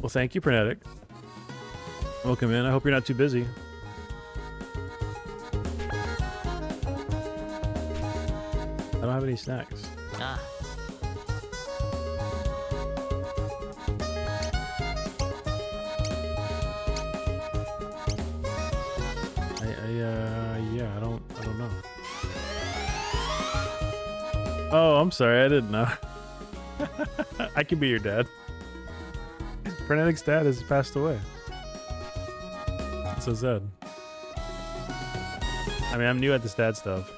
Well, thank you, Pernetic. Welcome in. I hope you're not too busy. I don't have any snacks. Ah. Yeah, I don't know. Oh, I'm sorry, I didn't know. I can be your dad. Frenetic's dad has passed away. That's so sad. I mean, I'm new at this dad stuff.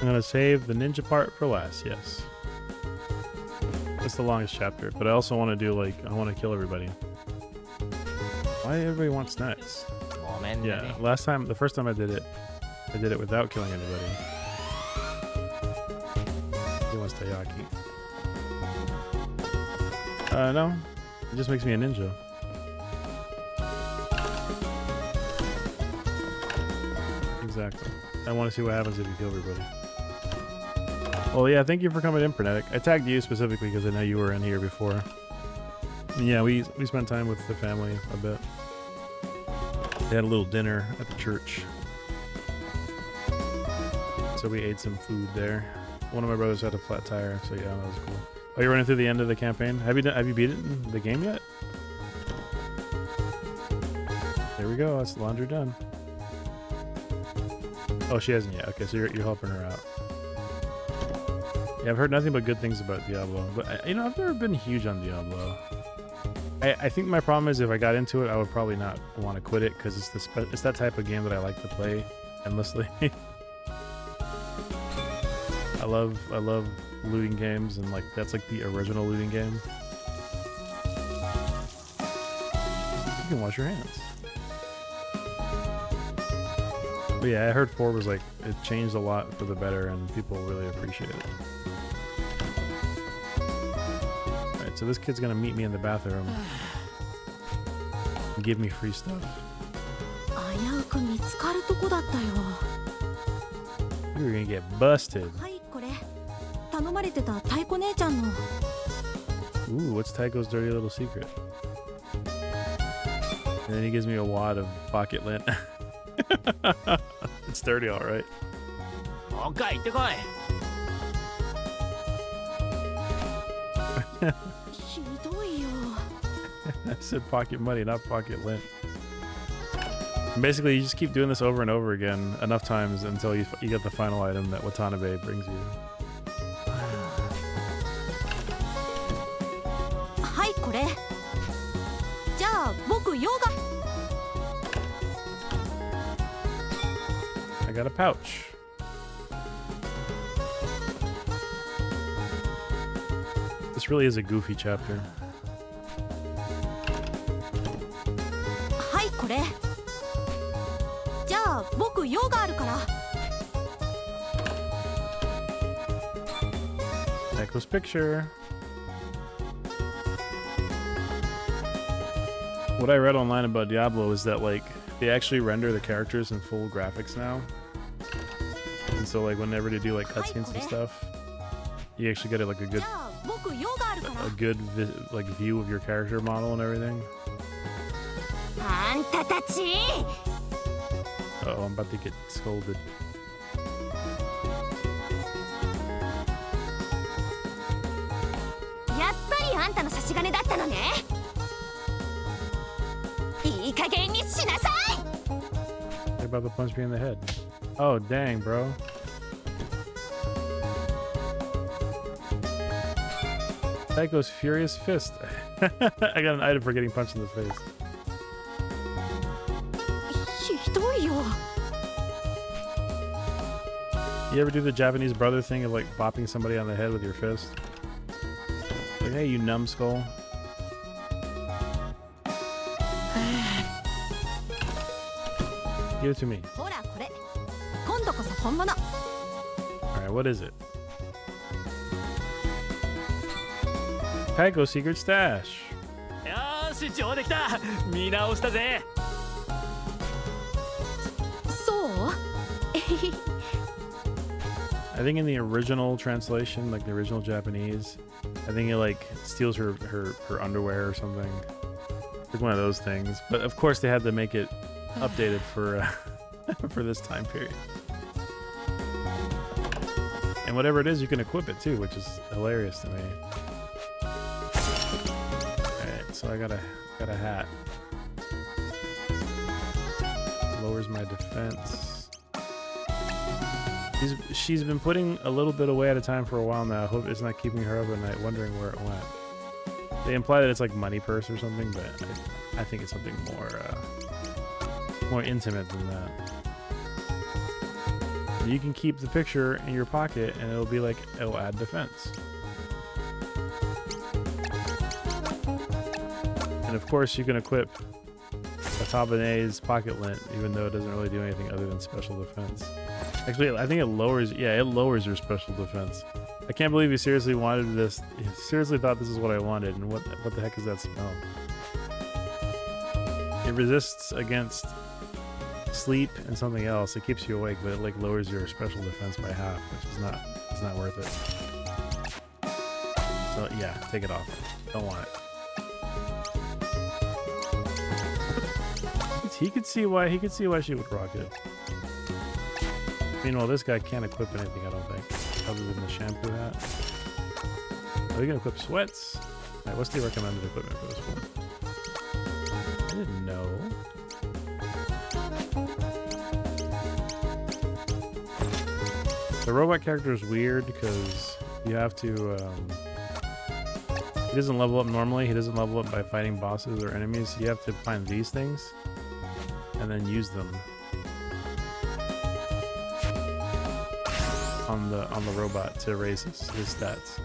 I'm gonna save the ninja part for last, yes. It's the longest chapter, but I also want to do, like, I want to kill everybody. Why everybody wants snacks? Yeah, the first time I did it without killing anybody. He wants taiyaki. No. It just makes me a ninja. Exactly. I want to see what happens if you kill everybody. Well, yeah, thank you for coming in, Pernetic. I tagged you specifically because I know you were in here before. And yeah, we spent time with the family a bit. They had a little dinner at the church. So we ate some food there. One of my brothers had a flat tire, so yeah, that was cool. Oh, you're running through the end of the campaign? Have you beaten the game yet? There we go. That's the laundry done. Oh, she hasn't yet. Okay, so you're helping her out. Yeah, I've heard nothing but good things about Diablo, but I've never been huge on Diablo. I think my problem is if I got into it, I would probably not want to quit it because it's that type of game that I like to play endlessly. I love looting games, and like that's like the original looting game. You can wash your hands. But yeah, I heard 4 was like it changed a lot for the better, and people really appreciate it. Alright, so this kid's gonna meet me in the bathroom and give me free stuff. You're gonna get busted. Ooh, what's Taiko's dirty little secret? And then he gives me a wad of pocket lint. It's dirty, alright. I said pocket money, not pocket lint. And basically, you just keep doing this over and over again enough times until you get the final item that Watanabe brings you. I got a pouch. This really is a goofy chapter. Taiko's picture. What I read online about Diablo is that like they actually render the characters in full graphics now. And so like whenever they do like cutscenes and stuff, you actually get like a good like view of your character model and everything. Uh-oh, I'm about to get scolded. They're about to punch me in the head. Oh, dang, bro. Taiko's Furious Fist. I got an item for getting punched in the face. You ever do the Japanese brother thing of like bopping somebody on the head with your fist? Like, hey, you numbskull. Give it to me. Alright, what is it? Taiko's secret stash. し上出来だ。見直したぜ。そう？ I think in the original translation, like the original Japanese, I think it like steals her underwear or something. Like one of those things. But of course they had to make it updated for for this time period. And whatever it is, you can equip it too, which is hilarious to me. Alright, so I got a hat. Lowers my defense. She's been putting a little bit away at a time for a while now. I hope it's not keeping her up at night wondering where it went. They imply that it's like money purse or something, but I think it's something more intimate than that. You can keep the picture in your pocket and it'll be like, it'll add defense. And of course you can equip a Tabane's pocket lint, even though it doesn't really do anything other than special defense. Actually, I think it lowers your special defense. I can't believe you seriously wanted this. You seriously thought this is what I wanted, and what the heck is that smell? It resists against sleep and something else. It keeps you awake, but it like lowers your special defense by half, which is not worth it. So yeah, take it off. Don't want it. He could see why she would rock it. Meanwhile, this guy can't equip anything, I don't think, other than the shampoo hat. Are we gonna equip sweats? Alright, what's the recommended equipment for this one? I didn't know. The robot character is weird because you have to, he doesn't level up normally. He doesn't level up by fighting bosses or enemies. You have to find these things and then use them on the robot to raise his stats.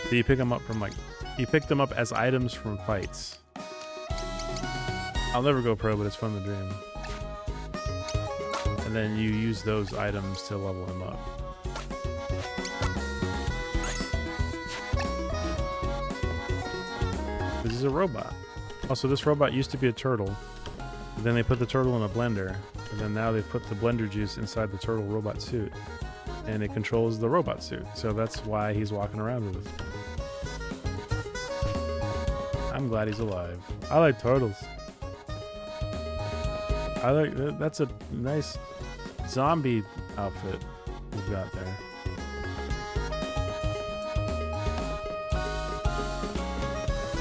So you pick them up from you pick them up as items from fights. I'll never go pro, but it's fun to dream. And then you use those items to level him up. This is a robot. Also, this robot used to be a turtle. Then they put the turtle in a blender. And then now they've put the blender juice inside the turtle robot suit. And it controls the robot suit. So that's why he's walking around with it. I'm glad he's alive. I like turtles. I like that's a nice zombie outfit we've got there.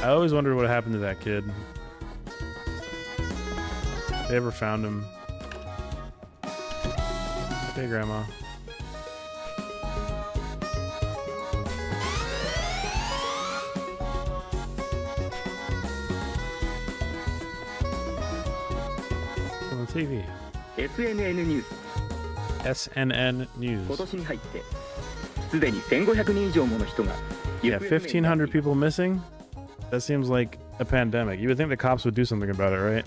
I always wondered what happened to that kid. If they ever found him. Hey, Grandma. On the TV. SNN ニュース SNN 今 News. 年に入ってすでに1500人以上もの人が Yeah, 1,500 people missing? That seems like a pandemic. You would think the cops would do something about it, right?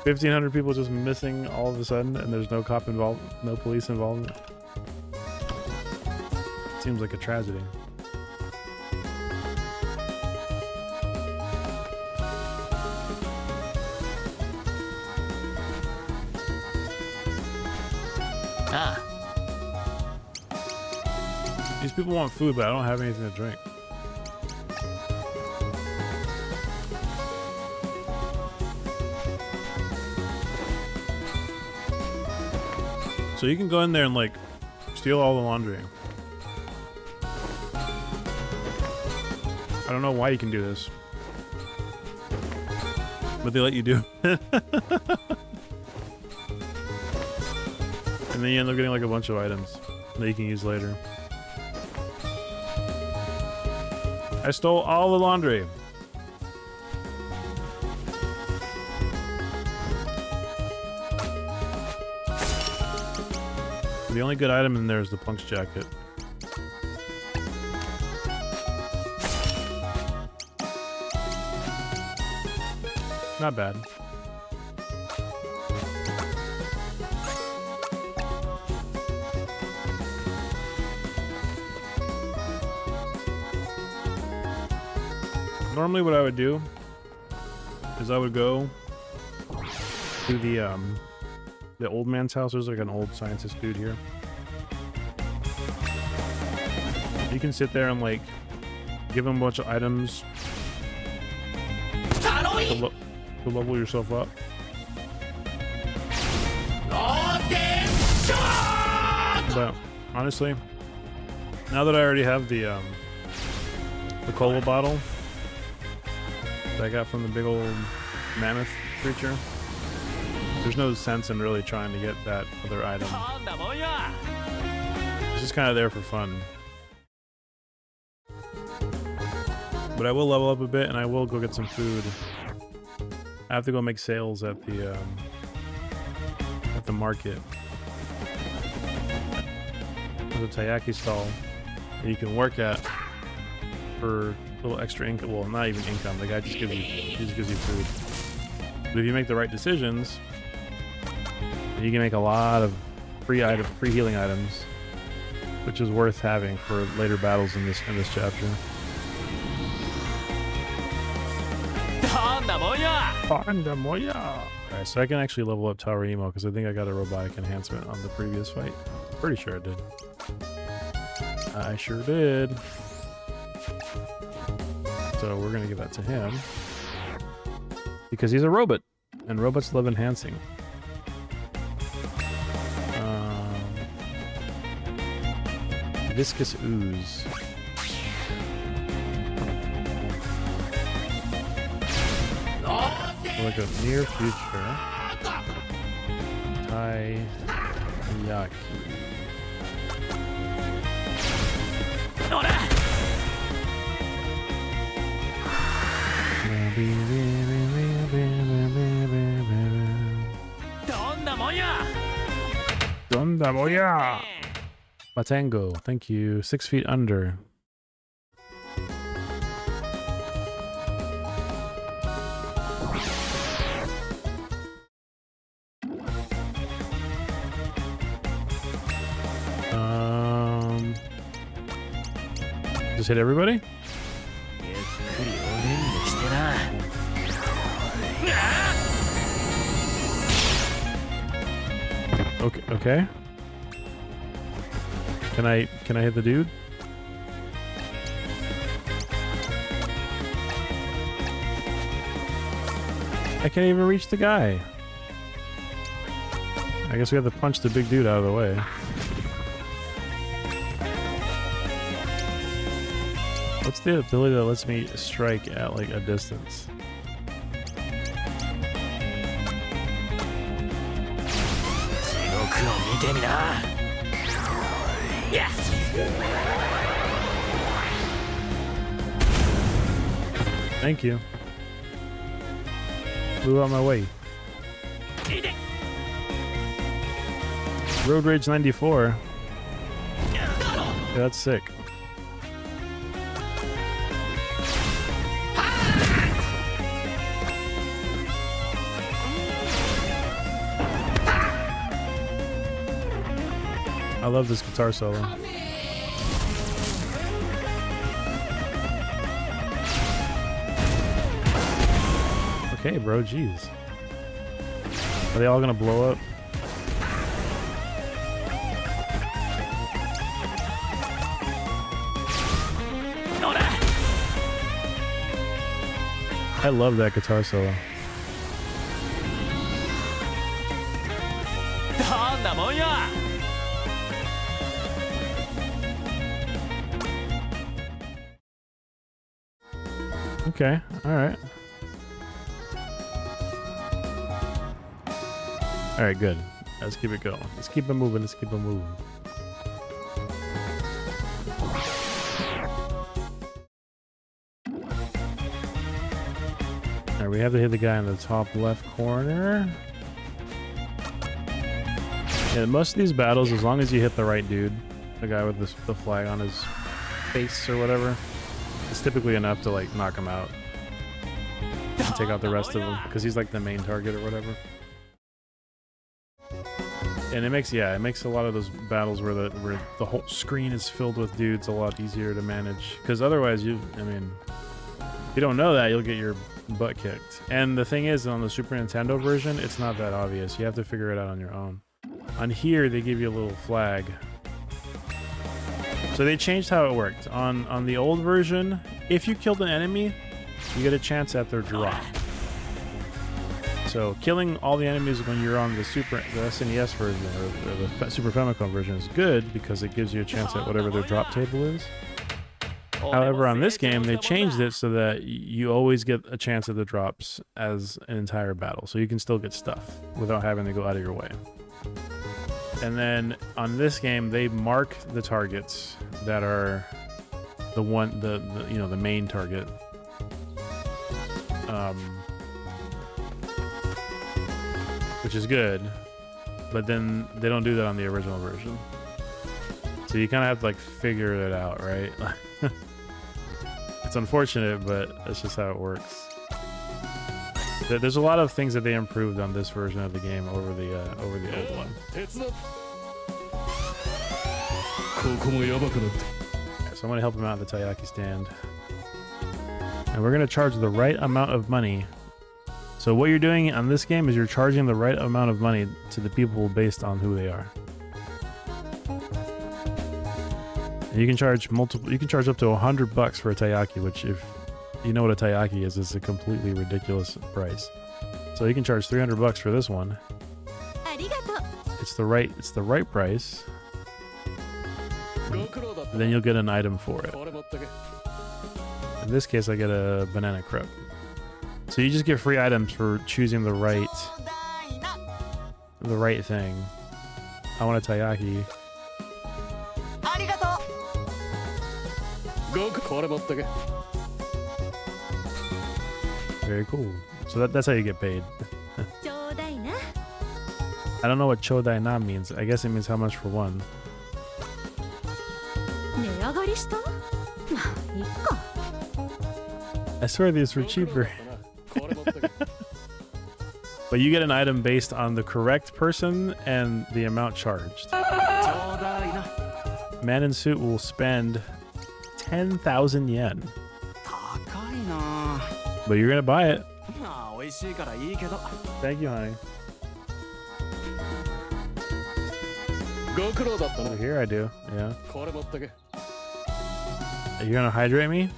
1,500 people just missing all of a sudden, and there's no cop involved, no police involvement. Seems like a tragedy. Ah, These people want food, but I don't have anything to drink. So you can go in there and like steal all the laundry. I don't know why you can do this, but they let you do. And then you end up getting like a bunch of items that you can use later. I stole all the laundry. The only good item in there is the Punk's jacket. Not bad. Normally what I would do is I would go to the old man's house. There's like an old scientist dude here. You can sit there and like give him a bunch of items to level yourself up. But honestly, now that I already have the cola bottle that I got from the big old mammoth creature, there's no sense in really trying to get that other item. It's just kind of there for fun. But I will level up a bit, and I will go get some food. I have to go make sales at the market. There's a taiyaki stall that you can work at for a little extra income. Well, not even income. The guy just gives you food. But if you make the right decisions, you can make a lot of free healing items, which is worth having for later battles in this chapter. Alright, so I can actually level up Tower Emo because I think I got a robotic enhancement on the previous fight. Pretty sure I did. I sure did. So we're gonna give that to him because he's a robot, and robots love enhancing. Viscous ooze. Like a near future. Taiyaki. Donda moya. Matango, thank you. 6 feet under. Just hit everybody? Okay. Can I hit the dude? I can't even reach the guy. I guess we have to punch the big dude out of the way. What's the ability that lets me strike at like a distance? Thank you. Blew out my way. Road Rage 94. Yeah, that's sick. I love this guitar solo. Okay, bro, jeez. Are they all gonna blow up? I love that guitar solo. Okay, alright. Alright, good. Let's keep it going. Let's keep it moving, let's keep it moving. Alright, we have to hit the guy in the top left corner. Yeah, most of these battles, as long as you hit the right dude, the guy with the flag on his face or whatever, it's typically enough to like knock him out and take out the rest of them because he's like the main target or whatever. And it makes a lot of those battles where the whole screen is filled with dudes a lot easier to manage because otherwise If you don't know that, you'll get your butt kicked. And the thing is, on the Super Nintendo version, it's not that obvious. You have to figure it out on your own. On here, they give you a little flag. So they changed how it worked. On the old version, if you killed an enemy, you get a chance at their drop. So killing all the enemies when you're on the SNES version or the Super Famicom version is good because it gives you a chance at whatever their drop table is. However, on this game, they changed it so that you always get a chance at the drops as an entire battle. So you can still get stuff without having to go out of your way. And then on this game, they mark the targets that are the main target. Which is good, but then they don't do that on the original version. So you kind of have to like figure it out, right? It's unfortunate, but that's just how it works. There's a lot of things that they improved on this version of the game over the old one. So I'm gonna help him out at the taiyaki stand, and we're gonna charge the right amount of money. So what you're doing on this game is you're charging the right amount of money to the people based on who they are. And you can charge multiple. You can charge up to $100 for a taiyaki, which, if you know what a taiyaki is a completely ridiculous price. So you can charge $300 for this one. It's the right price. And then you'll get an item for it. In this case, I get a banana crepe. So you just get free items for choosing the right thing. I want a taiyaki. Very cool. So that's how you get paid. I don't know what chodai na means. I guess it means how much for one. I swear these were cheaper. But you get an item based on the correct person and the amount charged. Man in suit will spend 10,000 yen. But you're gonna buy it. Thank you, honey. Over here I do, yeah. Are you gonna hydrate me?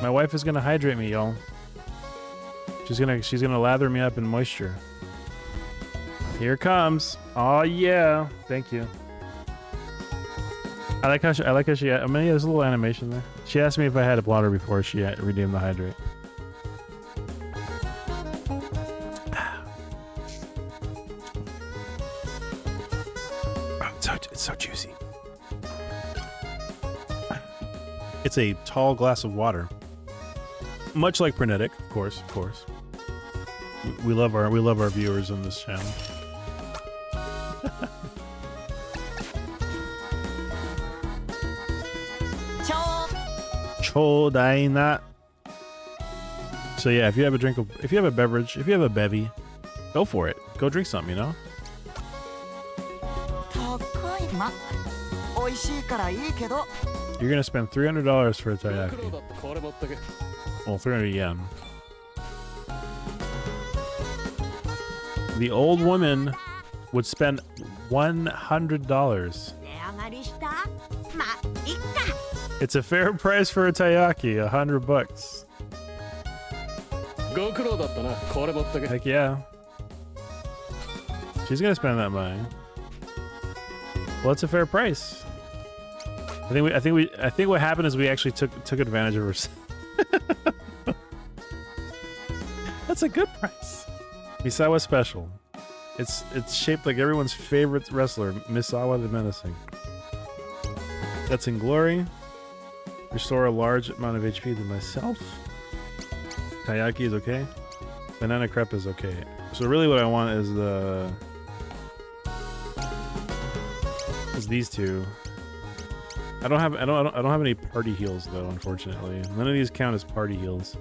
My wife is gonna hydrate me, y'all. She's gonna lather me up in moisture. Here it comes. Oh yeah, thank you. I like how she. I mean, there's a little animation there. She asked me if I had water before she redeemed the hydrate. It's so juicy. It's a tall glass of water. Much like Frenetic, of course. We love our viewers on this channel. Chodaina. So yeah, if you have a beverage, if you have a bevy, go for it. Go drink something, you know? You're gonna spend $300 for a taiyaki. Well, 300 yen. The old woman would spend $100. It's a fair price for a taiyaki, $100. Heck yeah. She's gonna spend that money. Well, it's a fair price. I think what happened is we actually took advantage of her. That's a good price. Misawa Special. It's shaped like everyone's favorite wrestler, Misawa the Menacing. That's in glory. Restore a large amount of HP to myself. Taiyaki is okay. Banana crepe is okay. So really, what I want is these two. I don't have any party heals though, unfortunately. None of these count as party heals.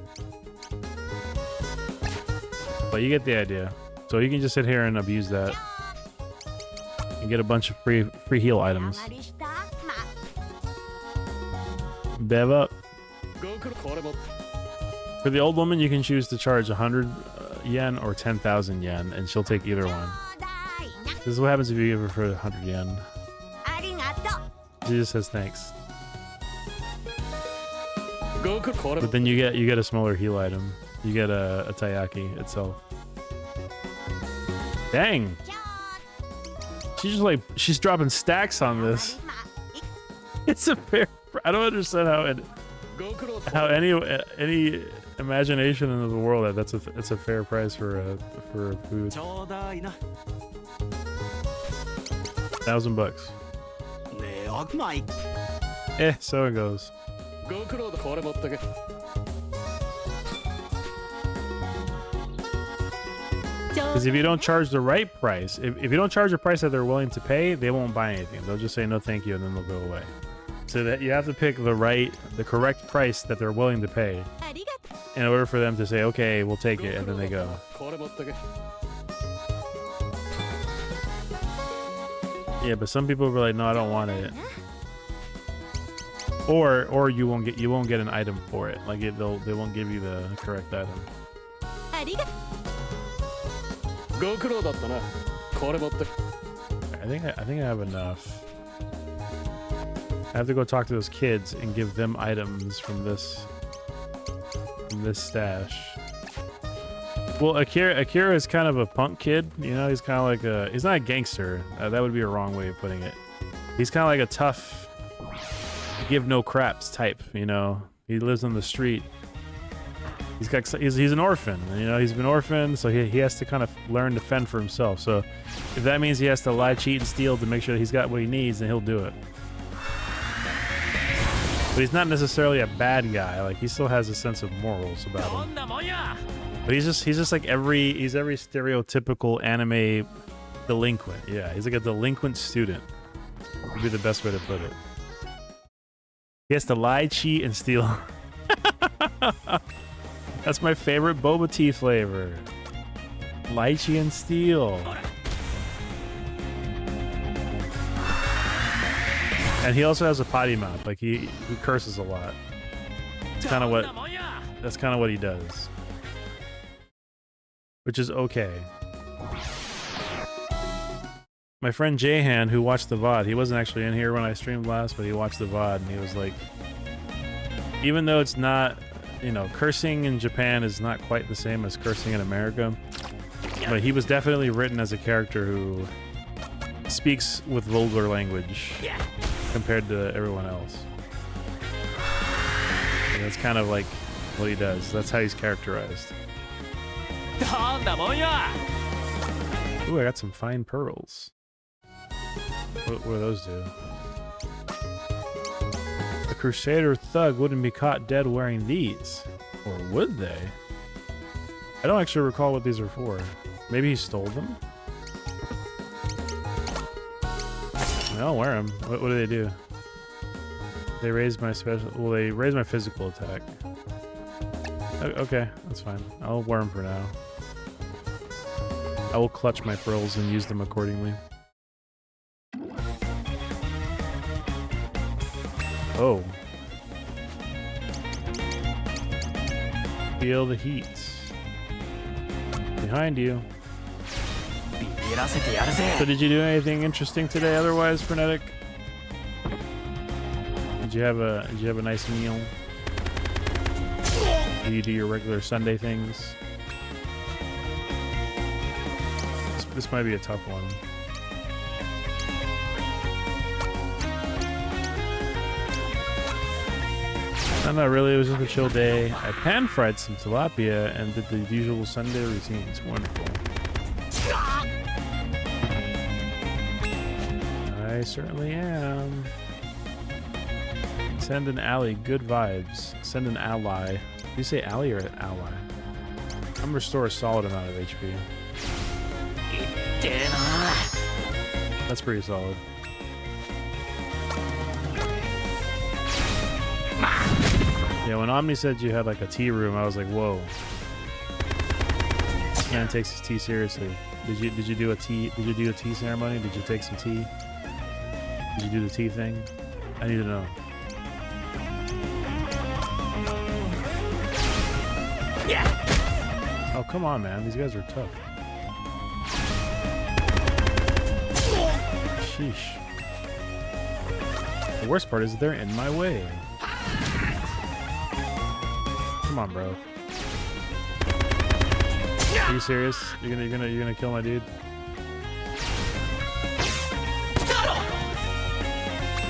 But you get the idea. So you can just sit here and abuse that and get a bunch of free heal items. Bev up. For the old woman, you can choose to charge 100 yen or 10,000 yen, and she'll take either one. This is what happens if you give her for 100 yen. She just says thanks. But then you get a smaller heal item. You get a taiyaki itself. Dang! She's dropping stacks on this. It's a fair. I don't understand how any imagination in the world that's a fair price for food. $1,000. So it goes. Because if you don't charge the right price, if you don't charge a price that they're willing to pay, they won't buy anything. They'll just say no thank you and then they'll go away. So that you have to pick the correct price that they're willing to pay in order for them to say, okay, we'll take it, and then they go. Yeah, but some people were like, no, I don't want it. Or you won't get an item for it. Like they won't give you the correct item. I think I have enough. I have to go talk to those kids and give them items from this stash. Well, Akira is kind of a punk kid, you know. He's kind of like he's not a gangster. That would be a wrong way of putting it. He's kind of like a tough, give no craps type, you know. He lives on the street. He's an orphan, you know. He's been orphaned, so he has to kind of learn to fend for himself. So if that means he has to lie, cheat, and steal to make sure that he's got what he needs, then he'll do it. But he's not necessarily a bad guy. Like, he still has a sense of morals about him. But he's just like every stereotypical anime delinquent. Yeah, he's like a delinquent student. Would be the best way to put it. He has to lie, cheat, and steal. That's my favorite boba tea flavor. Lychee and steal. And he also has a potty mouth. Like he curses a lot. That's kind of what he does. Which is okay. My friend Jahan, who watched the VOD, he wasn't actually in here when I streamed last, but he watched the VOD and he was like, even though it's not, you know, cursing in Japan is not quite the same as cursing in America, but he was definitely written as a character who speaks with vulgar language compared to everyone else. And that's kind of like what he does. That's how he's characterized. Ooh, I got some fine pearls. What do those do? A Crusader thug wouldn't be caught dead wearing these. Or would they? I don't actually recall what these are for. Maybe he stole them? I'll wear them. What do they do? They raise my special... Well, they raise my physical attack. Okay, that's fine. I'll wear them for now. I will clutch my pearls and use them accordingly. Oh. Feel the heat. Behind you. So did you do anything interesting today otherwise, Frenetic? Did you have a nice meal? Do you do your regular Sunday things? This might be a tough one. Not really, it was just a chill day. I pan-fried some tilapia and did the usual Sunday routine. It's wonderful. I certainly am. Send an ally, good vibes. Send an ally. Do you say ally or ally? I'm gonna restore a solid amount of HP. That's pretty solid. Yeah, when Omni said you had like a tea room, I was like, whoa. This man takes his tea seriously. Did you do a tea ceremony? Did you take some tea? Did you do the tea thing? I need to know. Oh, come on, man. These guys are tough. Sheesh. The worst part is they're in my way. Come on, bro. Are you serious? You're gonna kill my dude?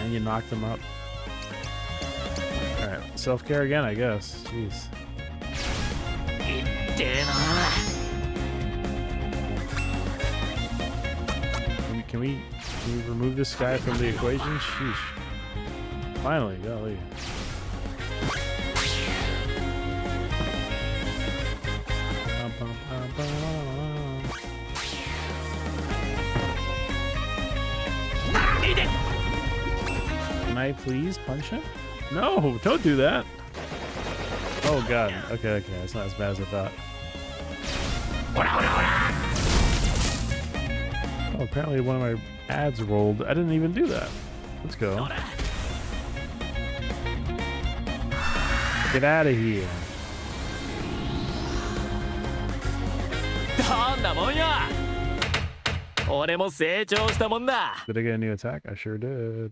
And you knocked him up. Alright, self-care again, I guess. Jeez. Can we remove this guy from the equation? Sheesh. Finally, golly. Can I please punch him? No, don't do that. Oh god. Okay, it's not as bad as I thought. Oh, apparently one of my ads rolled. I didn't even do that. Let's go. Get out of here. Did I get a new attack? I sure did.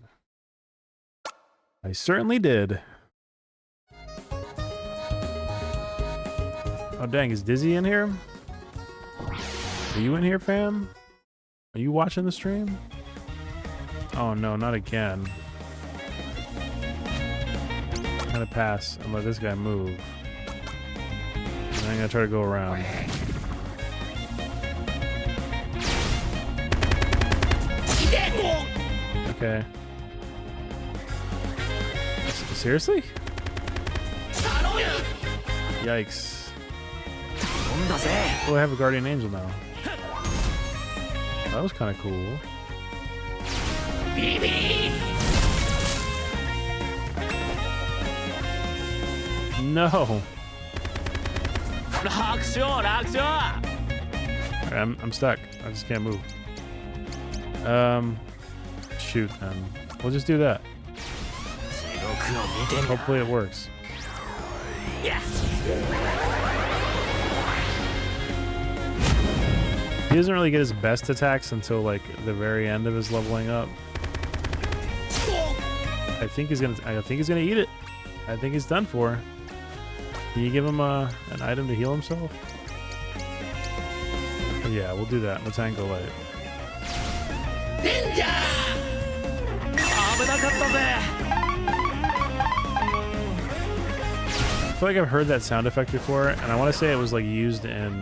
I certainly did. Oh dang, is Dizzy in here? Are you in here, fam? Are you watching the stream? Oh no, not again. I'm gonna pass and let this guy move. And I'm gonna try to go around. Okay. Seriously? Yikes. Oh, I have a guardian angel now. That was kind of cool. No. I'm stuck. I just can't move. Shoot, man. We'll just do that. Hopefully it works. He doesn't really get his best attacks until like the very end of his leveling up. I think he's gonna eat it. I think he's done for. Can you give him an item to heal himself? Yeah, we'll do that. Matango Light. I feel like I've heard that sound effect before, and I want to say it was like used in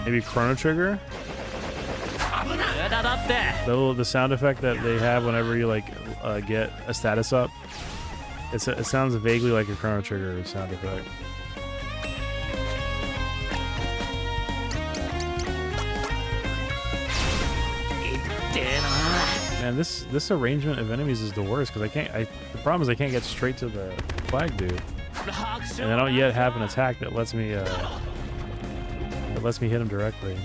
maybe Chrono Trigger. The sound effect that they have whenever you like get a status up. It sounds vaguely like a Chrono Trigger sound effect. Man, this arrangement of enemies is the worst because the problem is I can't get straight to the flag dude, and I don't yet have an attack that lets me hit him directly.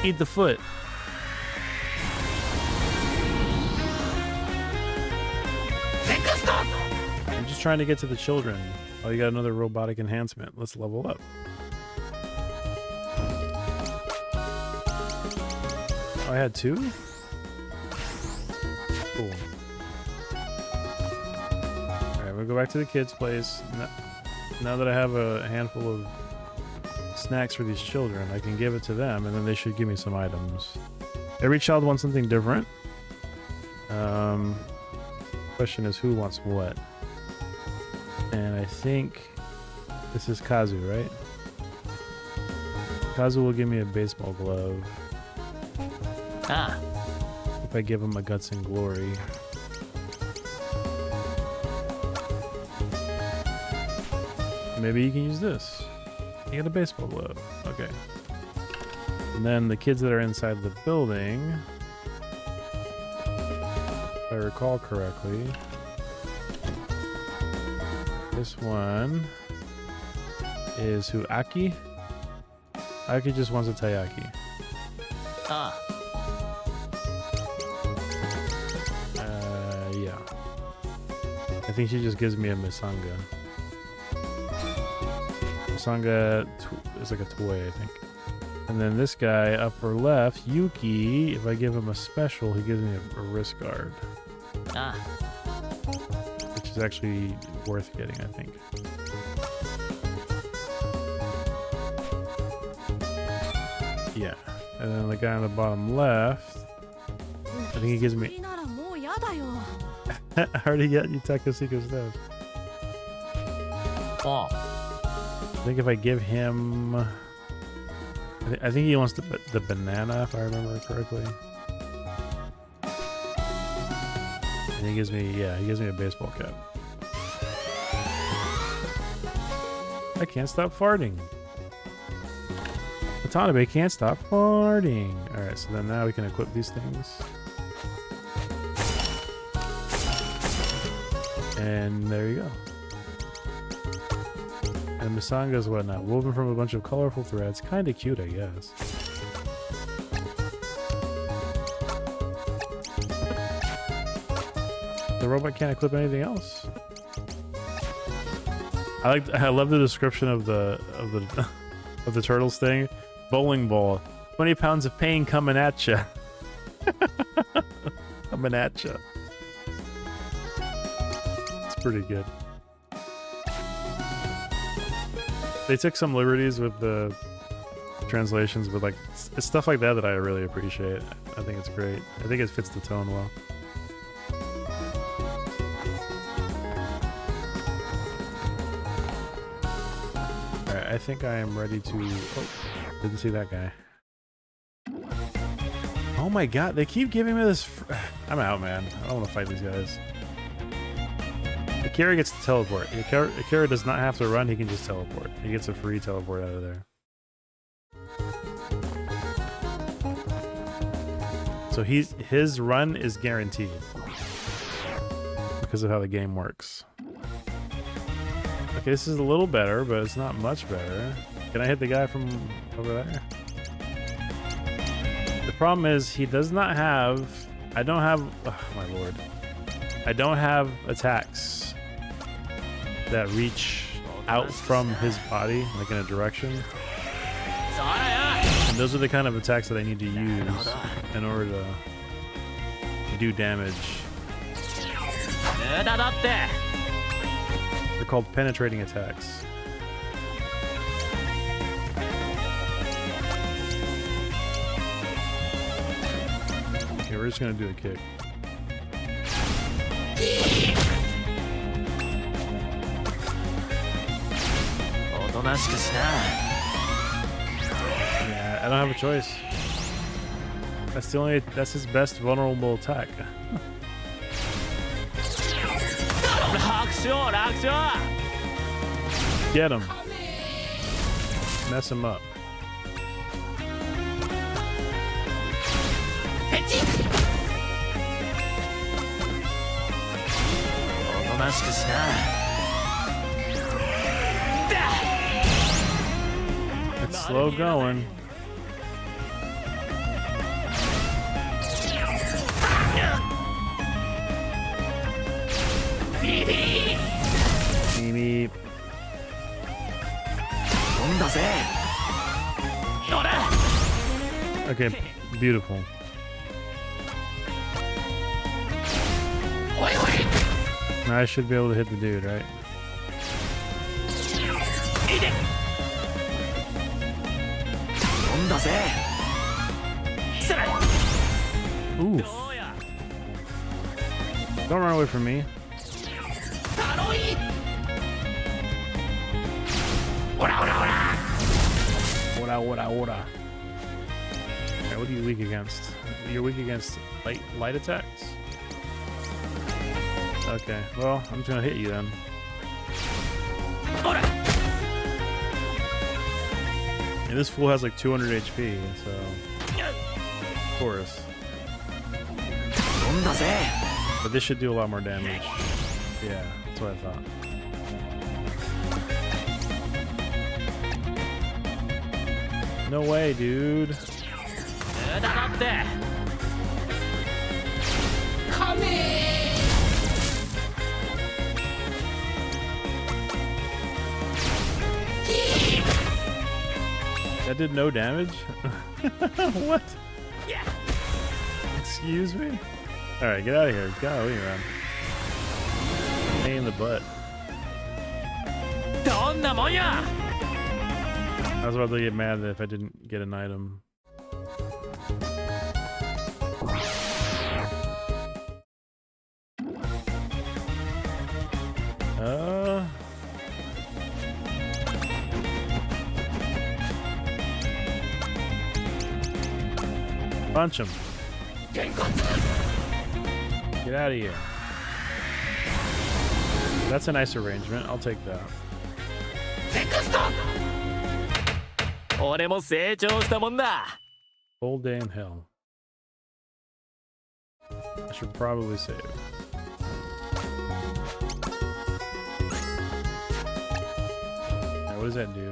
Eat the foot. I'm just trying to get to the children. Oh, you got another robotic enhancement. Let's level up. Oh, I had two? Cool. Alright, we'll go back to the kids' place. Now that I have a handful of snacks for these children, I can give it to them, and then they should give me some items. Every child wants something different. Question is who wants what? And I think this is Kazu, right? Kazu will give me a baseball glove. If I give him a Guts and Glory. Maybe you can use this. You get a baseball glove. Okay. And then the kids that are inside the building, if I recall correctly, this one is who? Aki? Aki just wants a Taiyaki. Ah. Yeah. I think she just gives me a Misanga. Misanga is like a toy, I think. And then this guy, upper left, Yuki, if I give him a special, he gives me a wrist guard. Ah. Which is actually worth getting, I think. Yeah. And then the guy on the bottom left, I think he gives me... I already got you Takasiko stuff. Oh. I think if I give him... I think he wants the banana, if I remember correctly. And he gives me, yeah, he gives me a baseball cap. I can't stop farting. Watanabe can't stop farting. Alright, so then now we can equip these things. And there you go. And Misanga's what now? Woven from a bunch of colorful threads. Kinda cute, I guess. The robot can't equip anything else. I love the description of the of the turtles thing. Bowling ball. 20 pounds of pain coming at ya. Coming at ya. It's pretty good. They took some liberties with the translations, but like it's stuff like that I really appreciate. I think it's great. I think it fits the tone well. Alright, I think I am ready to... Oh, didn't see that guy. Oh my god, they keep giving me this... I'm out, man. I don't want to fight these guys. Akira gets to teleport. Akira does not have to run, he can just teleport. He gets a free teleport out of there. So his run is guaranteed. Because of how the game works. Okay, this is a little better, but it's not much better. Can I hit the guy from over there? The problem is he does not have... I don't have... Oh, my lord. I don't have attacks that reach out from his body, like in a direction. And those are the kind of attacks that I need to use in order to do damage. They're called penetrating attacks. Okay, we're just gonna do a kick. Yeah, I don't have a choice. That's his best vulnerable attack. Get him. Mess him up. It's slow going. Beep. Okay, beautiful. Now I should be able to hit the dude, right? Ooh. Don't run away from me. Ora. Okay, what are you weak against? You're weak against light attacks? Okay, well, I'm just gonna hit you then. And this fool has like 200 HP, so... Of course. But this should do a lot more damage. Yeah, that's what I thought. No way, dude. 無駄だって。That did no damage? What? Yeah. Excuse me? Alright, get out of here. Go, leave around. Pain in the butt. どんなもんや。 I was about to get mad if I didn't get an item. Punch him. Get out of here. That's a nice arrangement. I'll take that. 俺も成長したもんだ。 Whole day in hell. I should probably save. Now, what does that do?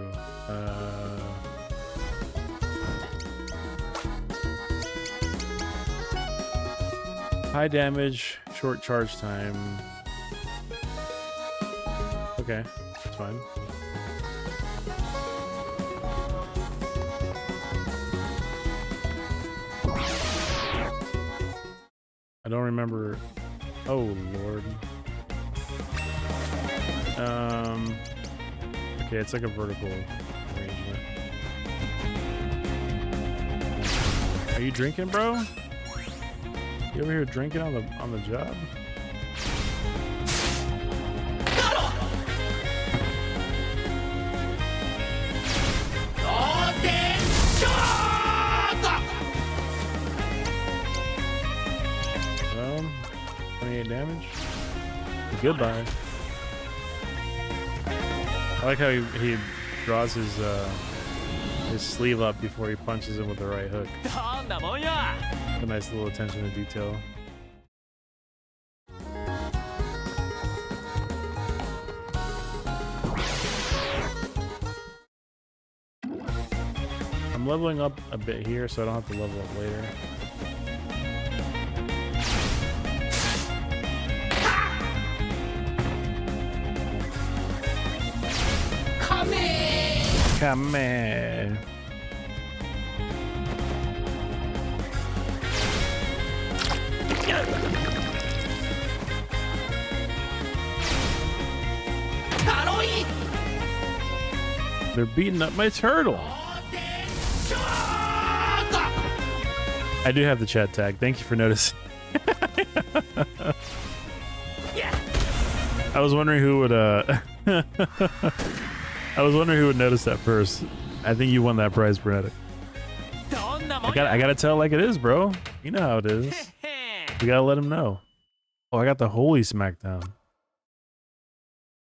High damage, short charge time. Okay, that's fine. I don't remember. Oh Lord. Okay, it's like a vertical arrangement. Are you drinking, bro? You over here drinking on the job? Um, 28 damage. Goodbye. I like how he draws his sleeve up before he punches him with the right hook. A nice little attention to detail. I'm leveling up a bit here so I don't have to level up later. Come in. They're beating up my turtle. I do have the chat tag. Thank you for noticing. I was wondering who would I was wondering who would notice that first. I think you won that prize, Brenetic. I gotta tell it like it is, bro. You know how it is. We gotta let him know. Oh, I got the holy smackdown.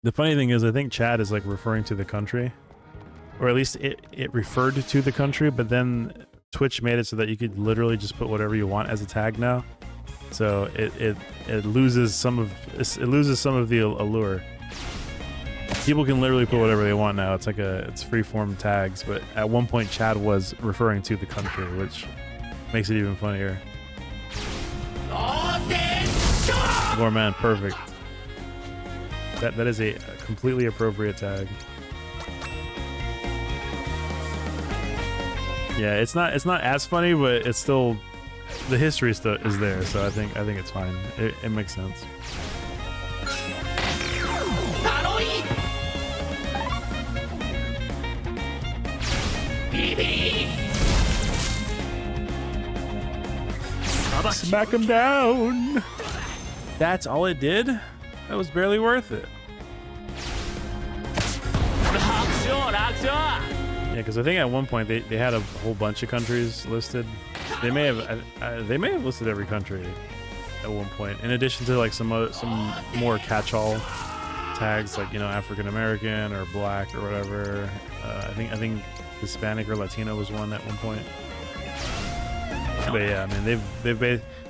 The funny thing is, I think chat is like referring to the country, or at least it referred to the country, but then Twitch made it so that you could literally just put whatever you want as a tag now. So it loses some of the allure. People can literally put whatever they want now. It's like it's free-form tags, but at one point Chad was referring to the country, which makes it even funnier. More man, perfect. That is a completely appropriate tag. Yeah, it's not as funny, but it's still, the history still is there, so I think it's fine. It makes sense. Smack him down. That's all it did? That was barely worth it. Yeah, because I think at one point they had a whole bunch of countries listed. They may have listed every country at one point, in addition to like some more catch-all tags, like, you know, African American or black or whatever. I think Hispanic or Latino was one at one point. But yeah, I mean,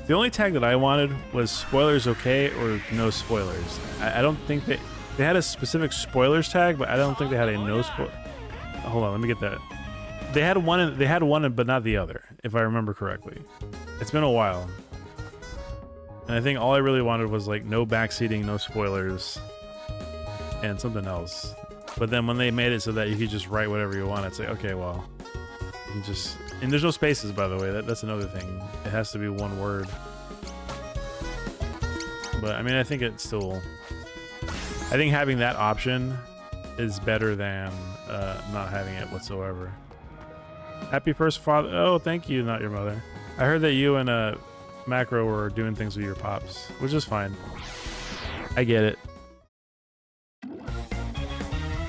the only tag that I wanted was spoilers okay or no spoilers. I don't think they had a specific spoilers tag, but I don't think they had a no spoil. Hold on, let me get that. They had one, but not the other, if I remember correctly. It's been a while. And I think all I really wanted was like no backseating, no spoilers, and something else. But then when they made it so that you could just write whatever you want, it's like, okay, well, you can just... And there's no spaces, by the way. That's another thing. It has to be one word. But, I mean, I think it's still... I think having that option is better than not having it whatsoever. Happy first father... Oh, thank you, not your mother. I heard that you and Macro were doing things with your pops, which is fine. I get it.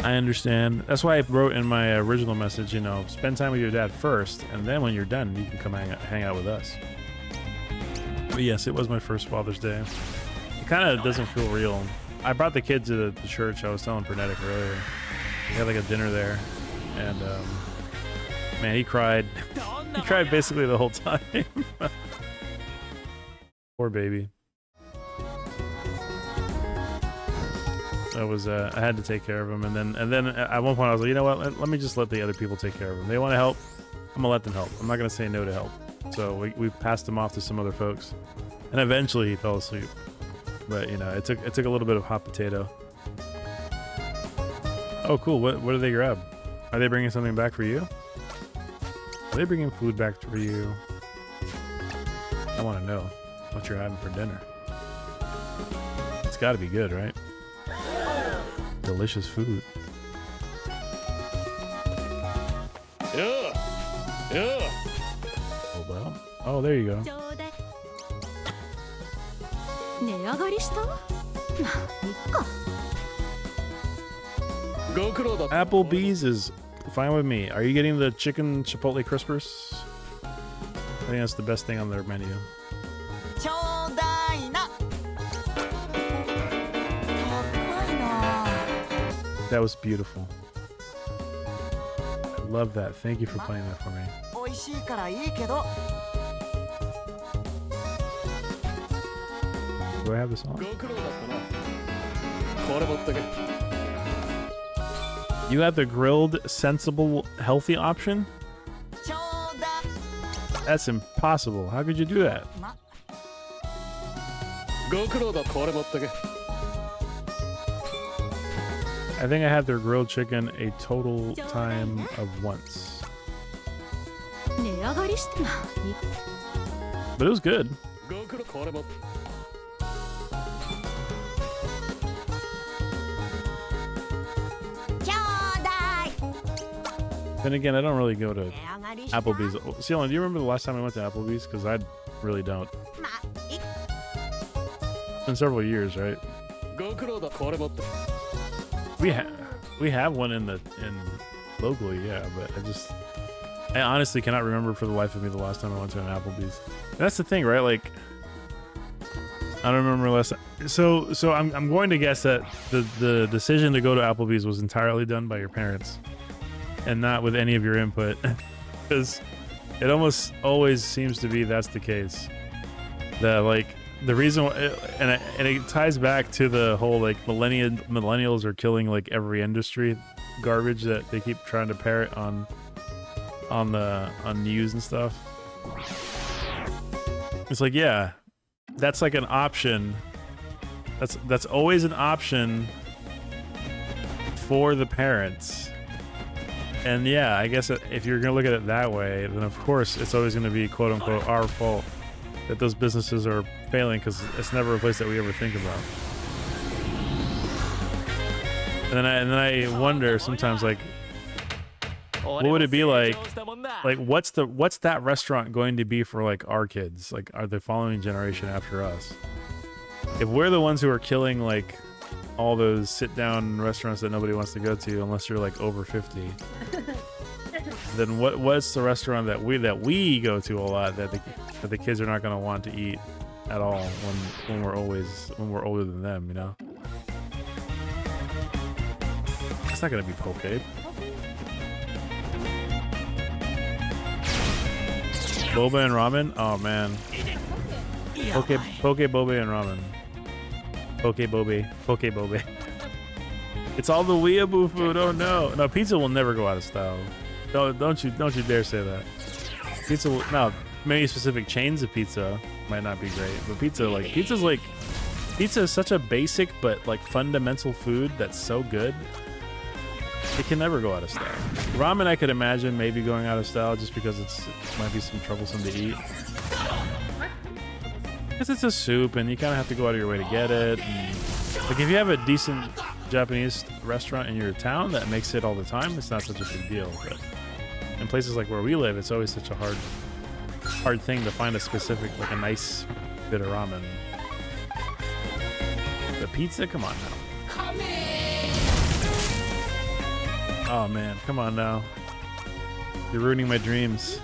I understand. That's why I wrote in my original message, you know, spend time with your dad first, and then when you're done, you can come hang out with us. But yes, it was my first Father's Day. It kind of doesn't feel real. I brought the kid to the church. I was telling Pernetic earlier. We had like a dinner there, and man, he cried. He cried basically the whole time. Poor baby. I had to take care of him, and then at one point I was like, you know what? Let me just let the other people take care of him. They want to help. I'm gonna let them help. I'm not gonna say no to help. So we passed him off to some other folks, and eventually he fell asleep. But you know, it took a little bit of hot potato. Oh, cool. What did they grab? Are they bringing something back for you? Are they bringing food back for you? I want to know what you're having for dinner. It's got to be good, right? Delicious food. Yeah. Yeah. Oh, well. Oh, there you go. Applebee's is fine with me. Are you getting the chicken chipotle crispers? I think that's the best thing on their menu. That was beautiful. I love that. Thank you for playing that for me. Do I have this on? You have the grilled, sensible, healthy option? That's impossible. How could you do that? I think I had their grilled chicken a total time of once. But it was good. Then again, I don't really go to Applebee's. Ceylon, do you remember the last time I went to Applebee's? Because I really don't. It's been several years, right? We have one in locally, yeah, but I honestly cannot remember for the life of me the last time I went to an Applebee's. That's the thing, right? Like, I don't remember last time. So I'm going to guess that the decision to go to Applebee's was entirely done by your parents and not with any of your input, because it almost always seems to be that's the case. That like the reason, and it ties back to the whole like millennials are killing like every industry garbage that they keep trying to parrot on news and stuff. It's like, yeah, that's like an option. That's always an option for the parents. And yeah, I guess if you're gonna look at it that way, then of course it's always gonna be quote unquote our fault that those businesses are failing, because it's never a place that we ever think about. And then I wonder sometimes, like, what would it be like what's that restaurant going to be for like our kids? Like, are the following generation after us? If we're the ones who are killing like all those sit-down restaurants that nobody wants to go to unless you're like over 50, then what's the restaurant that we go to a lot that the kids are not going to want to eat at all when we're older than them, you know? It's not going to be Poke Babe. Boba and ramen? Oh man. Poke Boba and ramen. Poke Boba. It's all the weeaboo food. Oh no. No, pizza will never go out of style. Don't you dare say that. Pizza, no, many specific chains of pizza might not be great, but pizza is such a basic but like fundamental food that's so good. It can never go out of style. Ramen, I could imagine maybe going out of style just because it might be some troublesome to eat. Because it's a soup and you kind of have to go out of your way to get it. And, like if you have a decent Japanese restaurant in your town that makes it all the time, it's not such a big deal. But in places like where we live, it's always such a hard thing to find a specific, like a nice bit of ramen. The pizza, come on now. Oh man, come on now. You're ruining my dreams.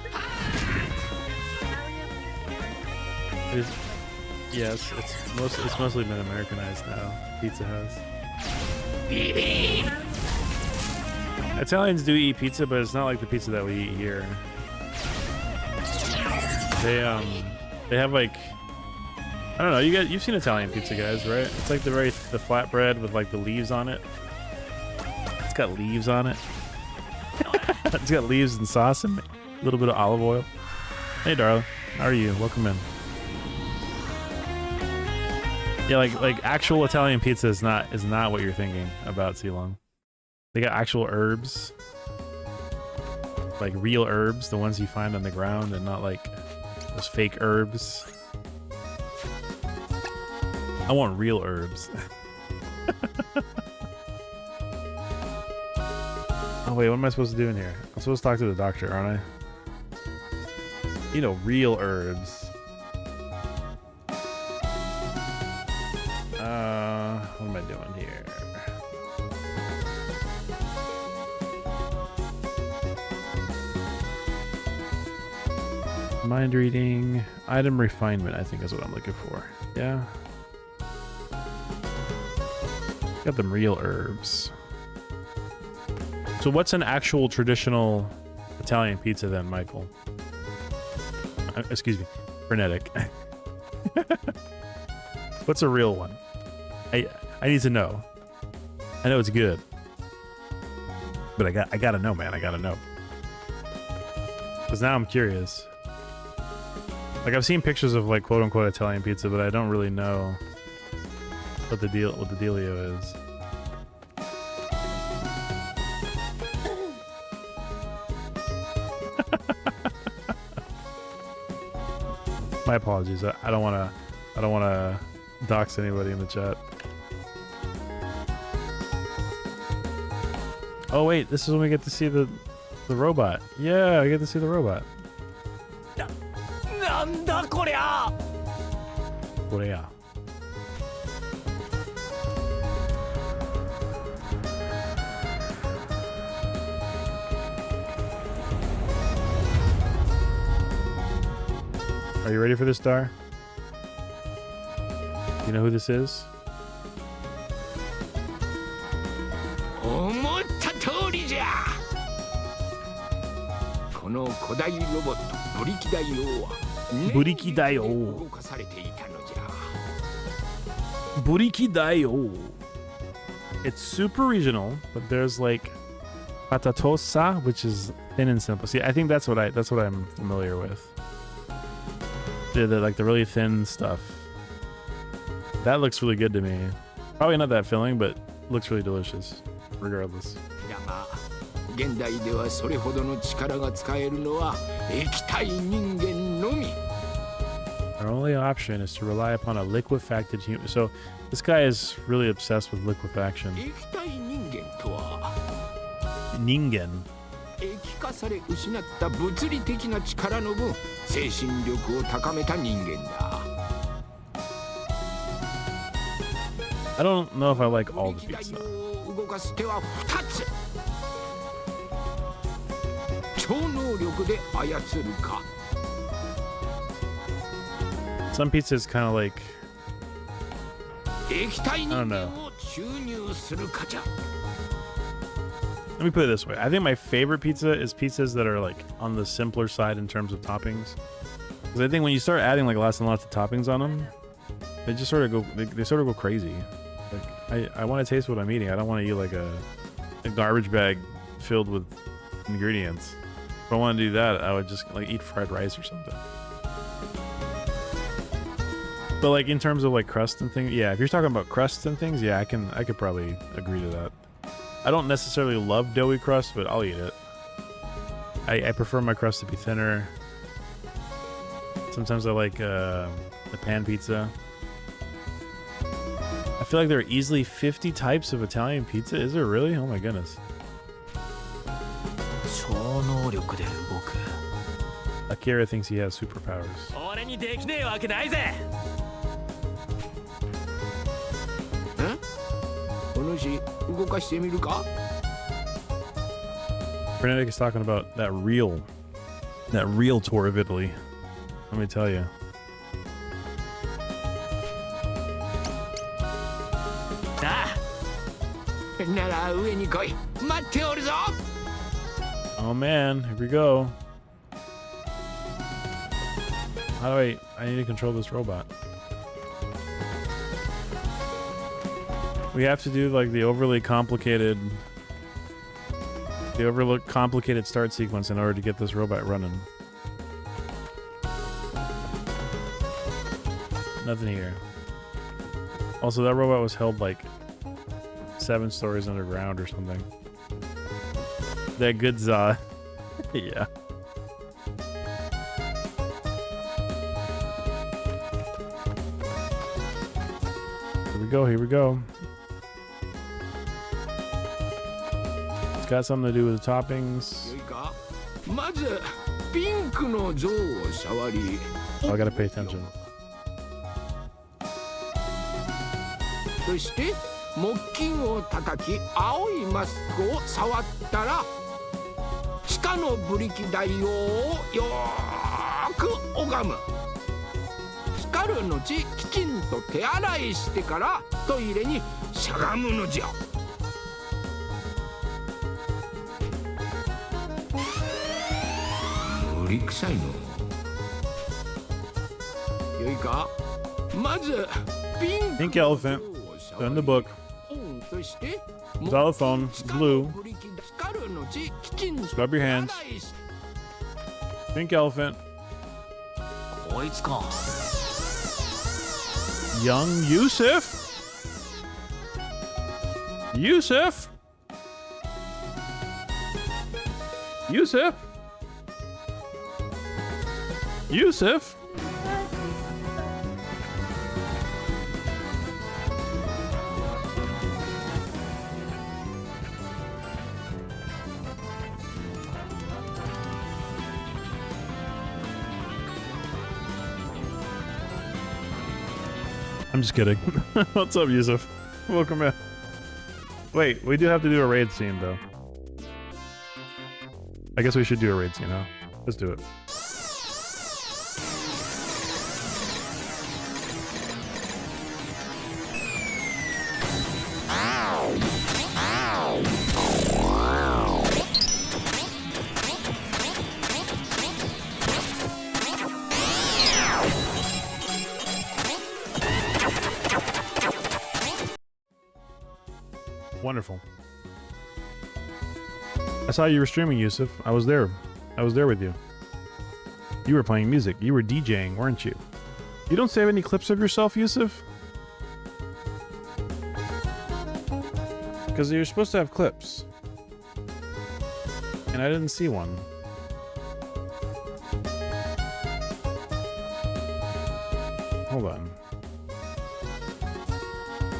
Yes, it's mostly been Americanized now. Pizza has. Italians do eat pizza, but it's not like the pizza that we eat here. They have like, I don't know. You've seen Italian pizza, guys, right? It's like the flatbread with like the leaves on it. It's got leaves on it. It's got leaves and sauce and a little bit of olive oil. Hey, darling, how are you? Welcome in. Yeah, like actual Italian pizza is not what you're thinking about, Silong. They got actual herbs, like real herbs, the ones you find on the ground, and not like those fake herbs. I want real herbs. Oh wait, what am I supposed to do in here? I'm supposed to talk to the doctor, aren't I? You know, real herbs. What am I doing here? Mind reading, item refinement, I think is what I'm looking for. Yeah. Got them real herbs. So what's an actual traditional Italian pizza then, Michael? Excuse me, frenetic. What's a real one? I need to know. I know it's good, but I gotta know, man. I gotta know. Because now I'm curious. Like I've seen pictures of like quote unquote Italian pizza, but I don't really know what the dealio is. My apologies. I don't wanna dox anybody in the chat. Oh wait, this is when we get to see the robot. Yeah, I get to see the robot. Korea. Are you ready for this, Star? You know who this is? Burikidayo. It's super regional, but there's like patatosa, which is thin and simple. See, I think that's what I'm familiar with. The like the really thin stuff. That looks really good to me. Probably not that filling, but looks really delicious, regardless. Our only option is to rely upon a liquefacted human. So this guy is really obsessed with liquefaction. Ningen. I don't know if I like all the pizza. Some pizza is kind of like, I don't know. Let me put it this way. I think my favorite pizza is pizzas that are like on the simpler side in terms of toppings. Because I think when you start adding like lots and lots of toppings on them, they just sort of go, they sort of go crazy. Like I want to taste what I'm eating. I don't want to eat like a garbage bag filled with ingredients. If I want to do that, I would just like eat fried rice or something. But like in terms of like crust and things, yeah, if you're talking about crusts and things, yeah, I could probably agree to that. I don't necessarily love doughy crust, but I'll eat it. I prefer my crust to be thinner. Sometimes I like the pan pizza. I feel like there are easily 50 types of Italian pizza. Is there really? Oh my goodness. Akira thinks he has superpowers. Frenetic is talking about that real tour of Italy. Let me tell you. Oh man, here we go. How do I need to control this robot. We have to do like the overly complicated start sequence in order to get this robot running. Nothing here. Also, that robot was held like 7 stories underground or something. That good za. Yeah. Here we go, here we go. It's got something to do with the toppings. Oh, I gotta pay attention. そして木琴を叩き青いマスクを触ったら地下のブリキ台をよーく拝む。光る後きちんと手洗いしてからトイレにしゃがむのじゃ。無理くさいの。よいか。まずピンク。 Pink elephant. In the book. Xylophone. Blue. Scrub your hands. Pink elephant. Young Yusuf. Yusuf. Yusuf. Yusuf. I'm just kidding. What's up, Yusuf? Welcome in. Wait, we do have to do a raid scene, though. I guess we should do a raid scene, huh? Let's do it. Wonderful. I saw you were streaming, Yusuf. I was there. I was there with you. You were playing music. You were DJing, weren't you? You don't save any clips of yourself, Yusuf? Because you're supposed to have clips. And I didn't see one. Hold on.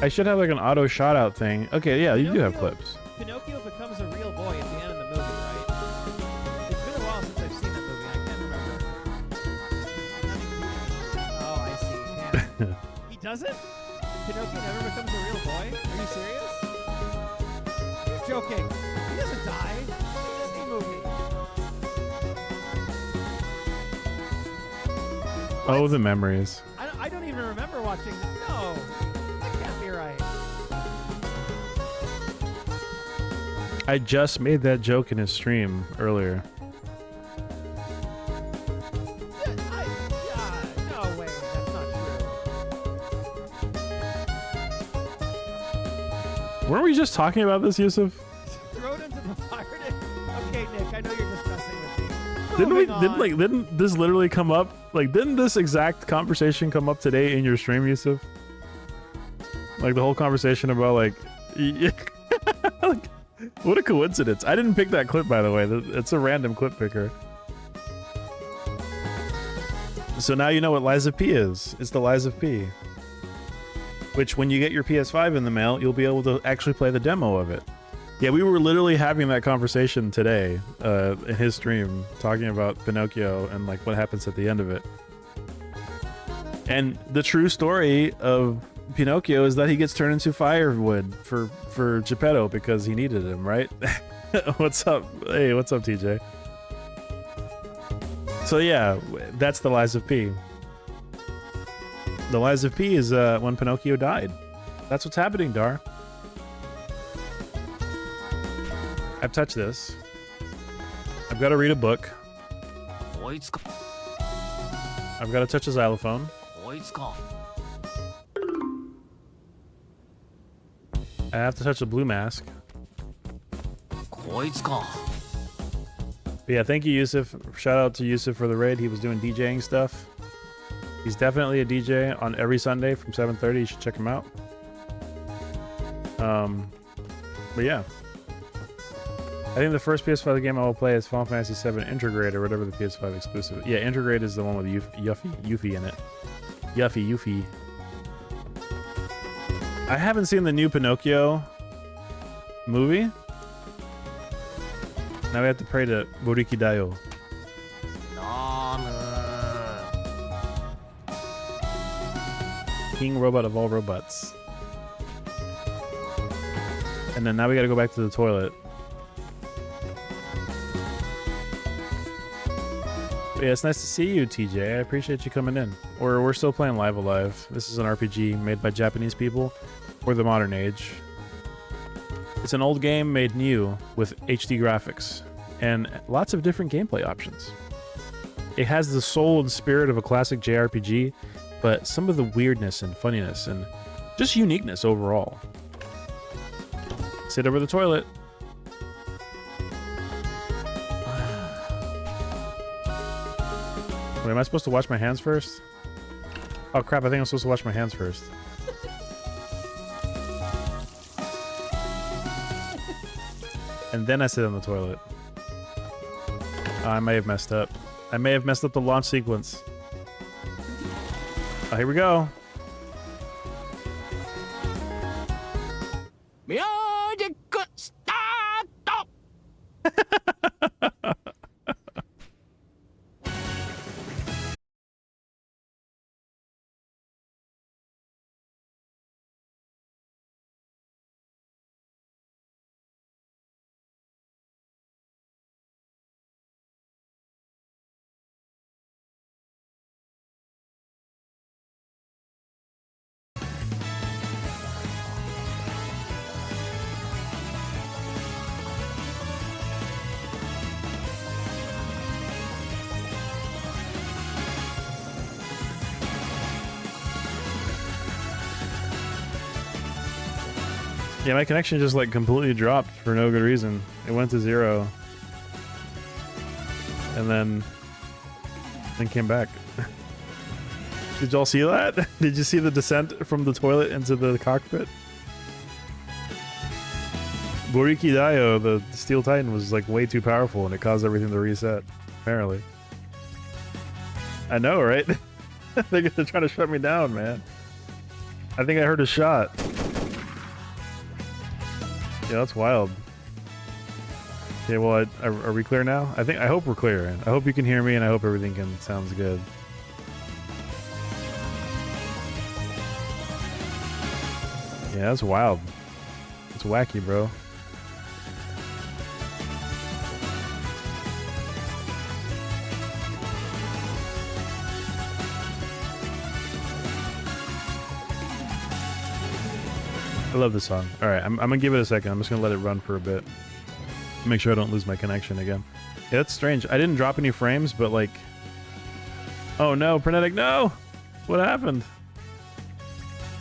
I should have like an auto shout out thing. Okay, yeah, you do have clips. Pinocchio becomes a real boy at the end of the movie, right? It's been a while since I've seen that movie. I can't remember. Oh, I see. Damn. He doesn't? Pinocchio never becomes a real boy? Are you serious? You're joking. He doesn't die. It's a Disney movie. Oh, the memories. I don't even remember watching. No. Right. I just made that joke in his stream earlier. No way, that's not true. Weren't we just talking about this, Yusuf? Throw it into the fire. Okay, okay, Nick. I know you're just messing with me. Didn't Moving on. didn't this literally come up? Like, didn't this exact conversation come up today in your stream, Yusuf? Like the whole conversation about like, like, what a coincidence. I didn't pick that clip, by the way. It's a random clip picker. So now you know what Lies of P is. It's the Lies of P. Which, when you get your PS5 in the mail, you'll be able to actually play the demo of it. Yeah, we were literally having that conversation today in his stream, talking about Pinocchio and like what happens at the end of it. And the true story of Pinocchio is that he gets turned into firewood for Geppetto because he needed him, right? What's up? Hey, what's up, TJ? So yeah, that's the Lies of P. The Lies of P is when Pinocchio died. That's what's happening, Dar. I've touched this. I've got to read a book. こいつか I've got to touch a xylophone. こいつか I have to touch a blue mask. こいつか But yeah, thank you, Yusuf. Shout out to Yusuf for the raid. He was doing DJing stuff. He's definitely a DJ on every Sunday from 7:30. You should check him out. But yeah. I think the first PS5 game I will play is Final Fantasy VII Intergrade or whatever the PS5 exclusive. Yeah, Intergrade is the one with Yuffie in it. Yuffie. I haven't seen the new Pinocchio movie. Now we have to pray to Borikidayo. なーぬ King robot of all robots. And then now we gotta go back to the toilet. But yeah, it's nice to see you, TJ. I appreciate you coming in. Or we're still playing Live Alive. This is an RPG made by Japanese people for the modern age. It's an old game made new with HD graphics and lots of different gameplay options. It has the soul and spirit of a classic JRPG, but some of the weirdness and funniness and just uniqueness overall. Sit over the toilet. Wait, am I supposed to wash my hands first? Oh crap, I think I'm supposed to wash my hands first. And then I sit on the toilet. I may have messed up. I may have messed up the launch sequence. Oh, here we go. ミュージックスタート Yeah, my connection just like completely dropped for no good reason. It went to 0. And then came back. Did y'all see that? Did you see the descent from the toilet into the cockpit? Borikidayo, the Steel Titan, was like way too powerful and it caused everything to reset, apparently. I know, right? They're trying to shut me down, man. I think I heard a shot. Yeah, that's wild. Okay, well, are we clear now? I hope we're clear. I hope you can hear me, and I hope everything sounds good. Yeah, that's wild. It's wacky, bro. I love this song. All right, I'm gonna give it a second. I'm just gonna let it run for a bit. Make sure I don't lose my connection again. Yeah, that's strange. I didn't drop any frames, but like... Oh no, Frenetic, no! What happened?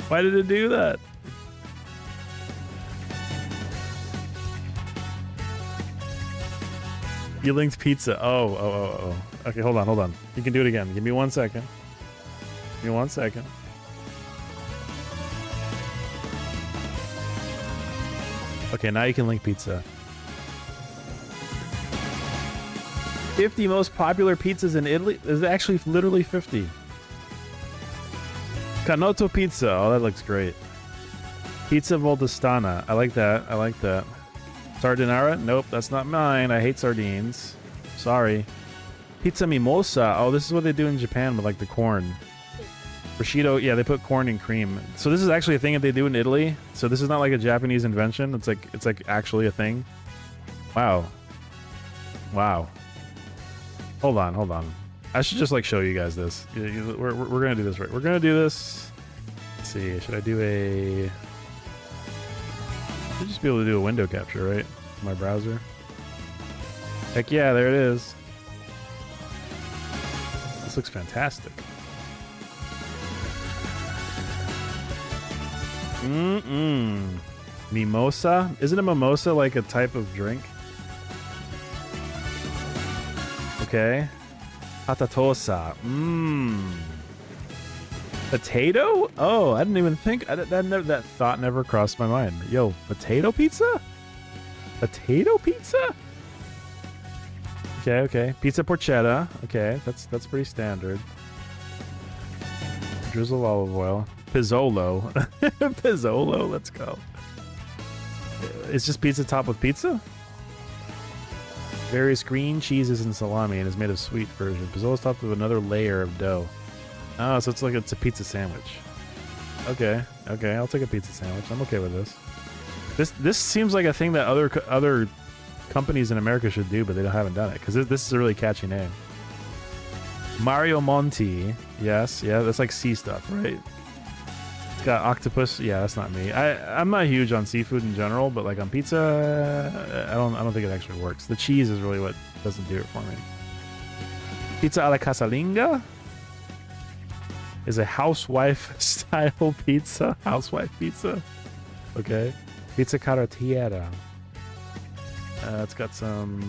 Why did it do that? You linked pizza. Oh. Okay, hold on. You can do it again. Give me 1 second. Give me 1 second. Okay, now you can link pizza. 50 most popular pizzas in Italy. There's actually literally 50. Canotto pizza. Oh, that looks great. Pizza Voltestana. I like that. Sardinara? Nope, that's not mine. I hate sardines. Sorry. Pizza Mimosa. Oh, this is what they do in Japan with like the corn. Prosciutto, yeah, they put corn and cream. So this is actually a thing that they do in Italy. So this is not like a Japanese invention. It's like actually a thing. Wow. Hold on. I should just like show you guys this. We're gonna do this right. We're gonna do this. Let's see. Should I do a? Should just be able to do a window capture, right? My browser. Heck yeah, there it is. This looks fantastic. Mimosa? Isn't a mimosa like a type of drink? Okay. Patatosa. Potato? Oh, I didn't even think. That thought never crossed my mind. Yo, potato pizza? Potato pizza? Okay. Pizza porchetta. Okay, that's pretty standard. Drizzle olive oil. Pizzolo. Pizzolo, let's go. It's just pizza topped with pizza? Various green cheeses and salami, and is made of sweet version. Pizzolo is topped with another layer of dough. Oh, so it's a pizza sandwich. Okay, I'll take a pizza sandwich. I'm okay with this. This seems like a thing that other companies in America should do, but they haven't done it because this is a really catchy name. Mario Monti. Yes, yeah, that's like sea stuff, right? It's got octopus. Yeah, that's not me. I'm not huge on seafood in general, but like on pizza, I don't think it actually works. The cheese is really what doesn't do it for me. Pizza alla casalinga is a housewife style pizza. Housewife pizza. Okay. Pizza carottiera. It's got some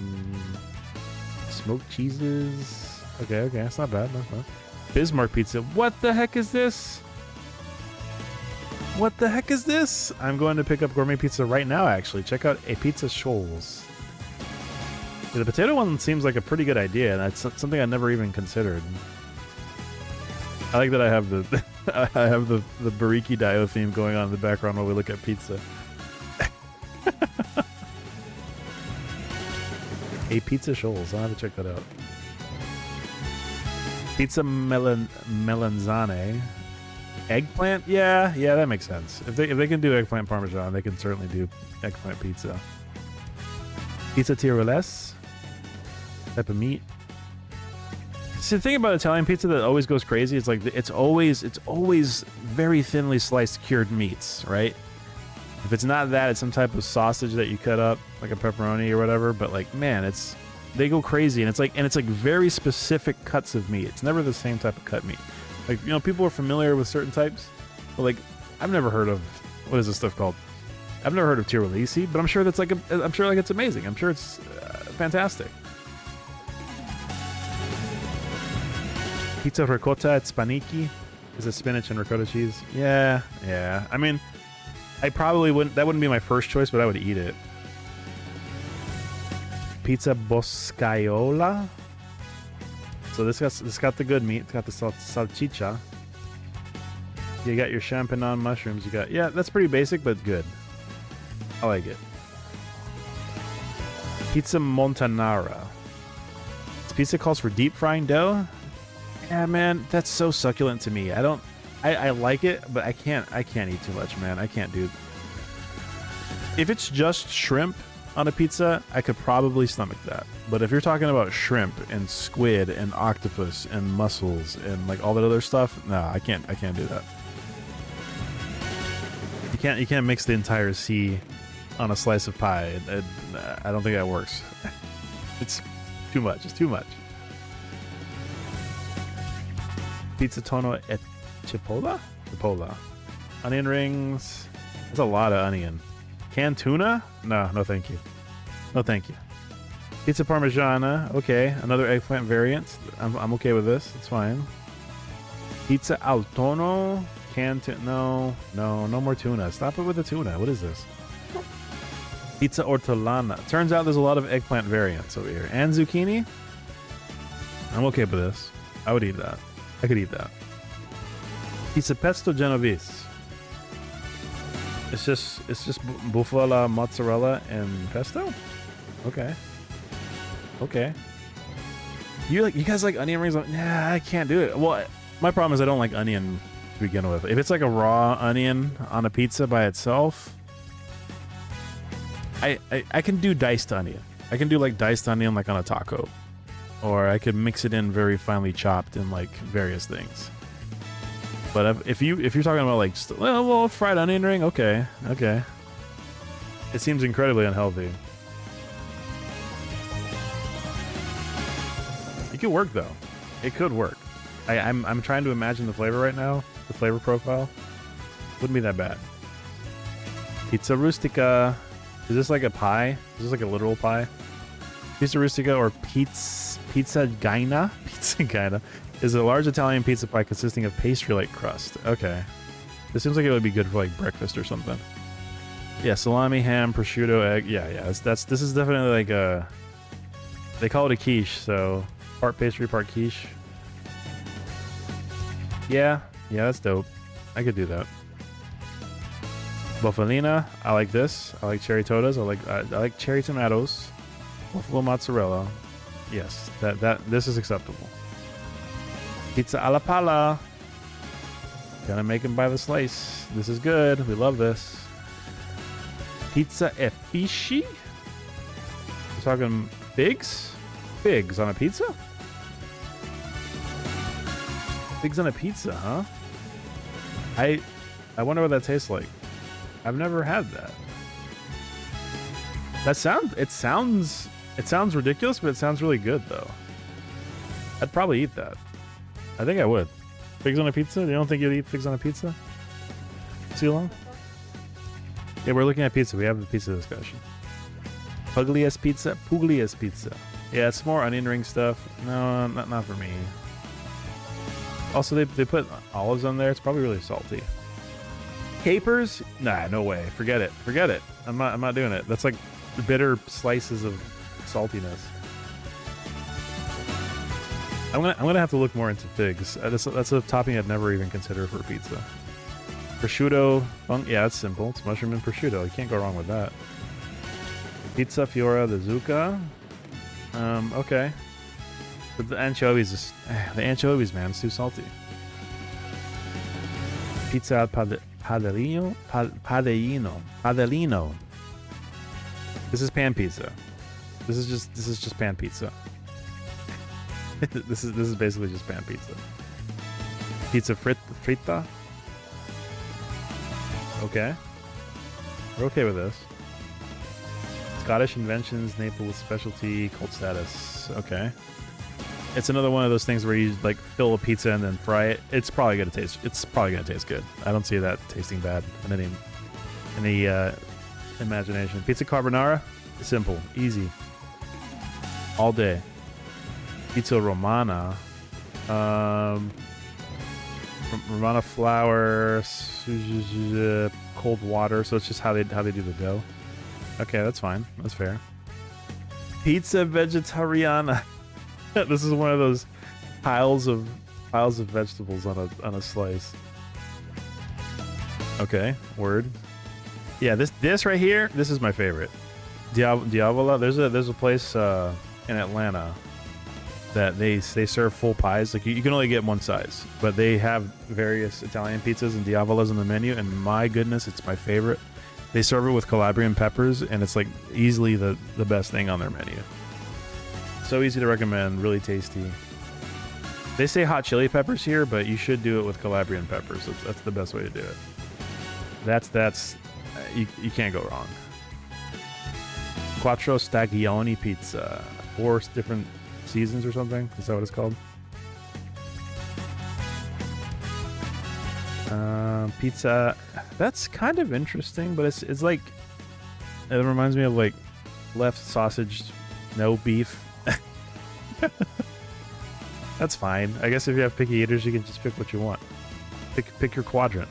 smoked cheeses. Okay, that's not bad. Bismarck pizza. What the heck is this? I'm going to pick up gourmet pizza right now, actually. Check out a Pizza Shoals. Yeah, the potato one seems like a pretty good idea, and that's something I never even considered. I like that I have the I have the Bariki Dio theme going on in the background while we look at pizza. A Pizza Shoals. I'll have to check that out. Pizza Melanzane. Eggplant? Yeah, that makes sense. If they can do eggplant parmesan, they can certainly do eggplant pizza. Pizza Tirolese. Type of meat. See, the thing about Italian pizza that always goes crazy is like it's always very thinly sliced cured meats, right? If it's not that, it's some type of sausage that you cut up, like a pepperoni or whatever. But like, man, they go crazy, and it's like very specific cuts of meat. It's never the same type of cut meat. Like, you know, people are familiar with certain types, but like, I've never heard of, what is this stuff called? I've never heard of tirolesi, but I'm sure it's amazing. I'm sure it's fantastic. Pizza ricotta at Spaniki. Is it spinach and ricotta cheese? Yeah. I mean, I probably wouldn't, that wouldn't be my first choice, but I would eat it. Pizza boscaiola. So this got the good meat. It's got the salchicha. You got your champignon mushrooms. You got, yeah, that's pretty basic, but good. I like it. Pizza Montanara. This pizza calls for deep frying dough. Yeah, man, that's so succulent to me. I like it, but I can't eat too much, man. I can't do. If it's just shrimp on a pizza, I could probably stomach that. But if you're talking about shrimp and squid and octopus and mussels and like all that other stuff, no, I can't do that. You can't mix the entire sea on a slice of pie. I don't think that works. It's too much. It's too much. Pizza tono et cipolla? Cipolla. Onion rings. That's a lot of onion. Canned tuna? No, thank you. No, thank you. Pizza Parmigiana. Okay, another eggplant variant. I'm okay with this. It's fine. Pizza al tonno. No more tuna. Stop it with the tuna. What is this? Pizza ortolana. Turns out there's a lot of eggplant variants over here. And zucchini. I'm okay with this. I would eat that. I could eat that. Pizza pesto genovese. It's just bufala, mozzarella, and pesto. Okay. Okay. You guys like onion rings? Nah, I can't do it. Well, my problem is I don't like onion to begin with. If it's like a raw onion on a pizza by itself, I can do diced onion. I can do like diced onion like on a taco, or I could mix it in very finely chopped in like various things. But if you're talking about like just, well, fried onion ring, okay. It seems incredibly unhealthy. It could work though. It could work. I'm trying to imagine the flavor right now. The flavor profile wouldn't be that bad. Pizza rustica. Is this like a pie? Is this like a literal pie? Pizza rustica or pizza gaina? Pizza gaina is a large Italian pizza pie consisting of pastry-like crust. Okay. This seems like it would be good for like breakfast or something. Yeah, salami, ham, prosciutto, egg. Yeah. This is definitely like a. They call it a quiche, so part pastry, part quiche. Yeah, that's dope. I could do that. Buffalina, I like this. I like cherry todas. I like cherry tomatoes. Buffalo mozzarella. Yes, this is acceptable. Pizza alla pala. Gonna make them by the slice. This is good. We love this. Pizza e fishi. We're talking figs? Figs on a pizza? Figs on a pizza, huh? I wonder what that tastes like. I've never had that. It sounds ridiculous, but it sounds really good though. I'd probably eat that. I think I would. Figs on a pizza? You don't think you'd eat figs on a pizza? Too long? Yeah, we're looking at pizza. We have the pizza discussion. Pugliese pizza? Pugliese pizza. Yeah, it's more onion ring stuff. No, not for me. Also, they put olives on there. It's probably really salty. Capers? Nah, no way. Forget it. I'm not doing it. That's like bitter slices of saltiness. I'm gonna have to look more into figs. That's a topping I'd never even consider for a pizza. Prosciutto, yeah, that's simple. It's mushroom and prosciutto. You can't go wrong with that. Pizza Fiora de Zucca. Okay. But the anchovies, man, it's too salty. Pizza al Padellino. This is pan pizza. This is just pan pizza. this is basically just pan pizza. Pizza fritta. Okay. We're okay with this. Scottish inventions, Naples specialty, cult status. Okay. It's another one of those things where you like fill a pizza and then fry it. It's probably gonna taste good. I don't see that tasting bad in any imagination. Pizza carbonara, simple, easy, all day. Pizza romana, romana flour, cold water. So it's just how they do the dough. Okay, that's fine. That's fair. Pizza vegetariana. This is one of those piles of vegetables on a slice. Okay, word. Yeah, this right here, this is my favorite. Diavola. There's a place in Atlanta that they serve full pies. Like you can only get one size, but they have various Italian pizzas and Diavolas on the menu, and my goodness, it's my favorite. They serve it with Calabrian peppers, and it's like easily the best thing on their menu. So easy to recommend, really tasty. They say hot chili peppers here, but you should do it with Calabrian peppers. That's the best way to do it. That's you can't go wrong. Quattro Stagioni pizza. 4 different seasons or something. Is that what it's called? Pizza. That's kind of interesting, but it's like, it reminds me of like left sausage No beef. That's fine. I guess if you have picky eaters, you can just pick what you want. Pick your quadrant.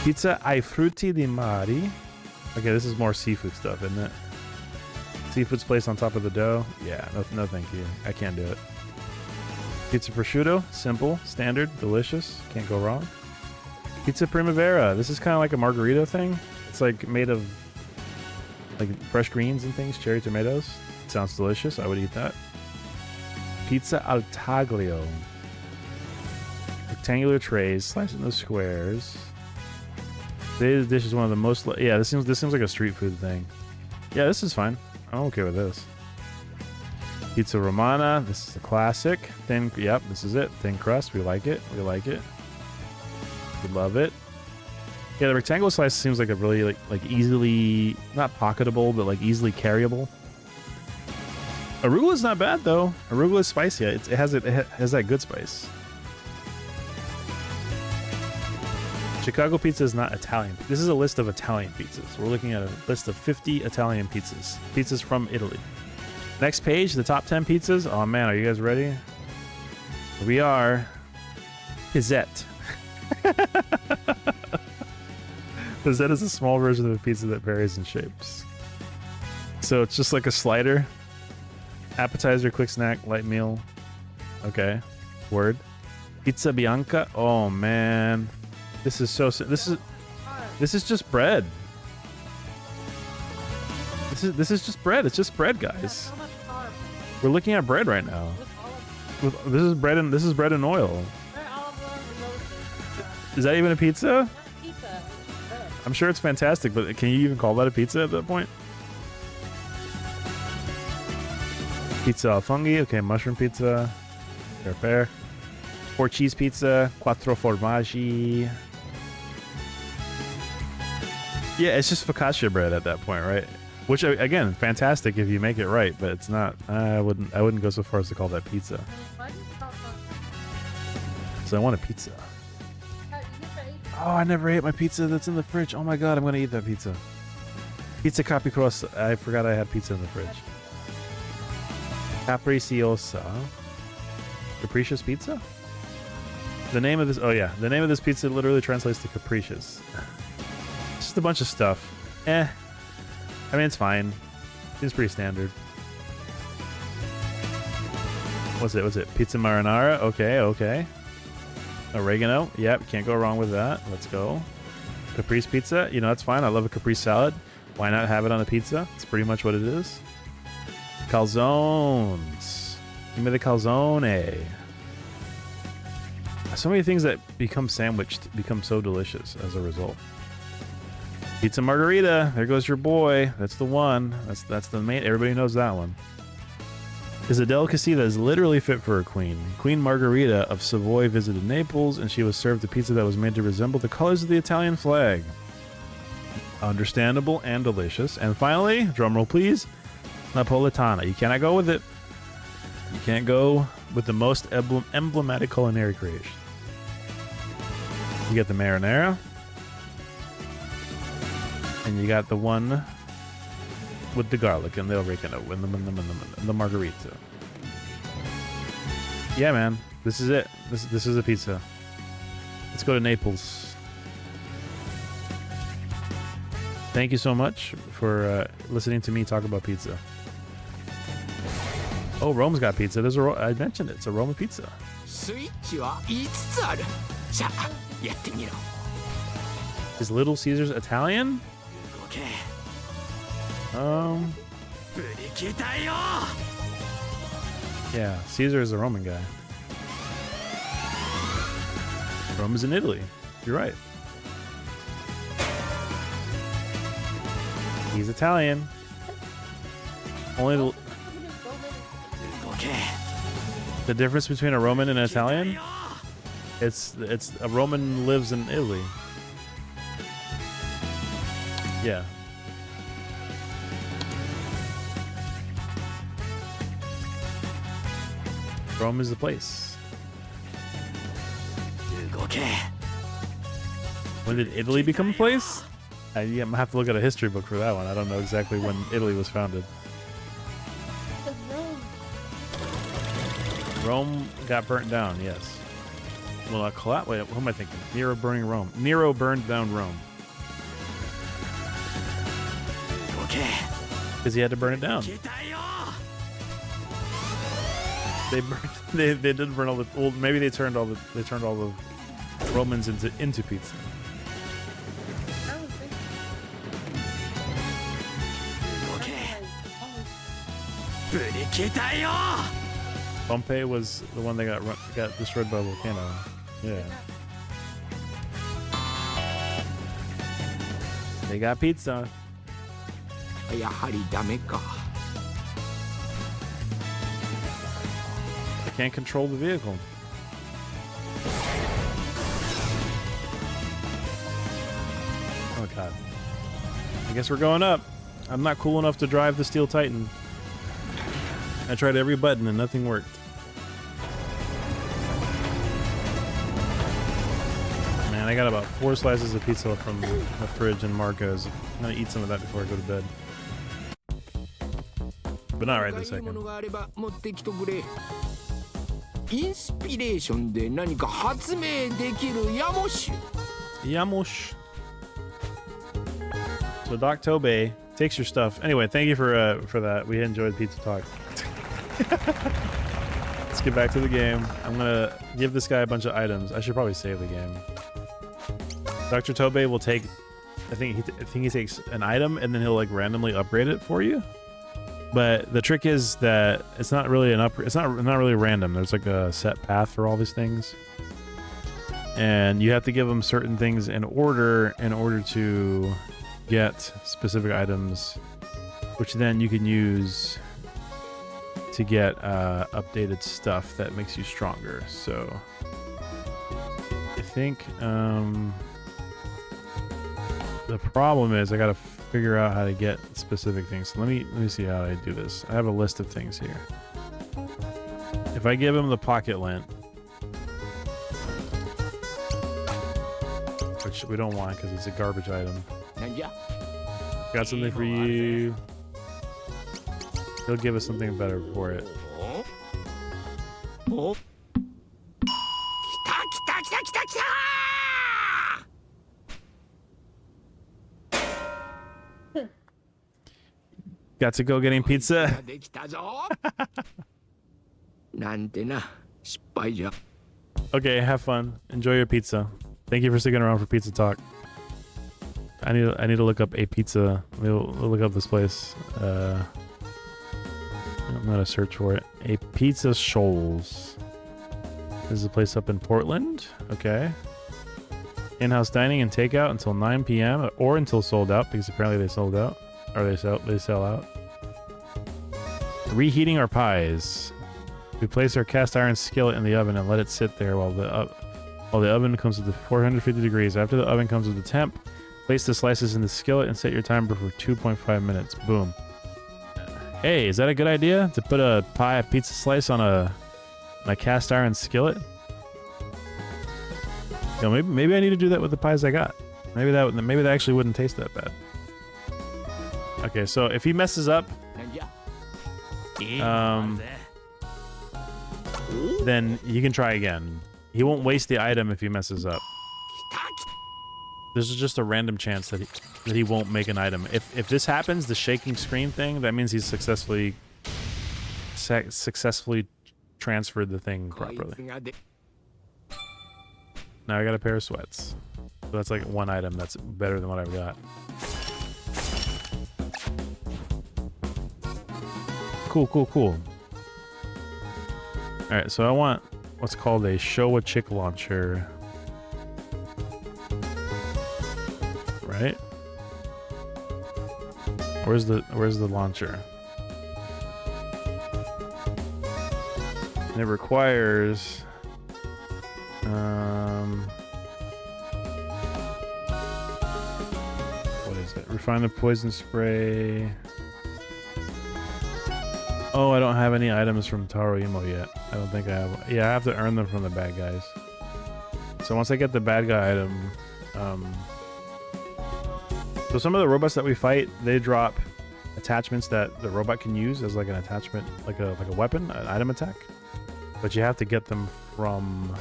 Pizza ai frutti di mare. Okay, this is more seafood stuff, isn't it? Seafood's placed on top of the dough. Yeah, no thank you. I can't do it. Pizza prosciutto. Simple, standard, delicious. Can't go wrong. Pizza primavera. This is kind of like a margarita thing. It's like made of like fresh greens and things, cherry tomatoes. It sounds delicious. I would eat that. Pizza al taglio. Rectangular trays, sliced into squares. Today's dish is one of the most. Yeah, this seems like a street food thing. Yeah, this is fine. I'm okay with this. Pizza romana. This is a classic. Thin. Yep, this is it. Thin crust. We like it. We like it. We love it. Yeah, the rectangle slice seems like a really like easily not pocketable, but like easily carryable. Arugula is not bad though. Arugula is spicy. It has that good spice. Chicago pizza is not Italian. This is a list of Italian pizzas. We're looking at a list of 50 Italian pizzas. Pizzas from Italy. Next page, the top 10 pizzas. Oh man, are you guys ready? Here we are. Pizzette. Pizzette is a small version of a pizza that varies in shapes. So it's just like a slider. Appetizer, quick snack, light meal. Okay. Word. Pizza bianca. Oh man. This is so this is just bread. This is just bread. It's just bread, guys. We're looking at bread right now. This is bread and oil. Is that even a pizza? I'm sure it's fantastic, but can you even call that a pizza at that point? Pizza al funghi. Okay, mushroom pizza. Fair. 4 cheese pizza. 4 formaggi. Yeah, it's just focaccia bread at that point, right? Which again, fantastic if you make it right, but it's not. I wouldn't go so far as to call that pizza. So I want a pizza. Oh, I never ate my pizza that's in the fridge. Oh my god, I'm gonna eat that pizza. Pizza Capicross. I forgot I had pizza in the fridge. Capriciosa. Capricious pizza? The name of this. Oh yeah, the name of this pizza literally translates to capricious. Just a bunch of stuff. I mean, it's fine. It's pretty standard. What's it? Pizza marinara? Okay. Oregano? Yep, can't go wrong with that. Let's go. Caprese pizza? You know, that's fine. I love a caprese salad. Why not have it on a pizza? It's pretty much what it is. Calzones. Give me the calzone. So many things that become sandwiched become so delicious as a result. Pizza margarita. There goes your boy. That's the one. That's the main. Everybody knows that one. Is a delicacy that is literally fit for a queen. Queen Margherita of Savoy visited Naples, and she was served a pizza that was made to resemble the colors of the Italian flag. Understandable and delicious. And finally, drumroll please, Napolitana. You cannot go with it. You can't go with the most emblematic culinary creation. You get the marinara. And you got the one with the garlic and the oregano and the margarita. Yeah, man. This is it. This is a pizza. Let's go to Naples. Thank you so much for listening to me talk about pizza. Oh, Rome's got pizza. I mentioned it. It's a Roma pizza. スイッチは5つある。さあ、やってみろ。 Is Little Caesars Italian? Okay. 振り切ったよ Yeah, Caesar is a Roman guy. Rome is in Italy. You're right. He's Italian. Only the difference between a Roman and an Italian? It's a Roman lives in Italy. Yeah. Rome is the place. When did Italy become a place? Yeah, I'm gonna have to look at a history book for that one. I don't know exactly when Italy was founded. Rome got burnt down, yes. Well, wait, what am I thinking? Nero burning Rome. Nero burned down Rome. Okay. Because he had to burn it down. They burned. They did burn all the. Well, maybe they turned all the Romans into pizza. Pompeii was the one that got destroyed by a volcano. Yeah. They got pizza. やはりダメか。 I can't control the vehicle. Oh god. I guess we're going up. I'm not cool enough to drive the Steel Titan. I tried every button and nothing worked. Man, I got about 4 slices of pizza from the fridge in Marco's. I'm gonna eat some of that before I go to bed. But not right this second. インスピレーションで何か発明できるヤモシュ。 Yamosh. So Doc Tobey takes your stuff. Anyway, thank you for that. We enjoyed Pizza Talk. Let's get back to the game. I'm gonna give this guy a bunch of items. I should probably save the game. Dr. Tobey will take. I think he takes an item and then he'll like randomly upgrade it for you. But the trick is that it's not really an upgrade. It's not really random. There's like a set path for all these things, and you have to give them certain things in order to get specific items, which then you can use to get updated stuff that makes you stronger. So I think the problem is I gotta figure out how to get specific things. So let me see how I do this. I have a list of things here. If I give him the pocket lint, which we don't want because it's a garbage item. Got something for you. He'll give us something better for it. Got to go getting pizza. Okay, have fun. Enjoy your pizza. Thank you for sticking around for Pizza Talk. I need to look up a pizza. We'll look up this place. I'm gonna search for it. A Pizza Shoals. This is a place up in Portland. Okay. In-house dining and takeout until 9 p.m. or until sold out, because apparently they sold out. Or they sell out. Reheating our pies. We place our cast iron skillet in the oven and let it sit there while the oven comes to 450 degrees. After the oven comes to the temp, place the slices in the skillet and set your timer for 2.5 minutes. Boom. Hey, is that a good idea? To put a pizza slice on my cast iron skillet? You know, maybe I need to do that with the pies I got. Maybe that actually wouldn't taste that bad. Okay, so if he messes up, then you can try again. He won't waste the item if he messes up. There's just a random chance that he won't make an item. If this happens, the shaking screen thing, that means he's successfully transferred the thing properly. Now I got a pair of sweats. So that's like one item that's better than what I've got. Cool. Alright, so I want what's called a Showa Chick launcher. Right? Where's the launcher? And it requires what is it? Refine the poison spray. Oh, I don't have any items from Taro Imo yet. I don't think I have. Yeah, I have to earn them from the bad guys. So once I get the bad guy item, So some of the robots that we fight, they drop attachments that the robot can use as like an attachment, like a weapon, an item attack. But you have to get them from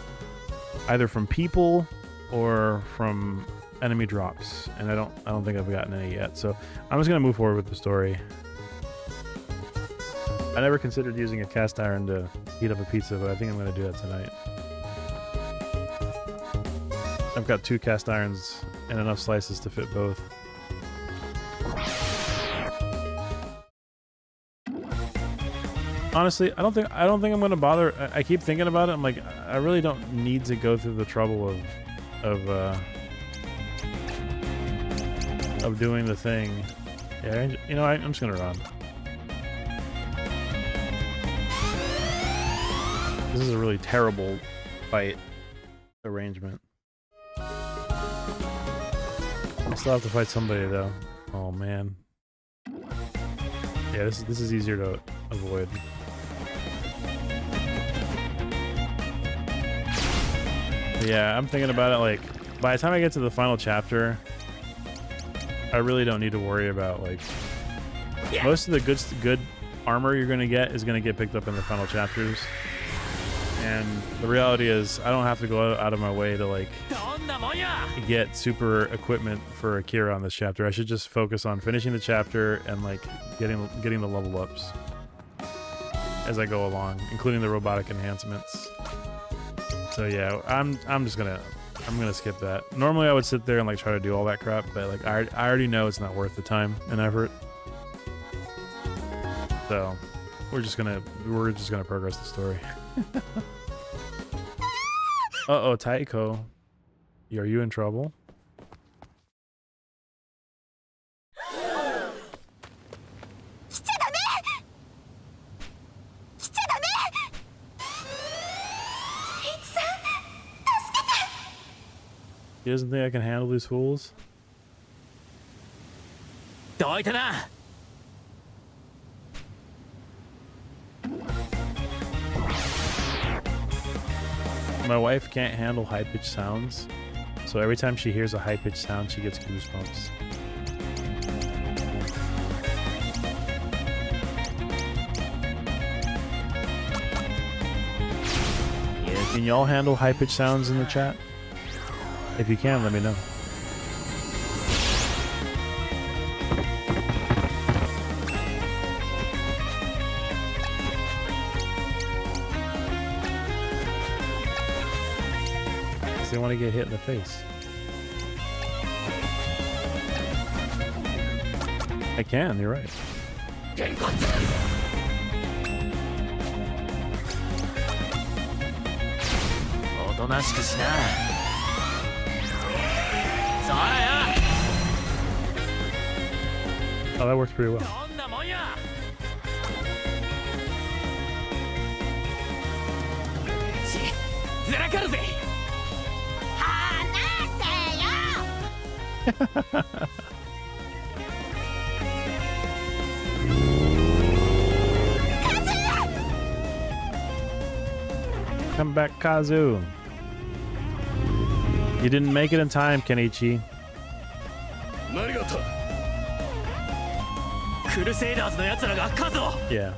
either from people or from enemy drops, and I don't think I've gotten any yet. So I'm just gonna move forward with the story. I never considered using a cast iron to heat up a pizza, but I think I'm gonna do that tonight. I've got 2 cast irons and enough slices to fit both. Honestly, I don't think I'm gonna bother. I keep thinking about it. I'm like, I really don't need to go through the trouble of doing the thing. Yeah, you know, I'm just gonna run. This is a really terrible fight arrangement. I still have to fight somebody though. Oh man. Yeah, this is easier to avoid. Yeah, I'm thinking about it, like, by the time I get to the final chapter, I really don't need to worry about, like, most of the good armor you're going to get is going to get picked up in the final chapters. And the reality is, I don't have to go out of my way to, like, get super equipment for Akira on this chapter. I should just focus on finishing the chapter and, like, getting the level ups as I go along, including the robotic enhancements. So yeah, I'm gonna skip that. Normally I would sit there and like try to do all that crap, but like I already know it's not worth the time and effort. So we're just gonna progress the story. Uh-oh, Taiko. Are you in trouble? He doesn't think I can handle these fools? My wife can't handle high-pitched sounds, so every time she hears a high-pitched sound, she gets goosebumps. Yeah, can y'all handle high-pitched sounds in the chat? If you can, let me know. Because they want to get hit in the face. I can, you're right. Oh, that works pretty well. Come back, Kazu. You didn't make it in time, Kenichi. Yeah.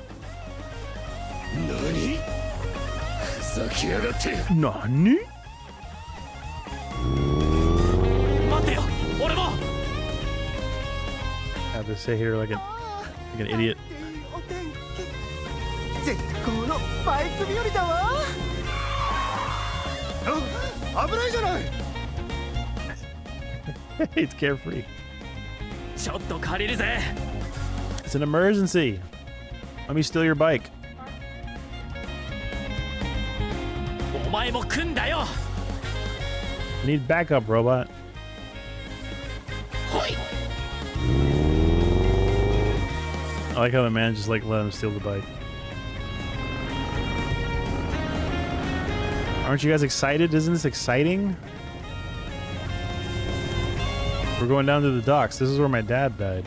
Nani? I have to sit here like an idiot. It's carefree. It's an emergency. Let me steal your bike. I need backup, robot. I like how the man just like let him steal the bike. Aren't you guys excited? Isn't this exciting? We're going down to the docks. This is where my dad died.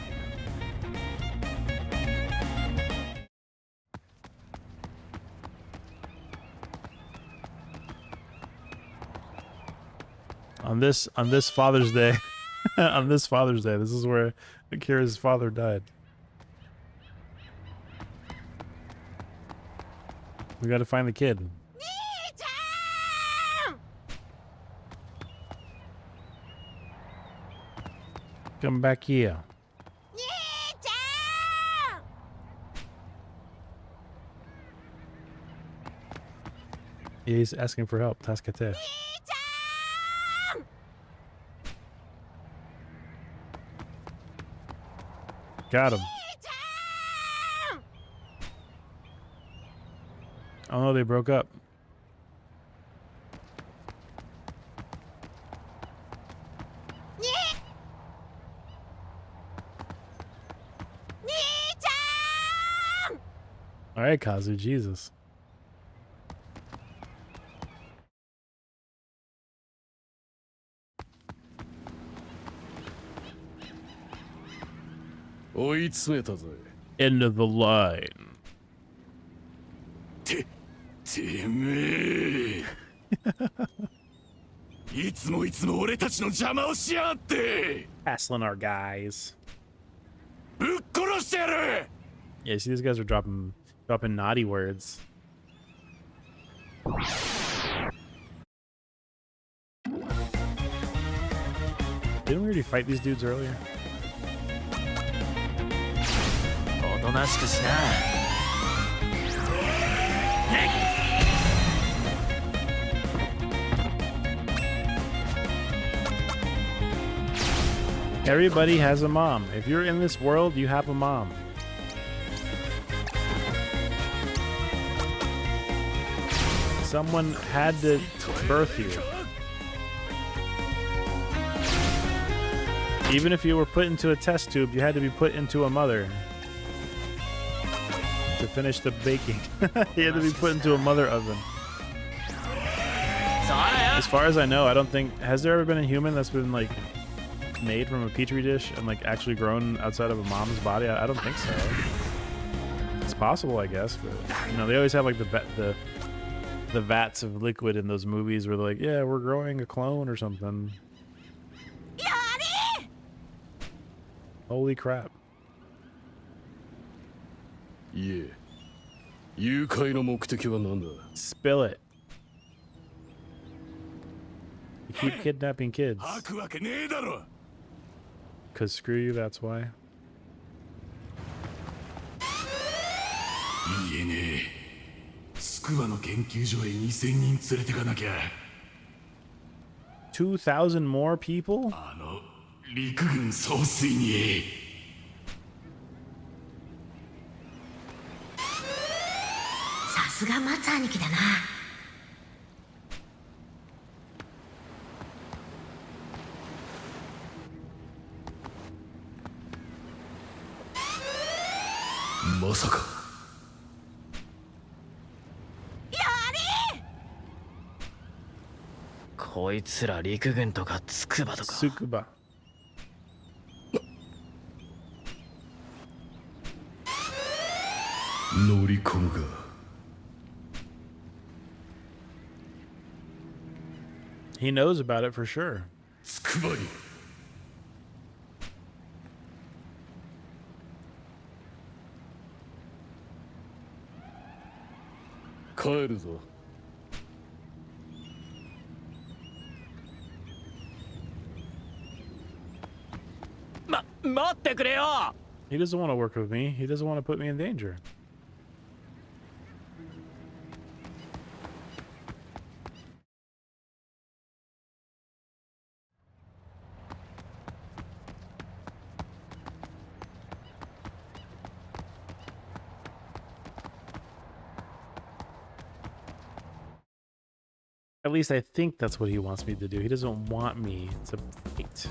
On this Father's Day. On this Father's Day, this is where Akira's father died. We gotta find the kid. Come back here. Yeah, he's asking for help. Tasukete. Got him. Oh no, they broke up. All right, Kazu, Jesus. End of the line. てめえいつも俺たちの邪魔をしやがって Hassling our guys. ぶっ殺してやる Yeah, see, these guys are dropping naughty words. Didn't we already fight these dudes earlier? おとなしくしな。Everybody has a mom. If you're in this world, you have a mom. Someone had to birth you. Even if you were put into a test tube, you had to be put into a mother to finish the baking. You had to be put into a mother oven. As far as I know, I don't think... Has there ever been a human that's been, like, made from a petri dish and, like, actually grown outside of a mom's body? I don't think so. It's possible, I guess, but, you know, they always have, like, the vats of liquid in those movies where they're like, yeah, we're growing a clone or something. Holy crap. いえ誘拐の目的は何だ Spill it. You keep kidnapping kids. 吐くわけねえだろ Cause screw you, that's why. いいえねスクワの研究所へ2000人連れてかなきゃ 2,000 more people? あの陸軍総帥にさすが松兄貴だな。まさかこいつら陸軍とか筑波とか。 Tsukuba. 乗り込むが He knows about it for sure. 筑波に帰るぞ 待ってくれよ。 He doesn't want to work with me. He doesn't want to put me in danger. At least I think that's what he wants me to do. He doesn't want me to fight.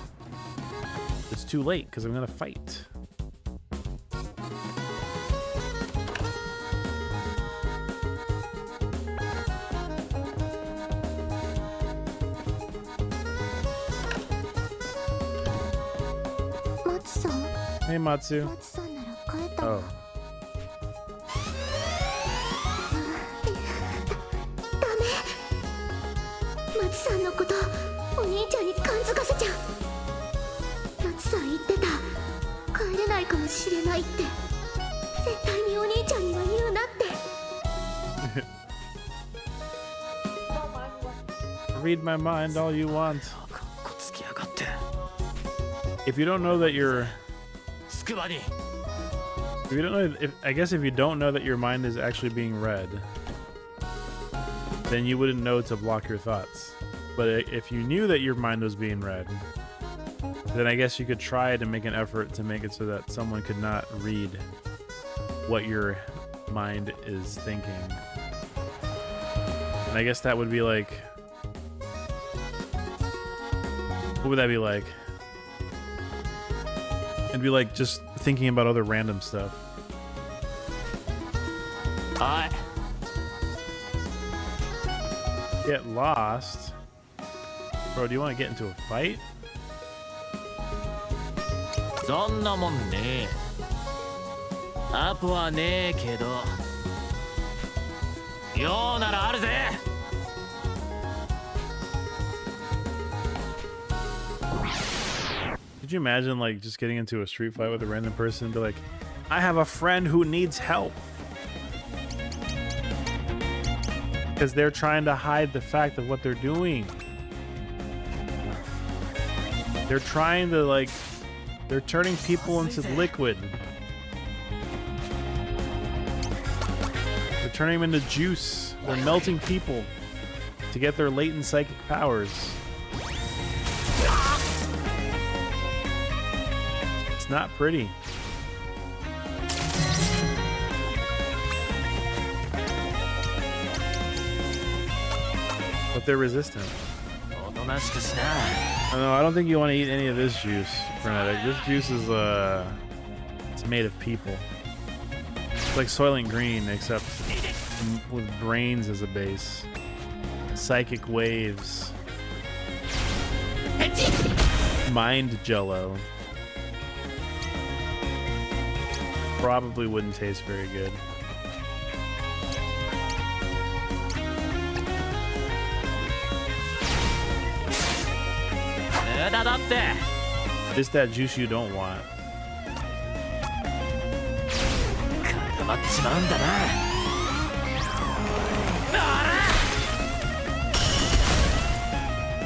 It's too late because I'm gonna fight. Hey Matsu. Oh. 松さんのことお兄ちゃんに感づかせちゃう。さん言ってた。帰れないかもしれないって。絶対にお兄ちゃんには言うなって。Read my mind all you want. かっこつきやがって。 If you don't know that you're, つくばに if you don't know, I guess if you don't know that your mind is actually being read, then you wouldn't know to block your thoughts. But if you knew that your mind was being read, then I guess you could try to make an effort to make it so that someone could not read what your mind is thinking. And I guess that would be like, what would that be like? It'd be like just thinking about other random stuff. はい Get lost? Bro, do you want to get into a fight? そんなもんねえ。アポはねえけど用ならあるぜ。 Could you imagine like just getting into a street fight with a random person and be like, I have a friend who needs help? Because they're trying to hide the fact of what they're doing. They're trying to like, they're turning people into liquid. They're turning them into juice. They're melting people to get their latent psychic powers. It's not pretty. But they're resistant. おとなしくしな。 No, I don't think you want to eat any of this juice, Frenetic. This juice is, it's made of people. It's like Soylent Green, except with brains as a base. Psychic waves. Mind jello. Probably wouldn't taste very good. It's that juice you don't want. 固まっちまうんだな。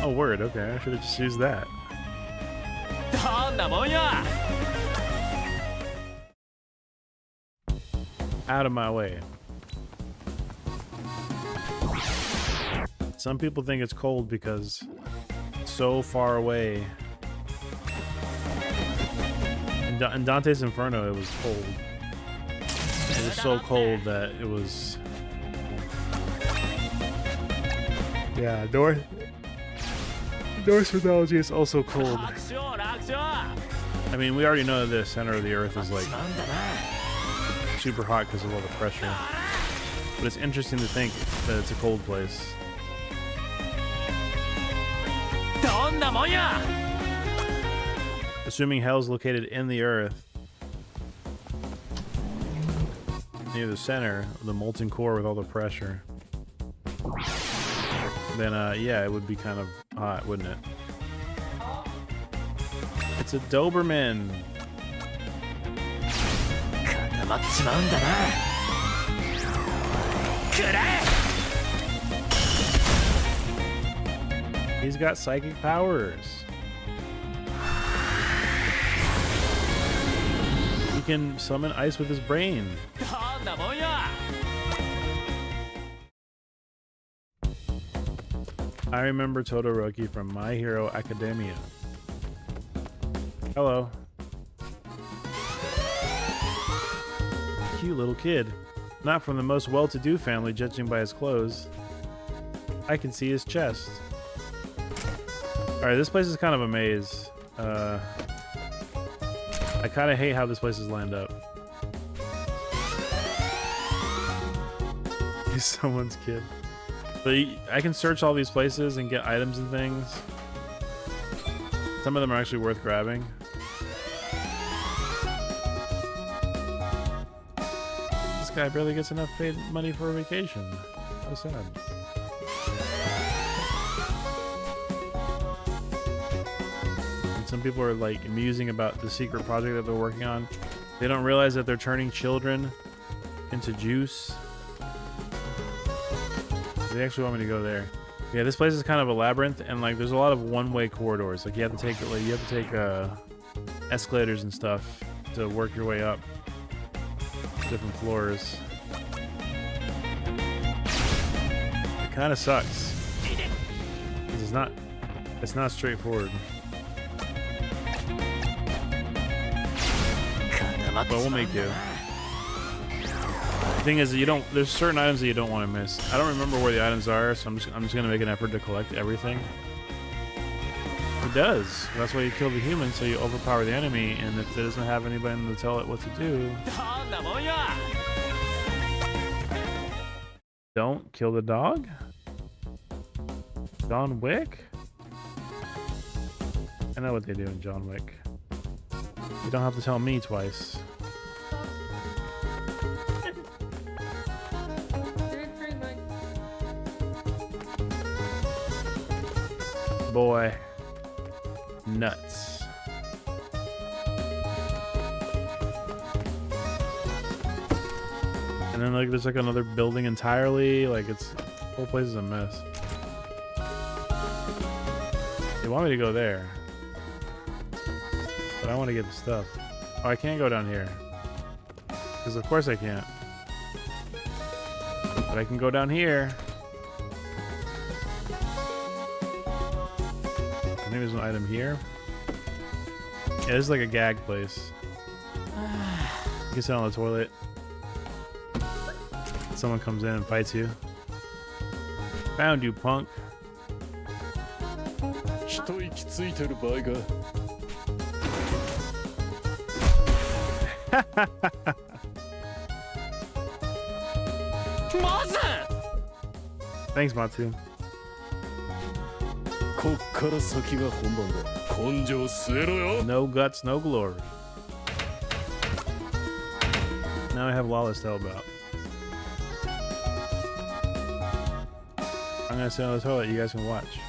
Oh, word. Okay, I should have just used that. どんなもんや。 Out of my way. Some people think it's cold because it's so far away. In Dante's Inferno, it was cold. It was so cold that it was... Yeah, Norse mythology is also cold. 楽勝楽勝。 I mean, we already know that the center of the earth is like super hot because of all the pressure. But it's interesting to think that it's a cold place. どんなもんや。 Assuming hell's located in the earth, near the center of the molten core with all the pressure, then yeah, it would be kind of hot, wouldn't it? It's a Doberman. 固まっちまうんだな。くらえ。 He's got psychic powers. He can summon ice with his brain. どんなもんや。 I remember Todoroki from My Hero Academia. Hello. Cute little kid. Not from the most well-to-do family, judging by his clothes. I can see his chest. Alright, this place is kind of a maze. I kind of hate how this place is lined up. He's someone's kid. But I can search all these places and get items and things. Some of them are actually worth grabbing. This guy barely gets enough paid money for a vacation. How sad. some people are like musing about the secret project that they're working on. They don't realize that they're turning children into juice. They actually want me to go there. Yeah, this place is kind of a labyrinth, and like there's a lot of one-way corridors. Like you have to take escalators and stuff to work your way up different floors. It kind of sucks. It's not straightforward. But we'll make do. The thing is, there's certain items that you don't want to miss. I don't remember where the items are, so I'm just gonna make an effort to collect everything. It does. That's why you kill the human, so you overpower the enemy, and if it doesn't have anybody to tell it what to do, don't kill the dog. John Wick? I know what they do in John Wick. You don't have to tell me twice. Boy. Nuts. And then like there's like another building entirely. Like the whole place is a mess. They want me to go there. But I want to get the stuff. Oh, I can't go down here. Because of course I can't. But I can go down here. I think there's an item here. Yeah, this is like a gag place. You can sit on the toilet. Someone comes in and fights you. Found you, punk. Thanks, Matsu. No guts, no glory. Now I have Lawless to help out. I'm gonna sit on the toilet, you guys can watch.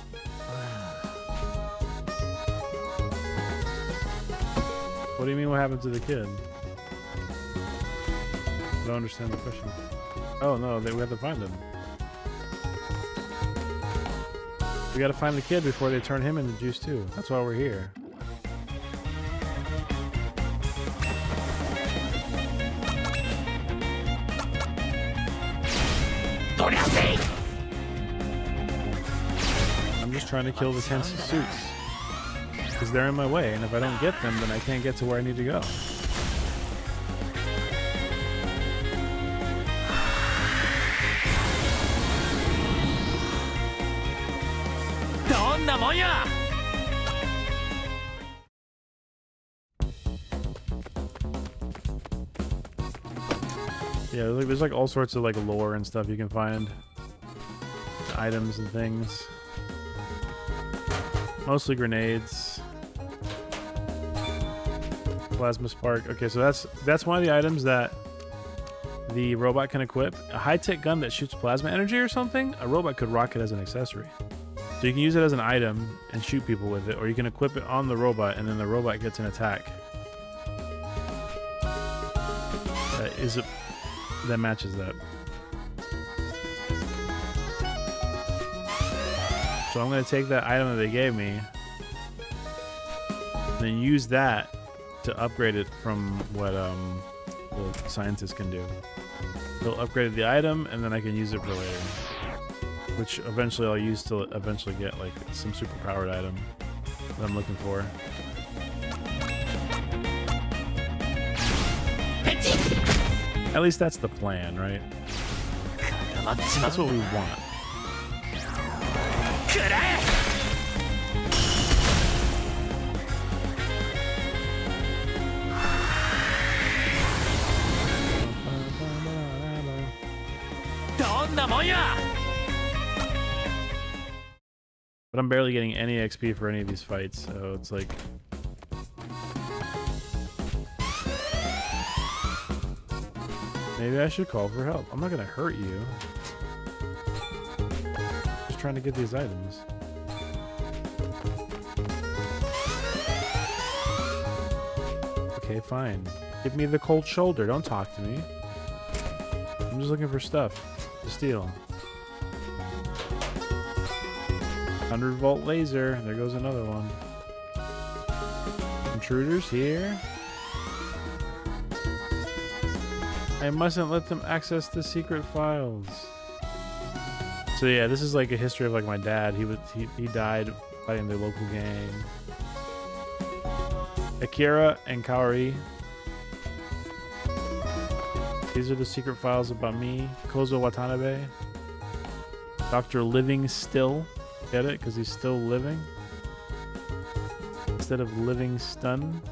What do you mean what happened to the kid? I don't understand the question. Oh no, we have to find him. We gotta find the kid before they turn him into juice too. That's why we're here. I'm just trying to kill the tense suits. Because they're in my way, and if I don't get them, then I can't get to where I need to go. Yeah, there's like all sorts of like lore and stuff you can find. Items and things. Mostly grenades. Plasma spark. Okay, so that's one of the items that the robot can equip. A high-tech gun that shoots plasma energy or something? A robot could rock it as an accessory. So you can use it as an item and shoot people with it, or you can equip it on the robot and then the robot gets an attack. That matches that. So I'm going to take that item that they gave me and then use that to upgrade it from what the scientist can do. He'll upgrade the item and then I can use it for later. Which eventually I'll use to eventually get like some super powered item that I'm looking for. At least that's the plan, right? That's what we want. But I'm barely getting any XP for any of these fights, so it's like... Maybe I should call for help. I'm not gonna hurt you. Just trying to get these items. Okay, fine. Give me the cold shoulder. Don't talk to me. I'm just looking for stuff to steal. 100-volt laser. There goes another one. Intruders here. I mustn't let them access the secret files. So yeah, this is like a history of like my dad. He died fighting the local gang. Akira and Kaori. These are the secret files about me. Kozo Watanabe. Dr. Living Still. Get it? Because he's still living. Instead of living stun.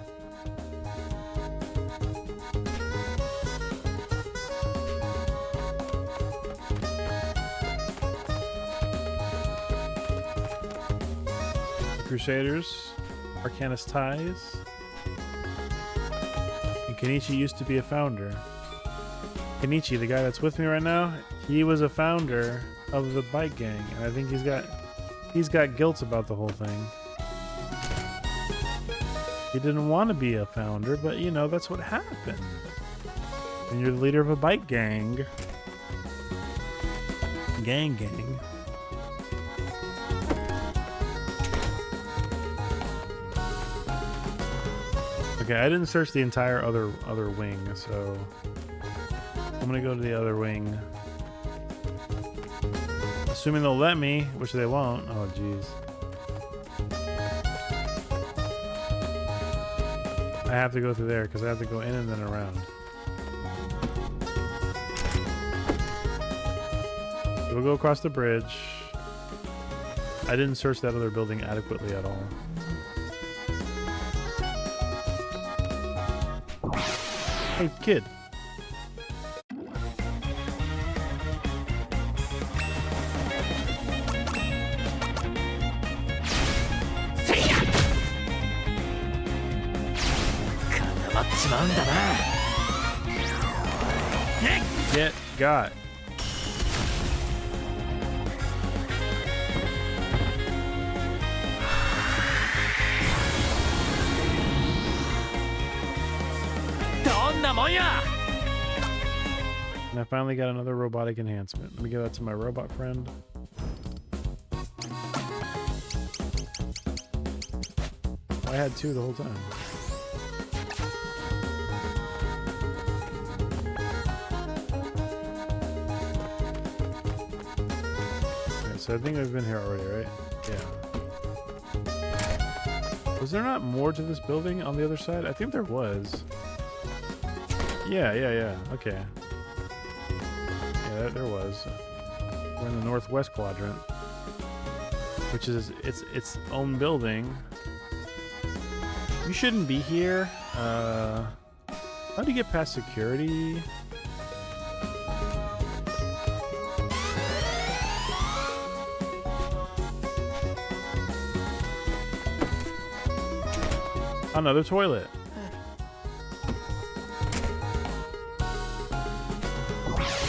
Crusaders. Arcanist Ties. And Kenichi used to be a founder. Kenichi, the guy that's with me right now, he was a founder of the bike gang, and I think he's got guilt about the whole thing. He didn't want to be a founder, but you know, that's what happened. And you're the leader of a bike gang. Gang. Okay, I didn't search the entire other wing, so I'm gonna go to the other wing. Assuming they'll let me, which they won't. Oh, jeez. I have to go through there because I have to go in and then around. So we'll go across the bridge. I didn't search that other building adequately at all. Hey, kid. Get got. And I finally got another robotic enhancement. Let me give that to my robot friend. I had two the whole time. Okay, so I think we've been here already, right? Yeah. Was there not more to this building on the other side? I think there was. Yeah. Okay. Yeah, there was. We're in the northwest quadrant, which is its own building. You shouldn't be here. How do you get past security? Another toilet.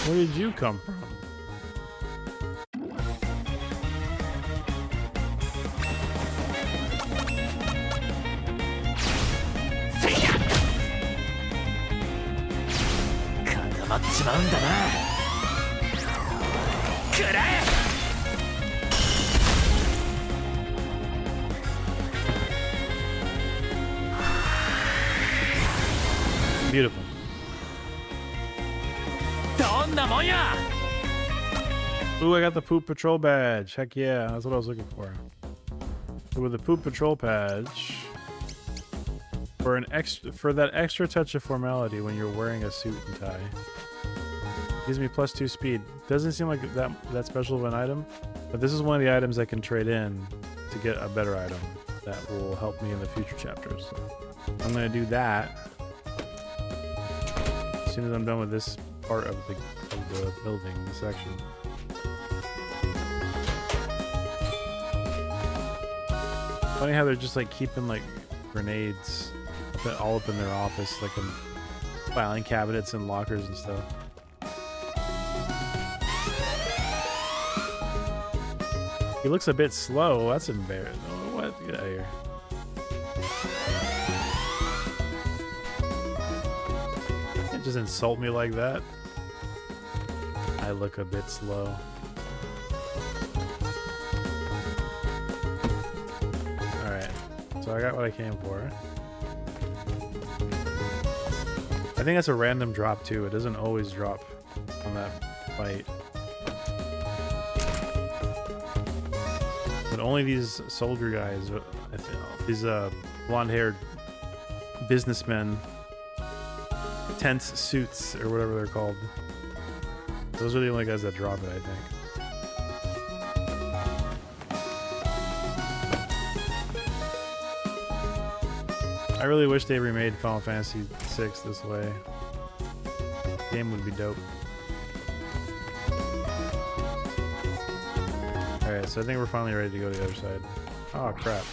Where did you come from? Beautiful. Ooh, I got the Poop Patrol badge. Heck yeah, that's what I was looking for. So with the Poop Patrol badge, for that extra touch of formality when you're wearing a suit and tie, gives me +2 speed. Doesn't seem like that special of an item, but this is one of the items I can trade in to get a better item that will help me in the future chapters. So I'm gonna do that as soon as I'm done with this part of the building, the section. Funny how they're just like keeping like grenades all up in their office, like in filing cabinets and lockers and stuff. He looks a bit slow. That's embarrassing. Oh, what? Get out of here. Just insult me like that. I look a bit slow. Alright, so I got what I came for. I think that's a random drop too. It doesn't always drop on that fight. But only these soldier guys, I think, these blonde-haired businessmen, tense suits or whatever they're called. Those are the only guys that drop it, I think. I really wish they remade Final Fantasy VI this way. The game would be dope. Alright, so I think we're finally ready to go to the other side. Oh crap.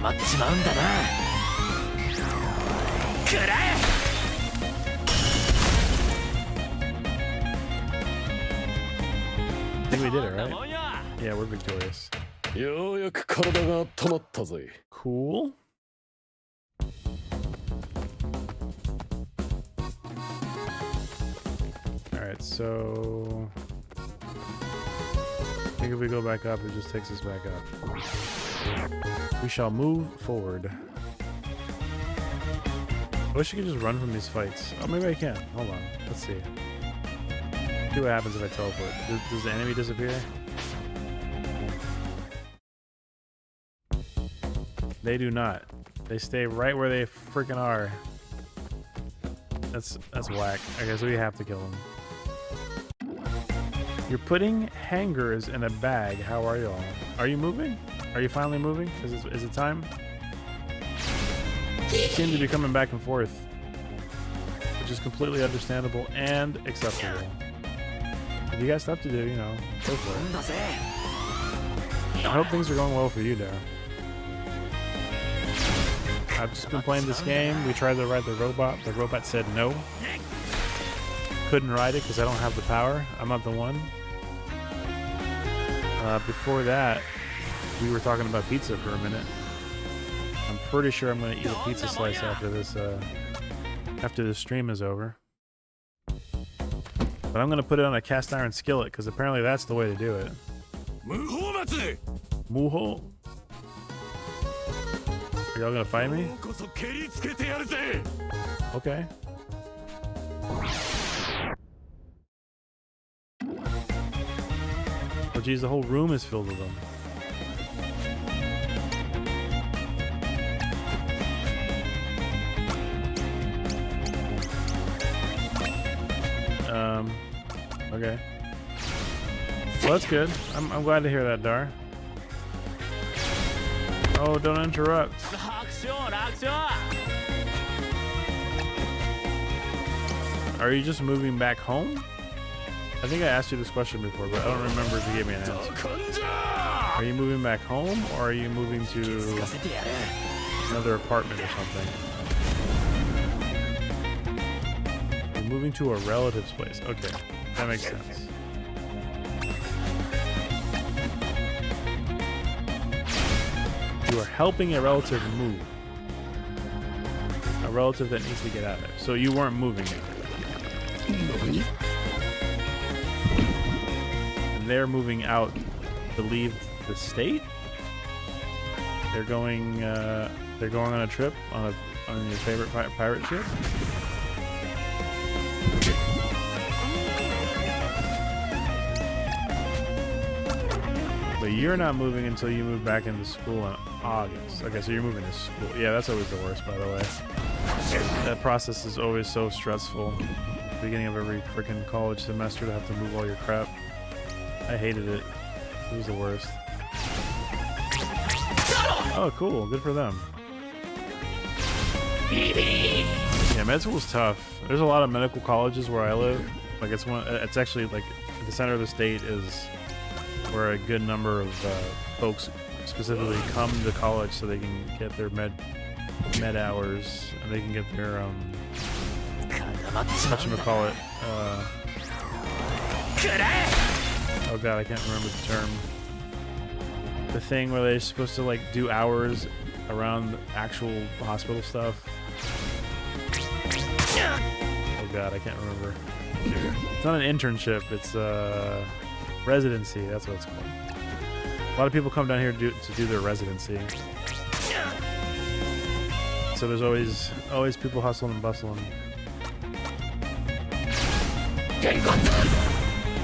I think we did it, right? Yeah, we're victorious. ようやく体が温まったぜ。 Cool. Alright, so I think if we go back up, it just takes us back up. We shall move forward. I wish I could just run from these fights. Oh, maybe I can. Hold on. Let's see. See what happens if I teleport. Does the enemy disappear? They do not. They stay right where they freaking are. That's whack. Okay, so we have to kill them. You're putting hangers in a bag. How are y'all? Are you moving? Are you finally moving? Is it time? You seem to be coming back and forth, which is completely understandable and acceptable. If you got stuff to do, you know, go for it. I hope things are going well for you, Dara. I've just been playing this game. We tried to ride the robot. The robot said no. Couldn't ride it because I don't have the power. I'm not the one. Before that, we were talking about pizza for a minute. I'm pretty sure I'm going to eat a pizza slice after this stream is over. But I'm going to put it on a cast iron skillet because apparently that's the way to do it. Muho? Are y'all going to fight me? Okay. Oh geez, the whole room is filled with them. Okay. Well, that's good. I'm glad to hear that, Dar. Oh, don't interrupt. Are you just moving back home? I think I asked you this question before, but I don't remember if you gave me an answer. Are you moving back home, or are you moving to another apartment or something? You're moving to a relative's place. Okay, that makes sense. You are helping a relative move. A relative that needs to get out of there. So you weren't moving it. And they're moving out to leave the state. They're going on a trip on your favorite pirate ship. But you're not moving until you move back into school in August. Okay, so you're moving to school. Yeah, that's always the worst, by the way. That process is always so stressful. At the beginning of every freaking college semester to have to move all your crap. I hated it. It was the worst. Oh, cool. Good for them. Yeah, med school's tough. There's a lot of medical colleges where I live. Like it's actually like the center of the state is where a good number of folks specifically come to college so they can get their med hours and they can get their whatchamacallit, oh god, I can't remember the term. the thing where they're supposed to like do hours around actual hospital stuff. Oh god, I can't remember. It's not an internship, it's residency, that's what it's called. A lot of people come down here to do their residency. So there's always people hustling and bustling.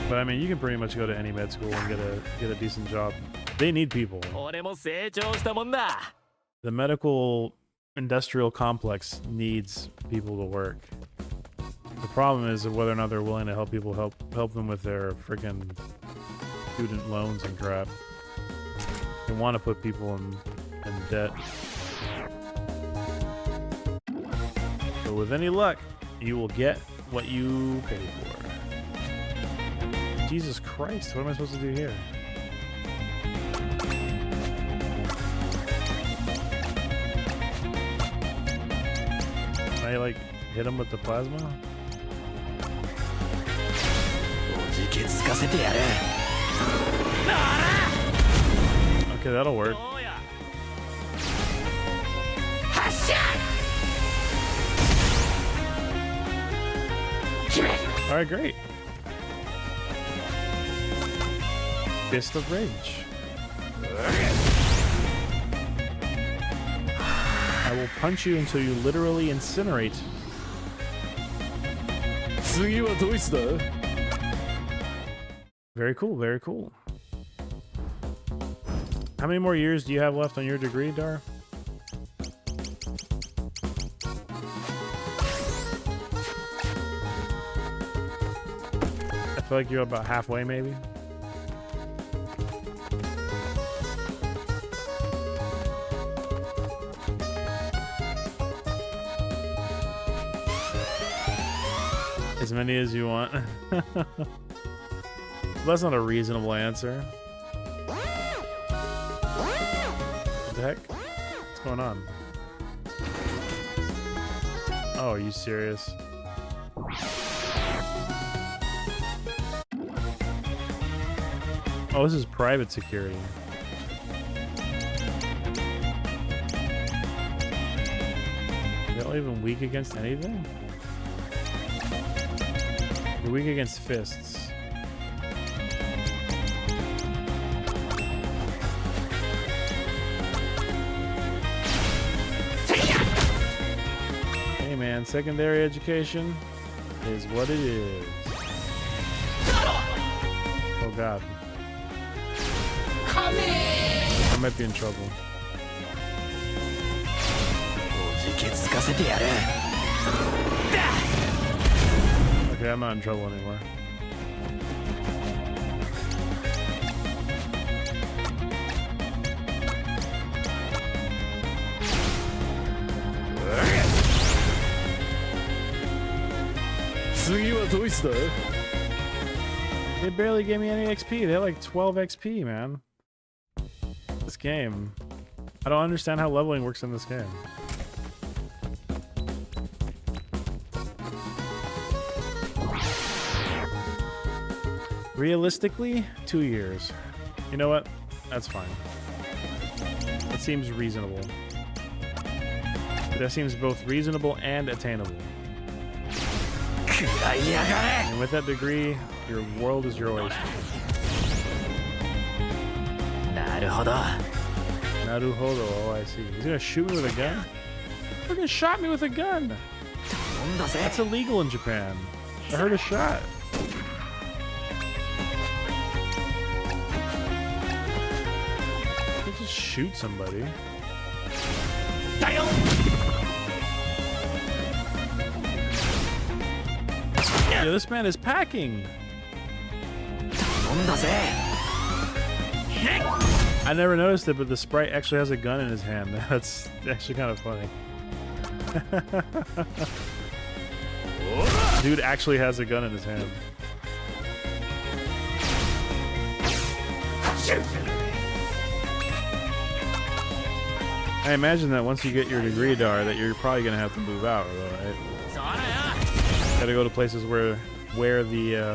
But I mean, you can pretty much go to any med school and get a decent job. They need people. 俺も成長したもんだ The medical industrial complex needs people to work. The problem is whether or not they're willing to help people help them with their freaking student loans and crap. They want to put people in debt. So with any luck, you will get what you pay for. Jesus Christ, what am I supposed to do here? Can I like hit him with the plasma? おじけつかせてやる Okay, that'll work. どうや Alright, great. Fist of Rage. I will punch you until you literally incinerate. 次はドイツだ Very cool, very cool. How many more years do you have left on your degree, Dar? I feel like you're about halfway, maybe. As many as you want. That's not a reasonable answer. What the heck? What's going on? Oh, are you serious? Oh, this is private security. Y'all even weak against anything? You're weak against fists. Hey man, secondary education is what it is. Oh god. I might be in trouble. おじけつかせてやる Okay, I'm not in trouble anymore. They barely gave me any XP. They had like 12 XP, man. This game. I don't understand how leveling works in this game. Realistically, 2 years. You know what? That's fine. It seems reasonable. That seems both reasonable and attainable. And with that degree, your world is your oyster. なるほど Naruhodo, oh I see. He's gonna shoot me with a gun? Fucking shot me with a gun! 頼んだぜ That's illegal in Japan. I heard a shot. You can't just shoot somebody. Yeah, this man is packing. 頼んだぜ I never noticed it, but the sprite actually has a gun in his hand. That's actually kind of funny. Dude actually has a gun in his hand. I imagine that once you get your degree, Dar, that you're probably gonna have to move out, though, right? そらや Gotta go to places where the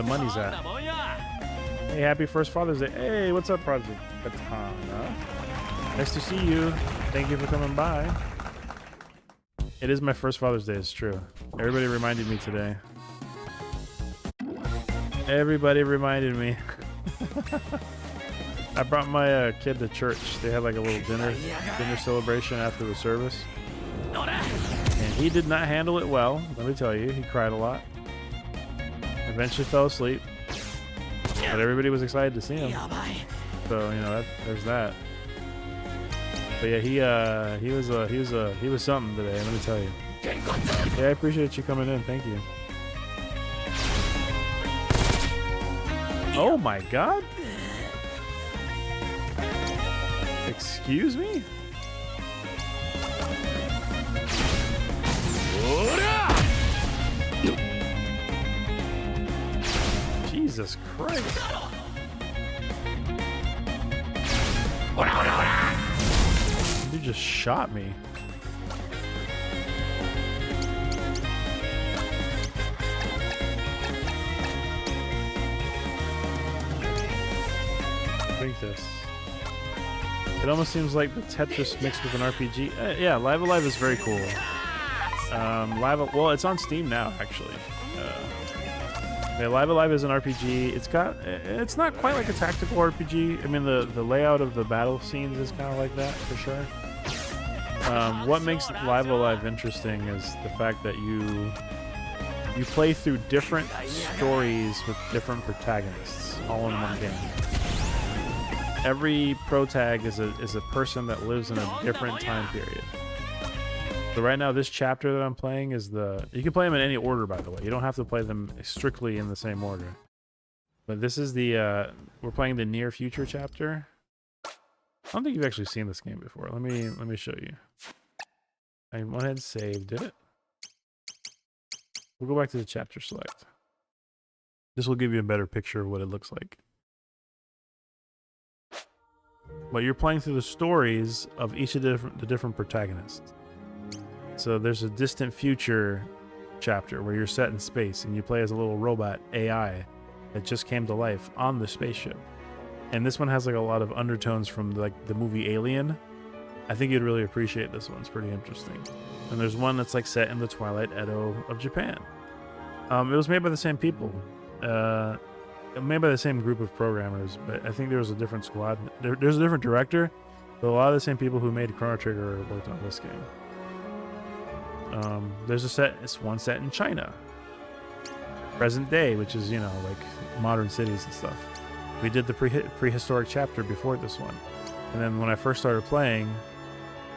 money's そん at. なもんや Hey, happy first Father's Day. Hey, what's up, Project Katana? Nice to see you. Thank you for coming by. It is my first Father's Day, it's true. Everybody reminded me today. Everybody reminded me. I brought my kid to church. They had like a little dinner celebration after the service. And he did not handle it well, let me tell you. He cried a lot. Eventually fell asleep. But everybody was excited to see him. So, you know, there's that. But yeah, he was something today, let me tell you. Yeah, I appreciate you coming in. Thank you. Oh my god. Excuse me? Jesus Christ. You just shot me. Drink this. It almost seems like the Tetris mixed with an RPG. Yeah, Live Alive is very cool. Well, it's on Steam now, actually. Yeah, Live Alive is an RPG. It's not quite like a tactical RPG. I mean, the layout of the battle scenes is kind of like that, for sure. What makes Live Alive interesting is the fact that you play through different stories with different protagonists, all in one game. Every protag is a person that lives in a different time period. So right now, this chapter that I'm playing is you can play them in any order, by the way. You don't have to play them strictly in the same order. But this is we're playing the near future chapter. I don't think you've actually seen this game before. Let me show you. I went ahead and saved, did it? We'll go back to the chapter select. This will give you a better picture of what it looks like. But you're playing through the stories of each of the different protagonists. So there's a distant future chapter where you're set in space and you play as a little robot AI that just came to life on the spaceship. And this one has like a lot of undertones from like the movie Alien. I think you'd really appreciate this one. It's pretty interesting. And there's one that's like set in the Twilight Edo of Japan. It was made by the same people. Made by the same group of programmers, but I think there was a different squad. There's a different director, but a lot of the same people who made Chrono Trigger worked on this game. There's it's one set in China, present day, which is, you know, like modern cities and stuff. We did the prehistoric chapter before this one, and then when I first started playing,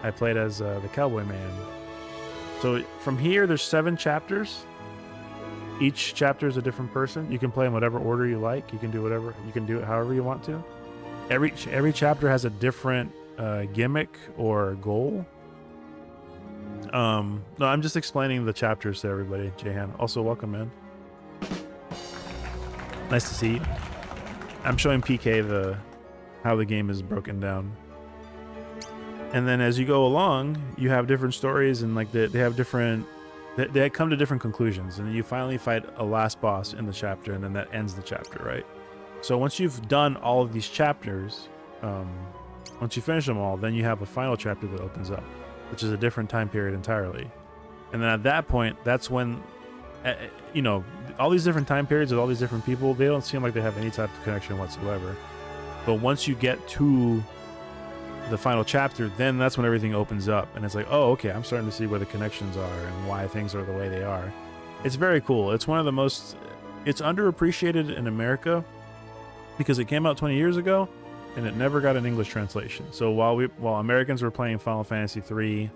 I played as the cowboy man. So from here, there's 7 chapters. Each chapter is a different person. You can play in whatever order you like. You can do whatever. You can do it however you want to. Every chapter has a different gimmick or goal. No, I'm just explaining the chapters to everybody. Jahan, also welcome, man. Nice to see you. I'm showing PK how the game is broken down. And then as you go along, you have different stories, and like they have different. They come to different conclusions, and then you finally fight a last boss in the chapter, and then that ends the chapter, right? So once you've done all of these chapters, once you finish them all, then you have a final chapter that opens up, which is a different time period entirely. And then at that point, that's when, you know, all these different time periods with all these different people, they don't seem like they have any type of connection whatsoever. But once you get to the final chapter, then that's when everything opens up, and it's like, oh, okay, I'm starting to see where the connections are and why things are the way they are. It's very cool. It's one of the most, it's underappreciated in America because it came out 20 years ago and it never got an English translation. So while Americans were playing Final Fantasy 3,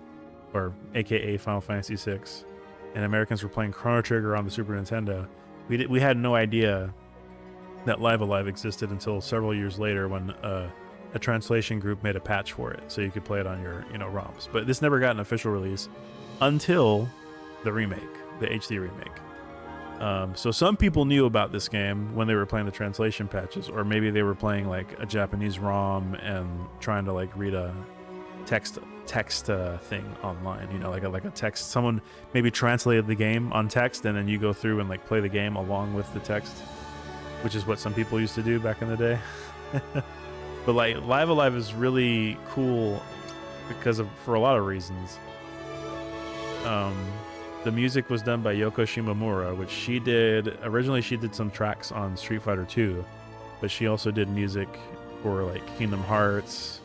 or aka Final Fantasy 6, and Americans were playing Chrono Trigger on the Super Nintendo, we had no idea that Live Alive existed until several years later when a translation group made a patch for it so you could play it on your, you know, ROMs. But this never got an official release until the remake, the HD remake. So some people knew about this game when they were playing the translation patches, or maybe they were playing like a Japanese ROM and trying to like read a text thing online, you know, like a text. Someone maybe translated the game on text, and then you go through and like play the game along with the text. which is what some people used to do back in the day. But like Live Alive is really cool for a lot of reasons. The music was done by Yoko Shimomura, which originally she did some tracks on Street Fighter 2, but she also did music for like Kingdom Hearts,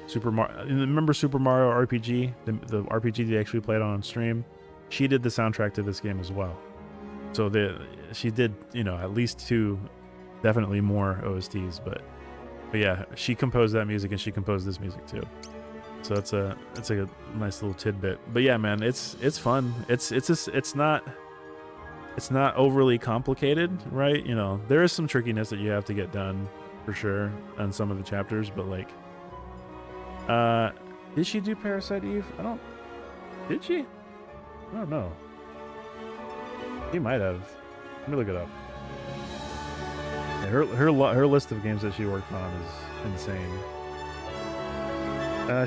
Super Mario. Remember Super Mario RPG, the RPG they actually played on stream? She did the soundtrack to this game as well. So she did, at least 2, definitely more OSTs, but yeah, she composed that music and she composed this music too. So it's a nice little tidbit. But yeah, man, it's fun. It's not overly complicated, right? There is some trickiness that you have to get done for sure on some of the chapters, but like, did she do Parasite Eve? Did she? I don't know. She might have. Let me look it up. Yeah, her list of games that she worked on is insane.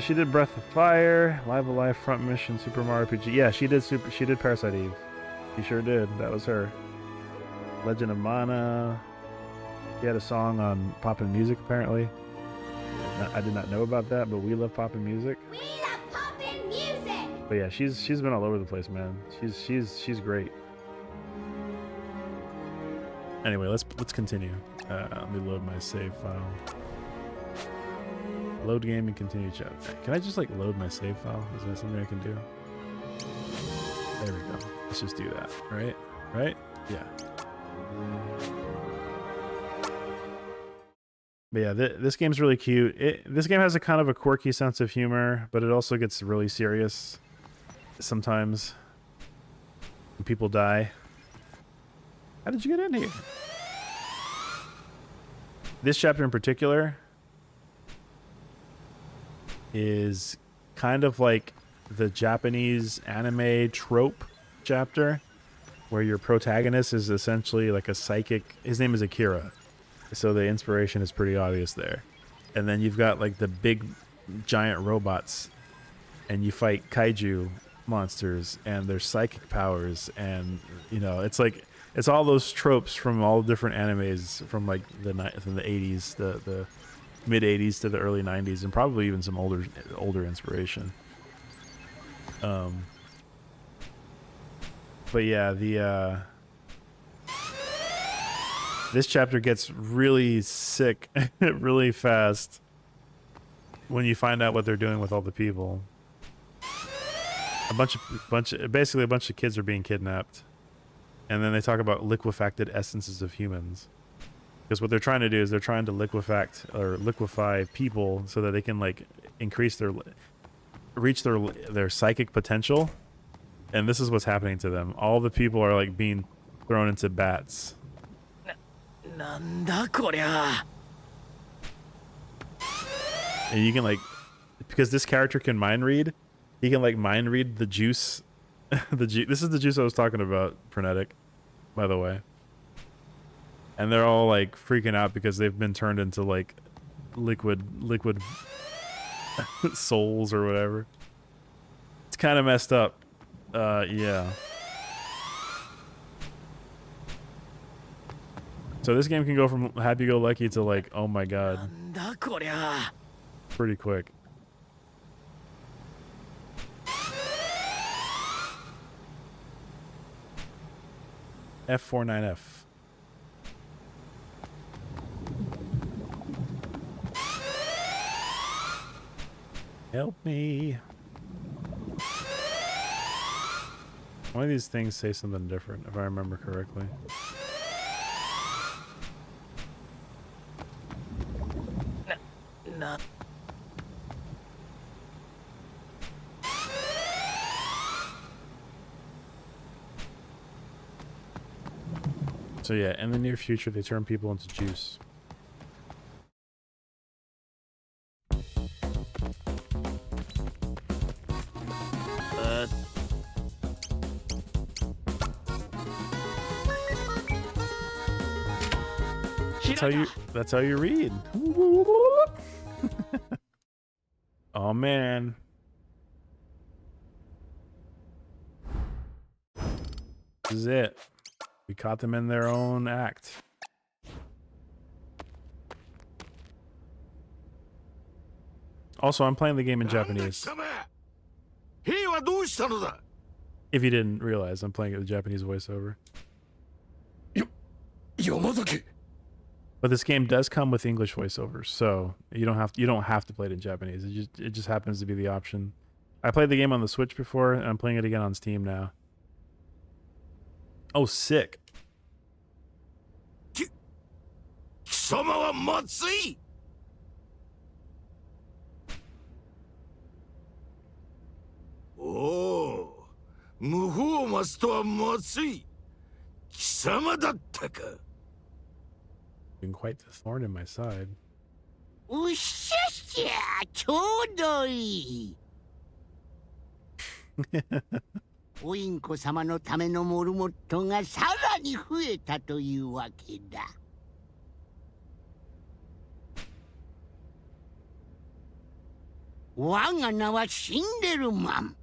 She did Breath of Fire, Live Alive, Front Mission, Super Mario RPG. Yeah, she did Parasite Eve. She sure did. That was her. Legend of Mana. She had a song on Poppin' Music apparently. I did not know about that, but we love Poppin' Music. We love poppin' music. But yeah, she's been all over the place, man. She's great. Anyway, let's continue. Let me load my save file. Load game and continue chat. Can I just like load my save file? Is that something I can do? There we go. Let's just do that. Right? Yeah. But yeah, this game's really cute. This game has a kind of a quirky sense of humor, but it also gets really serious sometimes when people die. How did you get in here? This chapter in particular is kind of like the Japanese anime trope chapter where your protagonist is essentially like a psychic. His name is Akira, so the inspiration is pretty obvious there. And then you've got like the big giant robots and you fight kaiju monsters and their psychic powers, and it's all those tropes from all different animes from like the 80s, the mid 80s to the early 90s, and probably even some older inspiration. But yeah, this chapter gets really sick really fast when you find out what they're doing with all the people. Basically a bunch of kids are being kidnapped, and then they talk about liquefacted essences of humans. Because what they're trying to do is they're trying to liquefy people so that they can like reach their psychic potential. And this is what's happening to them. All the people are like being thrown into bats. And you can like, because this character can mind read, he can like mind read the juice. This is the juice I was talking about, Frenetic, by the way. And they're all like freaking out because they've been turned into like liquid souls or whatever. It's kind of messed up. Yeah. So this game can go from happy-go-lucky to like, oh my god, pretty quick. F49F. Help me. One of these things say something different, if I remember correctly. No. So yeah, in the near future, they turn people into juice. That's how you read. Oh man. This is it. We caught them in their own act. Also, I'm playing the game in Japanese. 兵はどうしたのだ If you didn't realize, I'm playing it with Japanese voiceover. 山崎 But this game does come with English voiceovers, so you don't have to play it in Japanese. It just happens to be the option. I played the game on the Switch before, and I'm playing it again on Steam now. Oh, sick. 貴様は松井 おお、無法松とは松井。貴様だったか。 Been quite the thorn in my side. うっしゃっしゃ、ちょうどいい。おインコ様のためのモルモットがさらに増えたというわけだ。我が名はシンデルマン。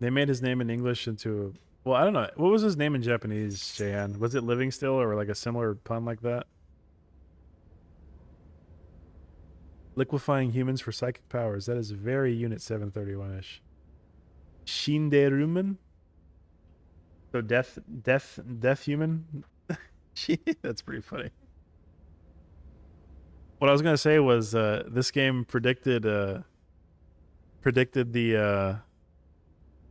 They made his name in English into well, I don't know. What was his name in Japanese, Jayan? Was it Living Still or like a similar pun like that? Liquefying humans for psychic powers. That is very Unit 731-ish. Shinderumen? So death human? That's pretty funny. What I was gonna say was this game predicted the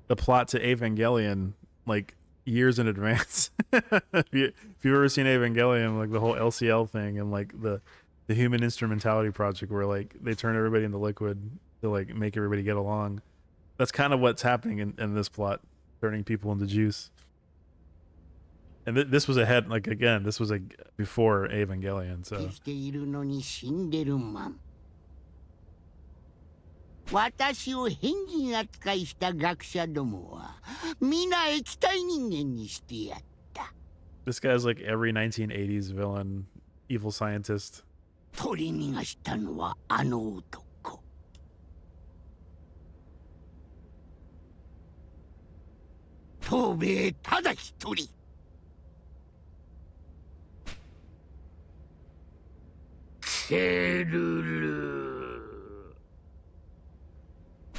plot to Evangelion like years in advance. if you've ever seen Evangelion, like the whole LCL thing and like the human instrumentality project where like they turn everybody into liquid to like make everybody get along. That's kind of what's happening in this plot, turning people into juice. And this was ahead, like again, this was before Evangelion, so. しているのにシンデルマン。私を変人扱いした学者どもは皆液体人間にしてやった。 This guy's like every 1980s villain, evil scientist. 取り逃がしたのはあの男。東米ただ一人。ケルル。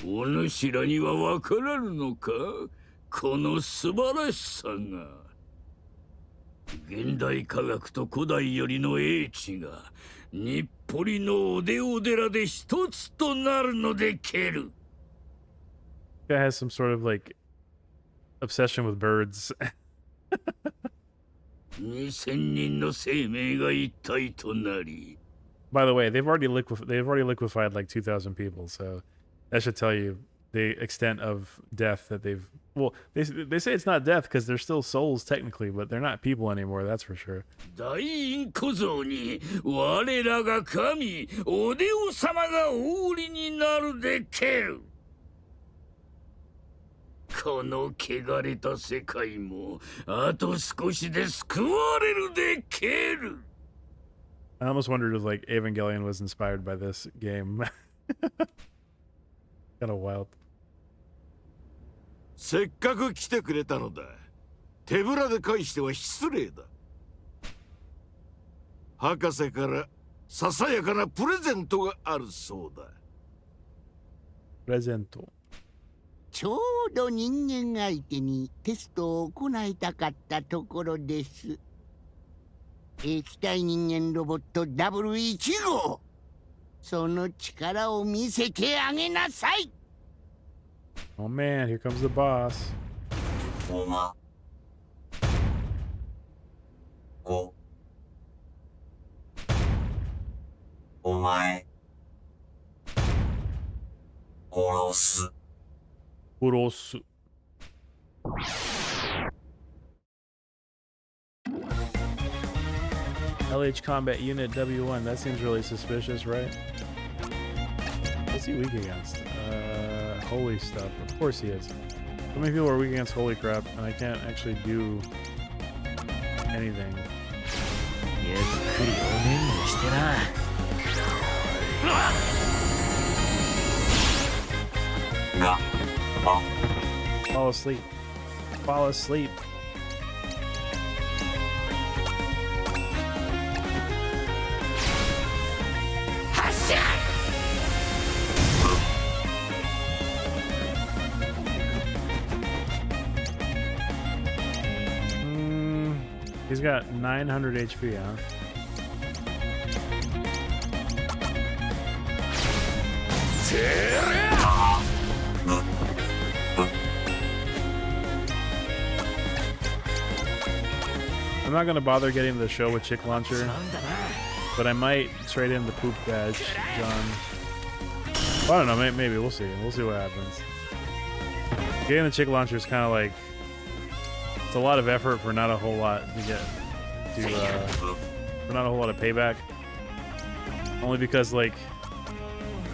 お主らには分からぬのか、この素晴らしさが。現代科学と古代よりの英知が日暮里のおでお寺で一つとなるのでケル。 Guy has some sort of like obsession with birds. 2000人の生命が一体となり。 By the way, they've already liquefied like 2,000 people, so that should tell you the extent of death that they've. Well, they say it's not death because they're still souls technically, but they're not people anymore. That's for sure. 大陰小僧に我らが神おでお様がお売りになるでケル。この汚れた世界もあと少しで救われるでケル。 I almost wondered if like Evangelion was inspired by this game. Kind of wild. せっかく来てくれたのだ。手ぶらで返しては失礼だ。博士からささやかなプレゼントがあるそうだ。プレゼント。ちょうど人間相手にテストを行いたかったところです。液体人間ロボット W1 号、その力を見せてあげなさい。 Oh man, here comes the boss. おま5お前殺す。殺す。LH Combat Unit W1. That seems really suspicious, right? What's he weak against? Holy stuff. Of course he is. So many people are weak against holy crap, and I can't actually do anything. ゆっくりおねんねしてな。 が Fall asleep. Fall asleep. he's got 900 HP, huh? I'm not gonna bother getting the show with Chick Launcher, but I might trade in the poop badge, John. Well, I don't know, maybe we'll see. We'll see what happens. Getting the Chick Launcher is kind of like, it's a lot of effort for not a whole lot to get to, for not a whole lot of payback. Only because like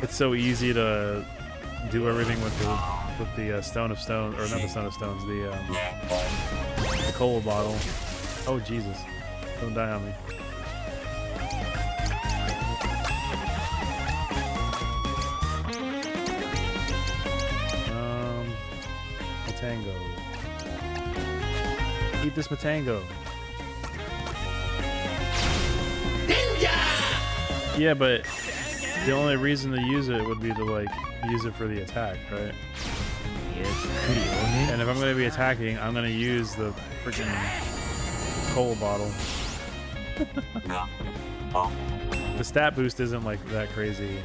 it's so easy to do everything with the Stone of Stones, or not the Stone of Stones, the cola bottle. Oh Jesus! Don't die on me. Matango. Eat this Matango. Yeah, but the only reason to use it would be to like use it for the attack, right? And if I'm going to be attacking, I'm going to use the freaking cola bottle. The stat boost isn't like that crazy.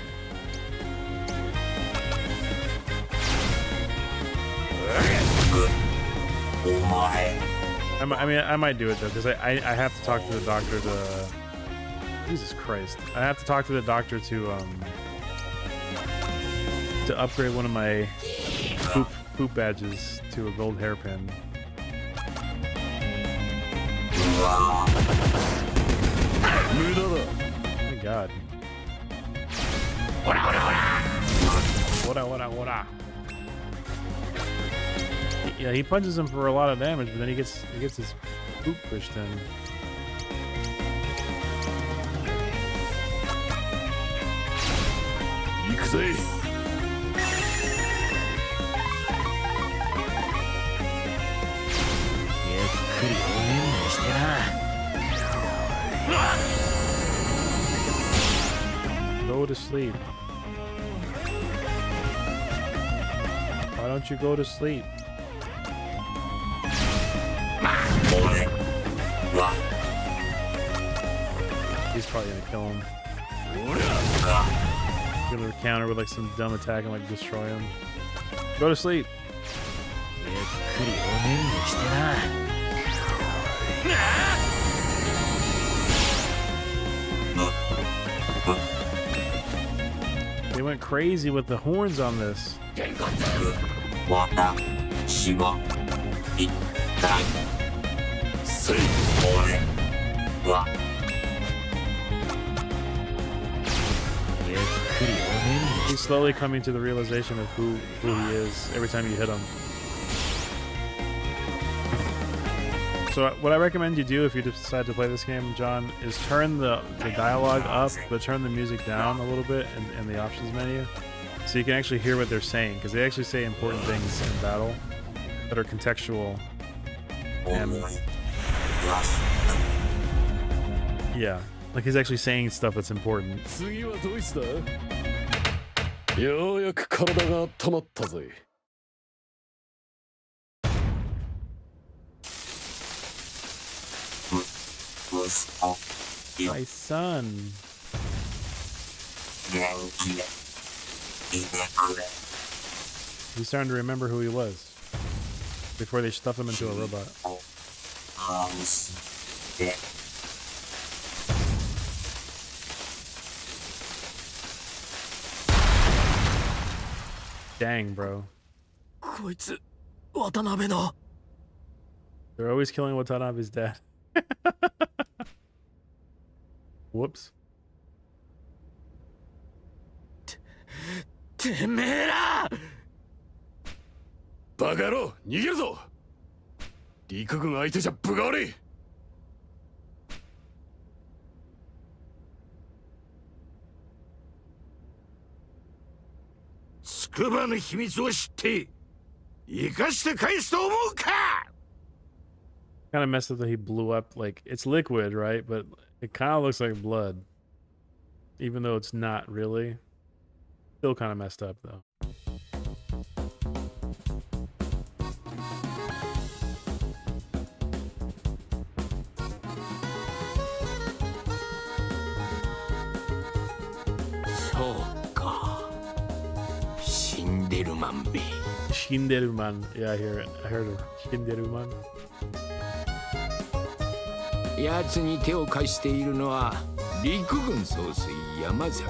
I mean, I might do it though, because I have to talk to the doctor to. Jesus Christ! I have to talk to the doctor to upgrade one of my poop badges to a gold hairpin. Oh my God! What? Yeah, he punches him for a lot of damage, but then he gets his poop pushed in. Go to sleep. Why don't you go to sleep? He's probably gonna kill him. Gonna counter with like some dumb attack and like destroy him. Go to sleep. They went crazy with the horns on this. He's slowly coming to the realization of who he is every time you hit him. So what I recommend you do if you decide to play this game, John, is turn the dialogue up, but turn the music down a little bit in the options menu, so you can actually hear what they're saying, because they actually say important things in battle that are contextual. And yeah, like he's actually saying stuff that's important. My son. He's starting to remember who he was before they stuff him into a robot. Dang, bro. They're always killing Watanabe's dad. Whoops. Kind of messed up that he blew up. Like, it's liquid, right? But it kind of looks like blood, even though it's not really. Still kind of messed up though. そうか。シンデルマンべ。Shinderuman. Yeah, I hear it. I heard of Shinderuman. 奴に手を貸しているのは陸軍総帥山崎、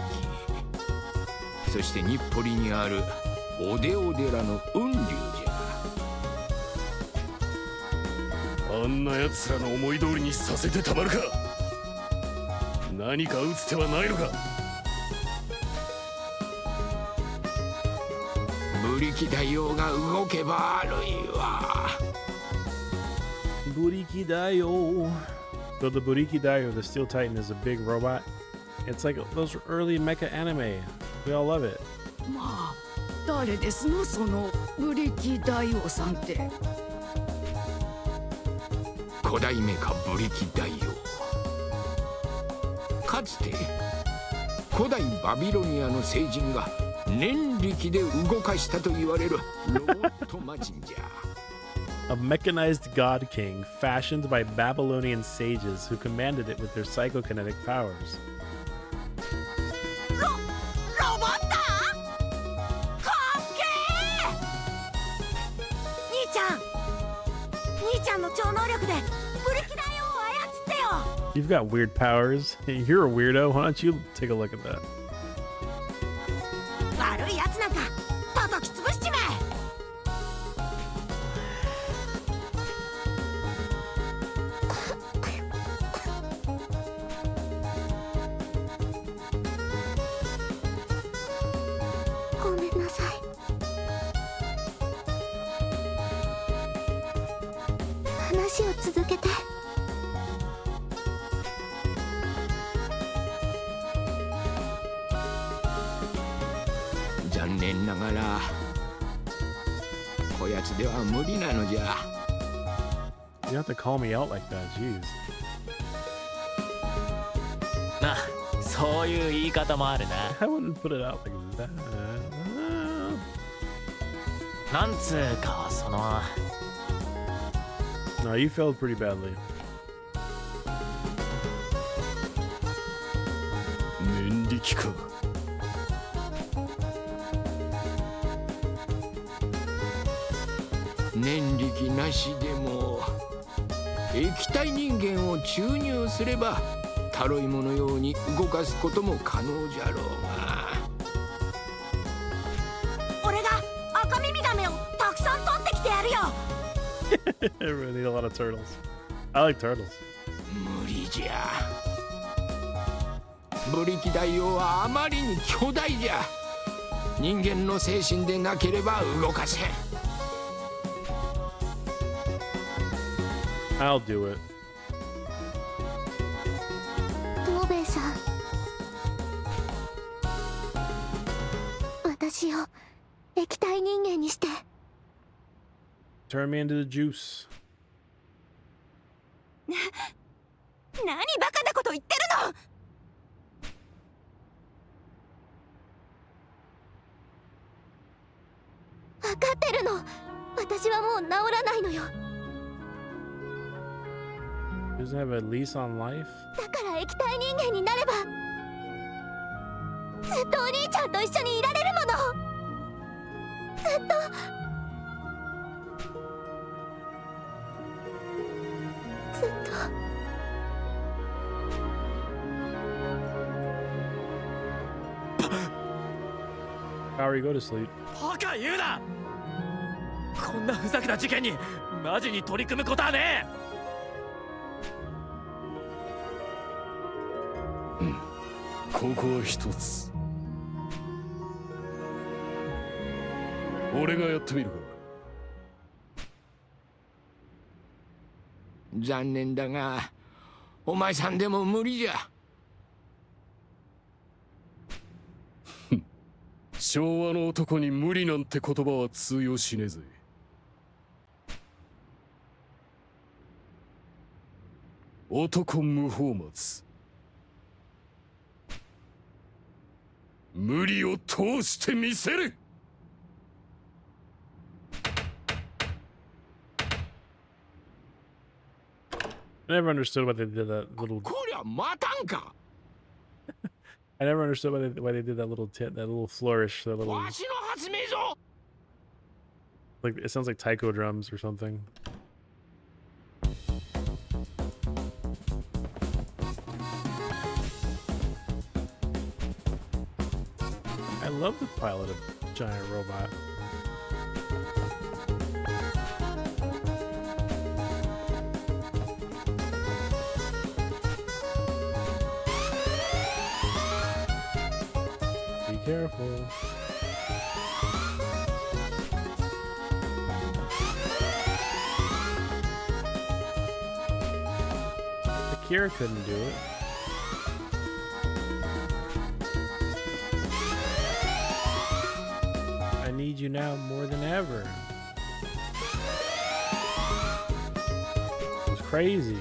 そして日暮里にあるおでお寺の雲龍じゃ。あんな奴らの思い通りにさせてたまるか。何か打つ手はないのか。ブリキ大王が動けば悪いわ。 Buriki Daio. So the Buriki Daio, the Steel Titan, is a big robot. It's like those early mecha anime. We all love it. まあ誰ですのそのブリキ大王さんって。古代メカブリキ大王。かつて古代バビロニアの聖人が念力で動かしたと言われるロボットマジンじゃ。A mechanized god king fashioned by Babylonian sages who commanded it with their psychokinetic powers. ロボット？かっけー！兄ちゃんの超能力でブリキ大王を操ってよ。 You've got weird powers. You're a weirdo. Why don't you take a look at that? 悪いやつなんか叩き潰しちまえ。ごめんなさい。話を続けて。残念ながらこやつでは無理なのじゃ。 You don't have to call me out like that. Jeez. な、そういう言い方もあるな。 I wouldn't put it out like that. なんつうか、その No, you failed pretty badly. 念力か。念力なしでも液体人間を注入すればタロイモのように動かすことも可能じゃろうが。俺が赤耳ガメをたくさん取ってきてやるよ。I really need a lot of turtles. I like turtles. 無理じゃ。ブリキ大王はあまりに巨大じゃ。人間の精神でなければ動かせん。 I'll do it. 東兵衛さん、私を液体人間にして。 Turn me into the juice. 何バカなこと言ってるの。分かってるの。私はもう治らないのよ。 Doesn't have a lease on life? だから液体人間になればずっとお兄ちゃんと一緒にいられるもの。ずっと。ずっと。 Power, you go to sleep. バカ言うな。こんなふざけた事件にマジに取り組むことはねえ。ここは一つ。俺がやってみるか。残念だがお前さんでも無理じゃ。昭和の男に無理なんて言葉は通用しねえぜ。男無法松。無理を通してみせる。 I never understood why they did that little. こりゃ待たんか。I never understood why they did that little that little flourish, that little, わしの発明ぞ like it sounds like taiko drums or something. I love the pilot of giant robot. Be careful. Akira couldn't do it. I need you now more than ever. It was crazy.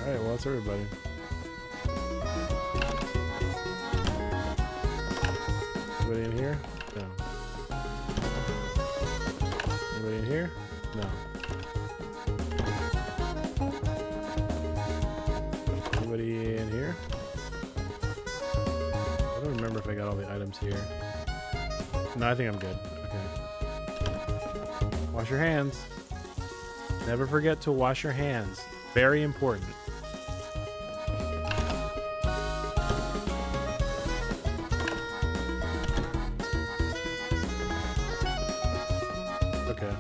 Alright, well, that's everybody. Anybody in here? No. Anybody in here? No. Anybody in here? I don't remember if I got all the items here. No, I think I'm good. Okay. Wash your hands. Never forget to wash your hands. Very important. Okay.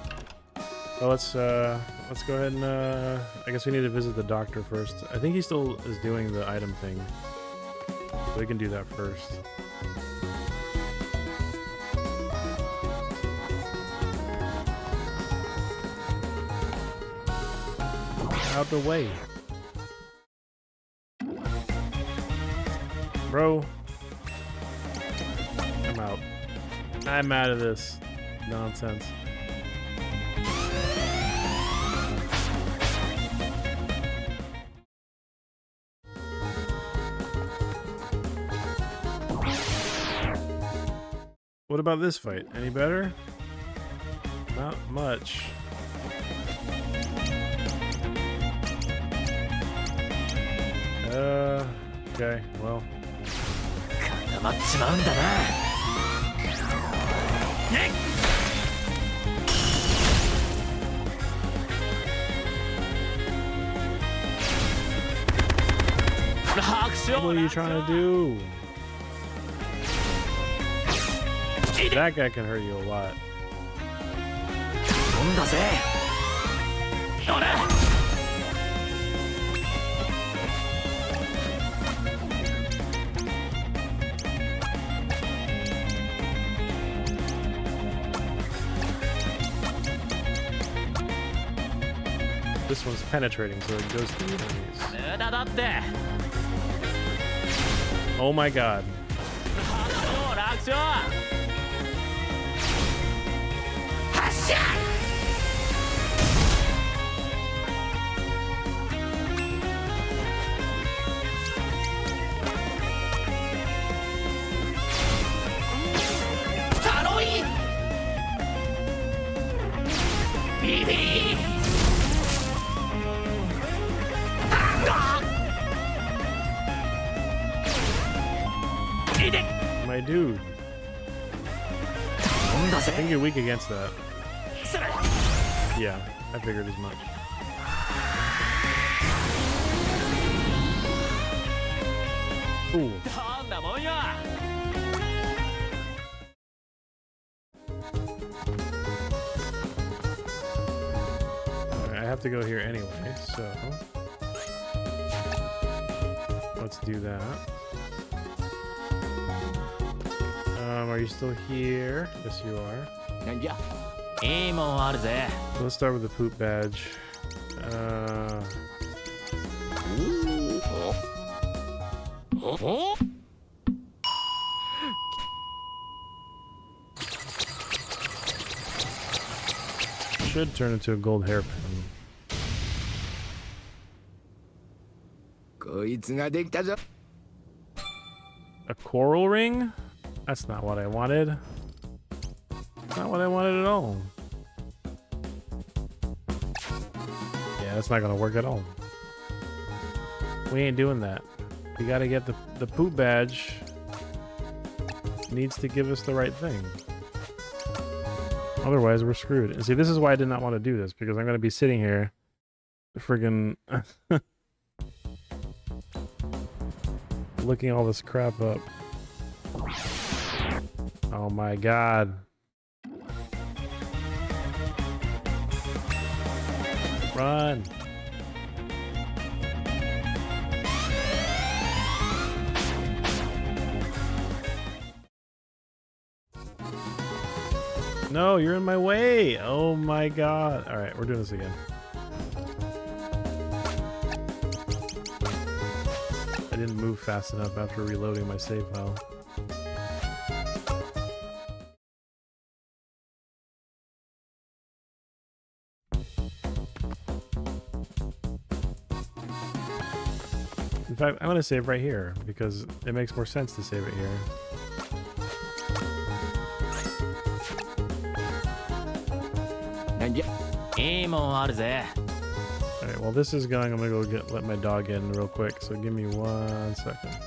Well, let's go ahead and I guess we need to visit the doctor first. I think he still is doing the item thing. So we can do that first. Out the way. Bro. I'm out. I'm out of this nonsense. What about this fight? Any better? Not much. Okay, well. What are you trying to do? That guy can hurt you a lot. This one's penetrating, so it goes through enemies. Oh my god. My dude. I think you're weak against that. Yeah, I figured as much. Ooh. I have to go here anyway, so let's do that. Are you still here? Yes, you are. So let's start with the poop badge. Should turn into a gold hairpin. A coral ring? That's not what I wanted. Not what I wanted at all. Yeah, that's not gonna work at all. We ain't doing that. We gotta get the poop badge. Needs to give us the right thing. Otherwise, we're screwed. And see, this is why I did not want to do this, because I'm gonna be sitting here, friggin' looking all this crap up. Oh my god. Run. No, you're in my way. Oh my god. All right, we're doing this again. I didn't move fast enough after reloading my save file. In fact, I'm going to save right here because it makes more sense to save it here. Alright, well this is going, I'm gonna go let my dog in real quick, so give me 1 second.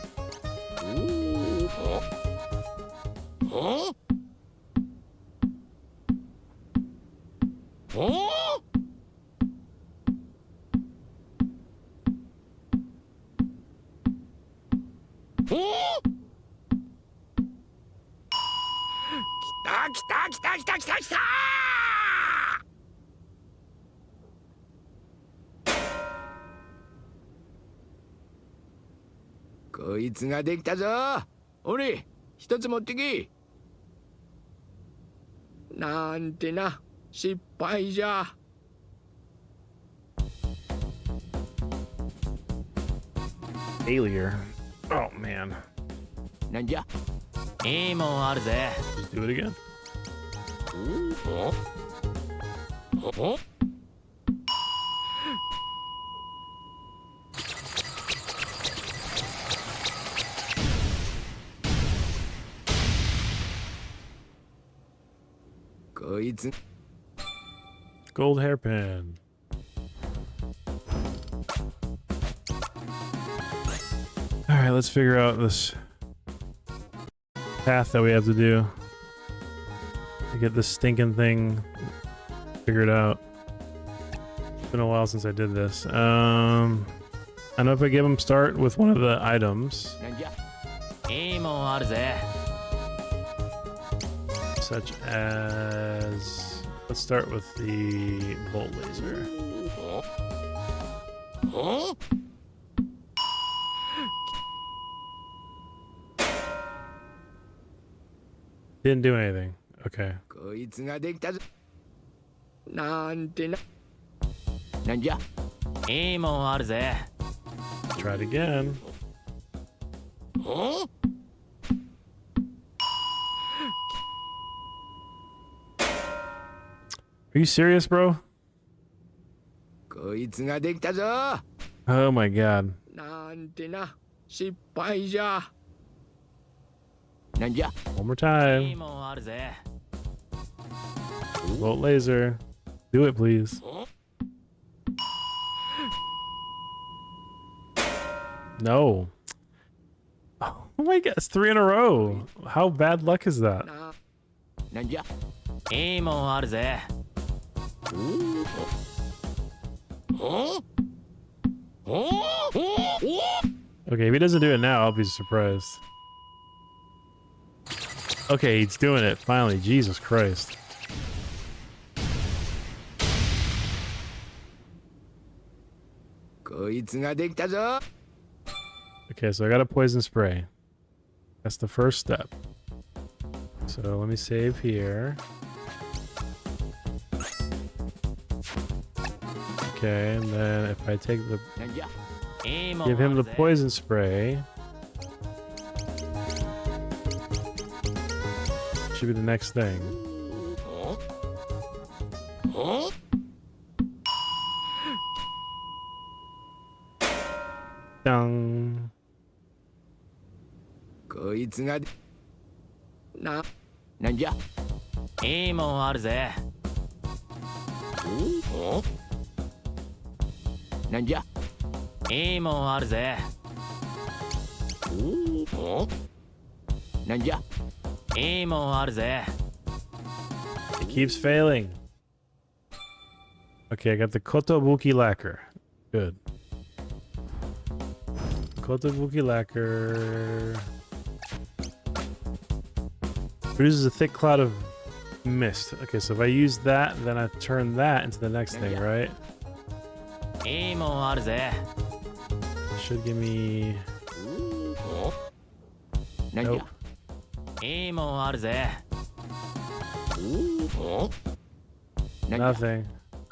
Kita! こいつができたぞ。俺、一つ持ってき。なんてな、失敗じゃ。Failure. Oh man. なんじゃ。いいもんあるぜ。 Just do it again. お？ こいつ。 Gold hairpin. Alright, let's figure out this path that we have to do to get this stinking thing figured out. It's been a while since I did this. I know if I give him start with one of the items, such as, let's start with the bolt laser. Didn't do anything. Okay. こいつができたぞ。なんてな。なんじゃ。いいもんあるぜ。 Try it again. Are you serious, bro? こいつができたぞ。 Oh my god. なんてな。失敗じゃ。なんじゃ。 One more time. いいもんあるぜ。 Bolt laser. Do it, please. No. Oh my god, it's 3 in a row. How bad luck is that? なんじゃ。いいもんあるぜ。 Okay, if he doesn't do it now, I'll be surprised. Okay, he's doing it finally. Jesus Christ. Okay, so I got a poison spray. That's the first step. So let me save here. Okay, and then if I take the... give him the poison spray. Should be the next thing. Dang. こいつがなんじゃ。いいもんあるぜ。なんじゃ。いいもんあるぜ。おなんじゃ。いいもんあるぜ。 It keeps failing. Okay, I got the Kotobuki lacquer. Good. Kotobuki lacquer produces a thick cloud of mist. Okay, so if I use that, then I turn that into the next thing, right? いいもんあるぜ。 It should give me. なんじゃ。 Nope. いいもんあるぜ。 Nothing.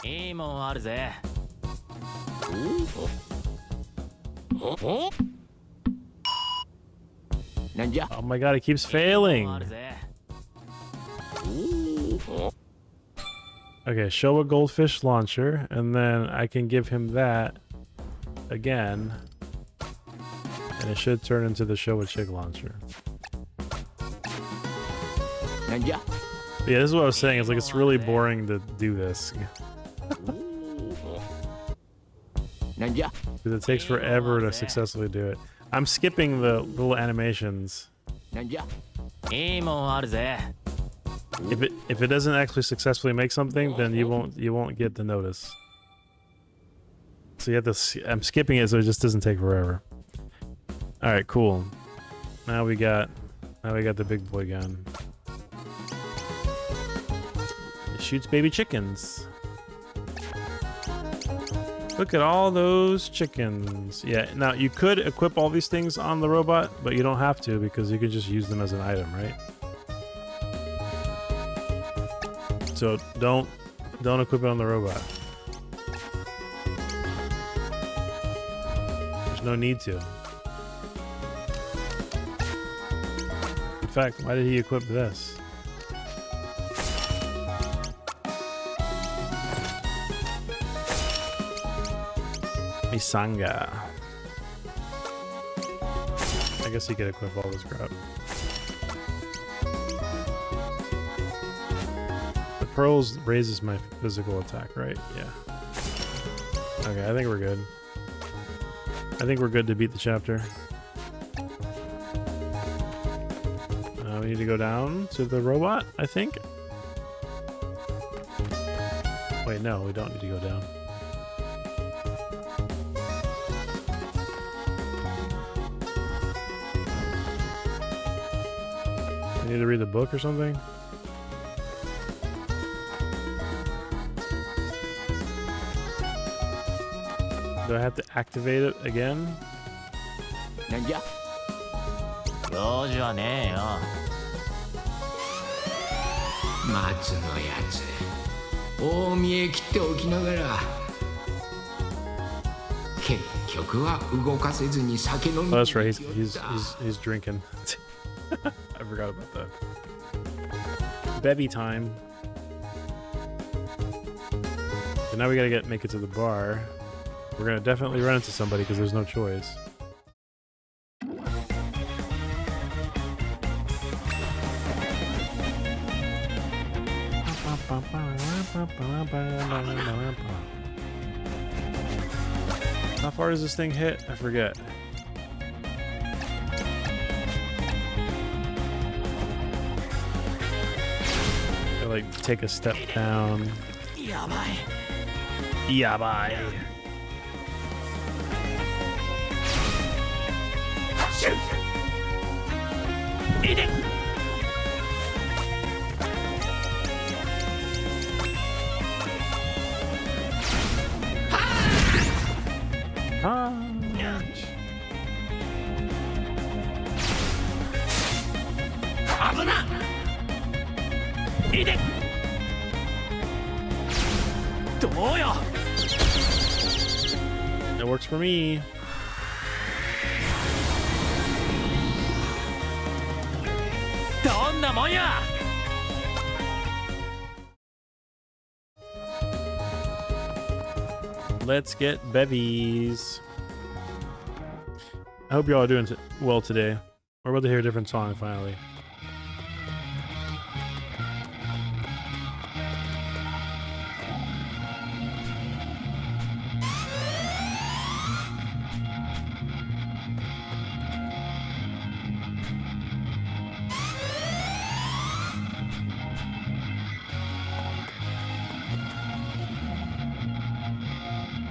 いいもんあるぜ。 なんじゃ。 Oh my god, it keeps failing. あるぜ。 Okay, show a goldfish launcher, and then I can give him that again, and it should turn into the show a chick launcher. なんじゃ。 Yeah, this is what I was saying. It's like it's really boring to do this なんじゃ。 because it takes forever to successfully do it. I'm skipping the little animations. なんじゃ。 いいもんあるぜ。 If it doesn't actually successfully make something, then you won't get the notice. So you have to. I'm skipping it so it just doesn't take forever. All right, cool. Now we got the big boy gun. It shoots baby chickens. Look at all those chickens. Yeah. Now you could equip all these things on the robot, but you don't have to because you can just use them as an item, right? So don't equip it on the robot. There's no need to. In fact, why did he equip this? Misanga. I guess he could equip all this crap. Pearls raises my physical attack, right? Yeah. Okay, I think we're good. I think we're good to beat the chapter. We need to go down to the robot, I think. Wait, no, we don't need to go down. We need to read the book or something? Do I have to activate it again? なんじゃ。用事はねえよ。松のやつ。大見え切っておきながら。結局は動かせずに酒飲み。 Oh, that's right. He's drinking. I forgot about that. Bevy time. So now we gotta make it to the bar. We're gonna definitely run into somebody because there's no choice. How far does this thing hit? I forget. I like take a step down. やばい。 Yabai. Eat it. Punch. 危な。Eat it. どうよ。 It works for me. Let's get bevies. I hope you all are doing well today. We're about to hear a different song finally.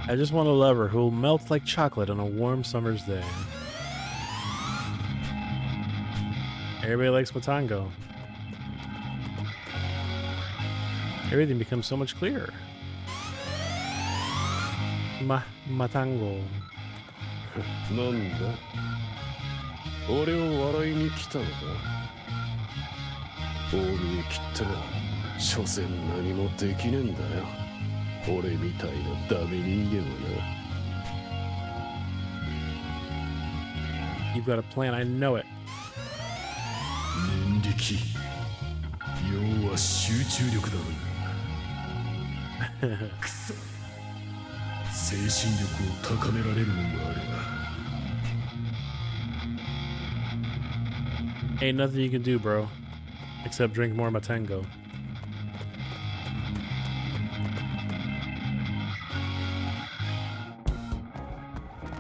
I just want a lover who'll melt like chocolate on a warm summer's day. Everybody likes Matango. Everything becomes so much clearer. Matango. なんだ俺を笑いに来たのか大見え切ったが所詮何もできねえんだよ俺みたいなダメ人間はな You've got a plan, I know it. 念力要は集中力だろくそ精神力を高められるのがあれば Ain't nothing you can do, bro. Except drink more Matango.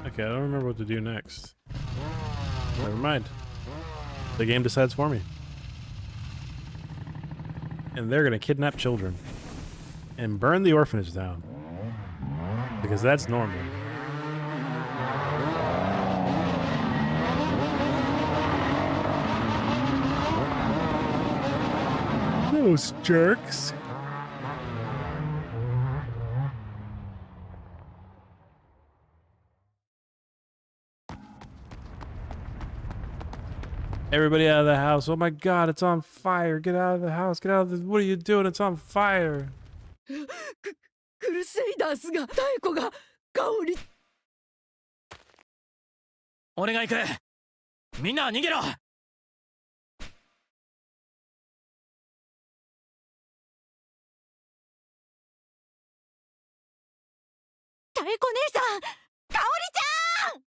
Okay, I don't remember what to do next. Never mind. The game decides for me. And they're gonna kidnap children. And burn the orphanage down. Because that's normal. Those jerks. Everybody out of the house. Oh my god, it's on fire. Get out of the house. Get out of the... What are you doing? It's on fire. クルセイダースが太鼓が香り俺が行くみんな逃げろ太鼓姉さん香りちゃん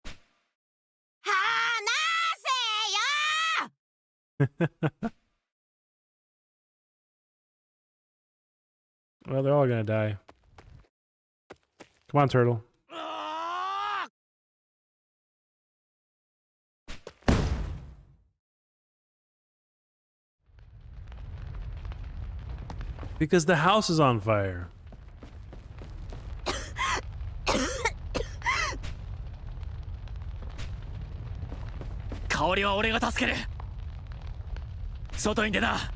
離せよ Well, they're all gonna die. Come on, turtle. Because the house is on fire. Kaoriは俺が助ける外に出な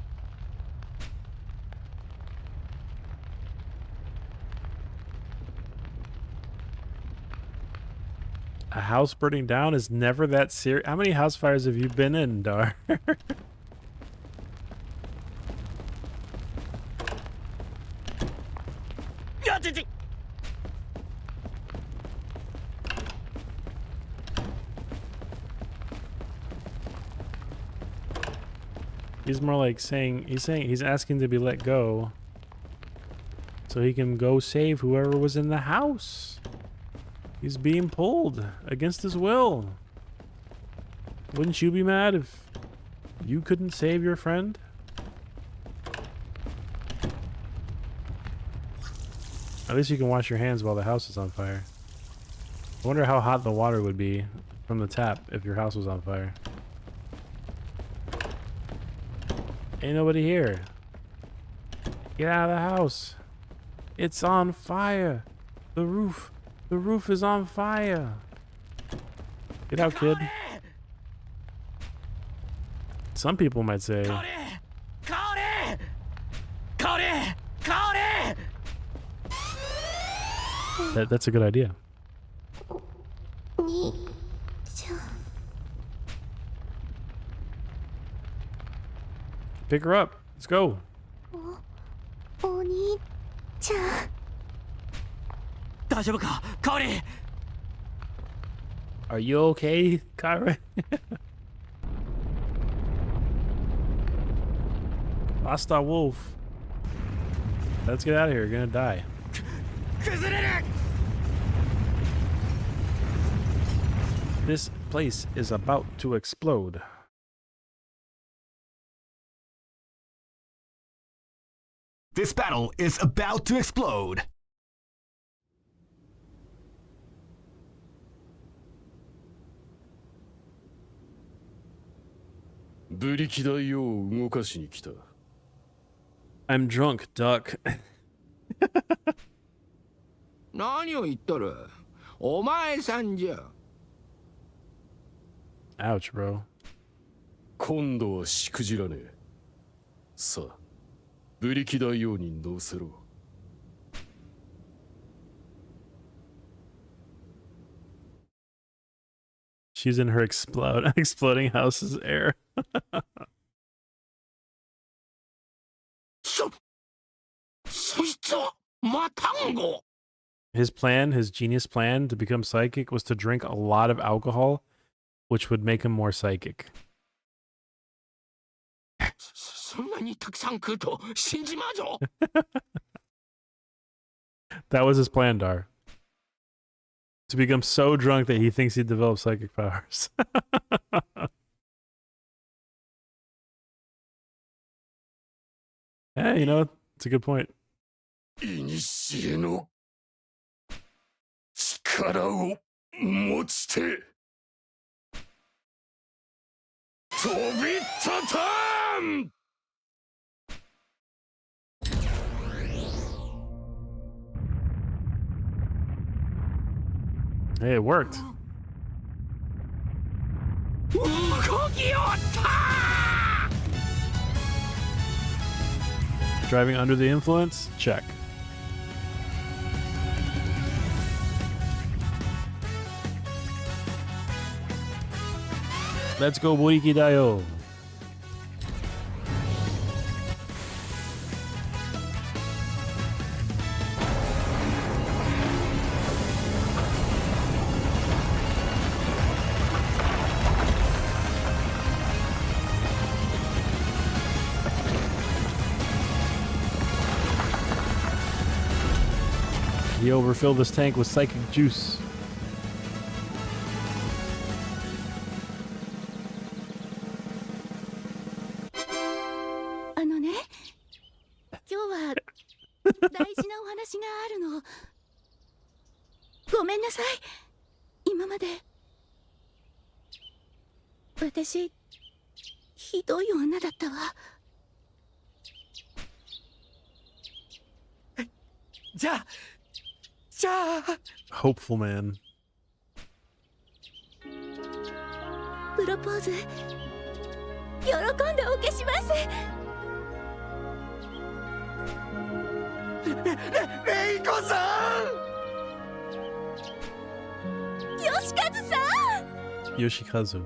A house burning down is never that serious. How many house fires have you been in, Dar? He's more like he's asking to be let go so he can go save whoever was in the house. He's being pulled against his will. Wouldn't you be mad if you couldn't save your friend? At least you can wash your hands while the house is on fire. I wonder how hot the water would be from the tap if your house was on fire. Ain't nobody here. Get out of the house. It's on fire. The roof is on fire. Get out, kid. Some people might say... That's a good idea. Pick her up. Let's go. Are you okay, Kairi? Hostile wolf. Let's get out of here. You're gonna die. This place is about to explode. This battle is about to explode. I'm drunk, duck. 何を言っとる。お前さんじゃ。 Ouch, bro. 今度はしくじらねえ。さあ、ブリキ大王に乗せろ。She's in her exploding house's air. そいつはマタンゴ。 His genius plan to become psychic was to drink a lot of alcohol, which would make him more psychic. そんなにたくさん食うと死んじまうぞ。 That was his plan, Dar. To become so drunk that he thinks he developed psychic powers. Yeah, you know, it's a good point. いにしえの力を持ちて飛び立たん。 Hey, it worked. 動きよった。 Driving under the influence? Check. Let's go, Boiki Dayo. He overfilled his tank with psychic juice. Hopeful man. プロポーズ喜んでお受けします。レイコさん。ヨシカズさん。Yoshikazu.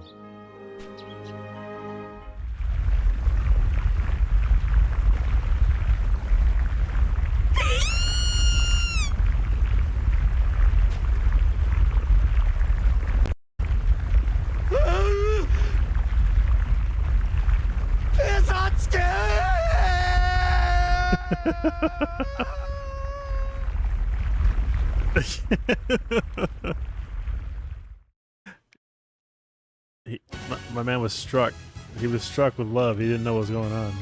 My man was struck. He was struck with love. He didn't know what was going on.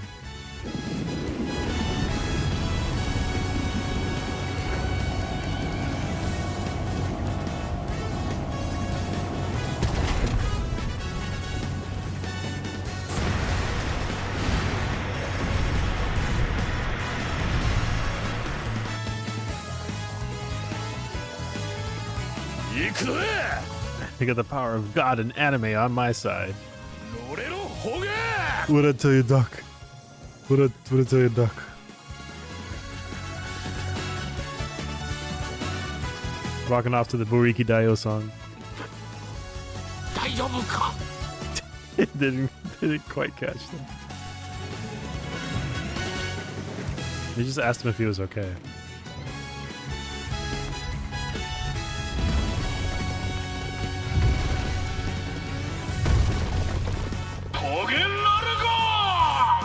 I got the power of God and anime on my side. What I tell you, Doc? What I tell you, Doc? Rocking off to the Buriki Dayo song. It didn't quite catch them. They just asked him if he was okay.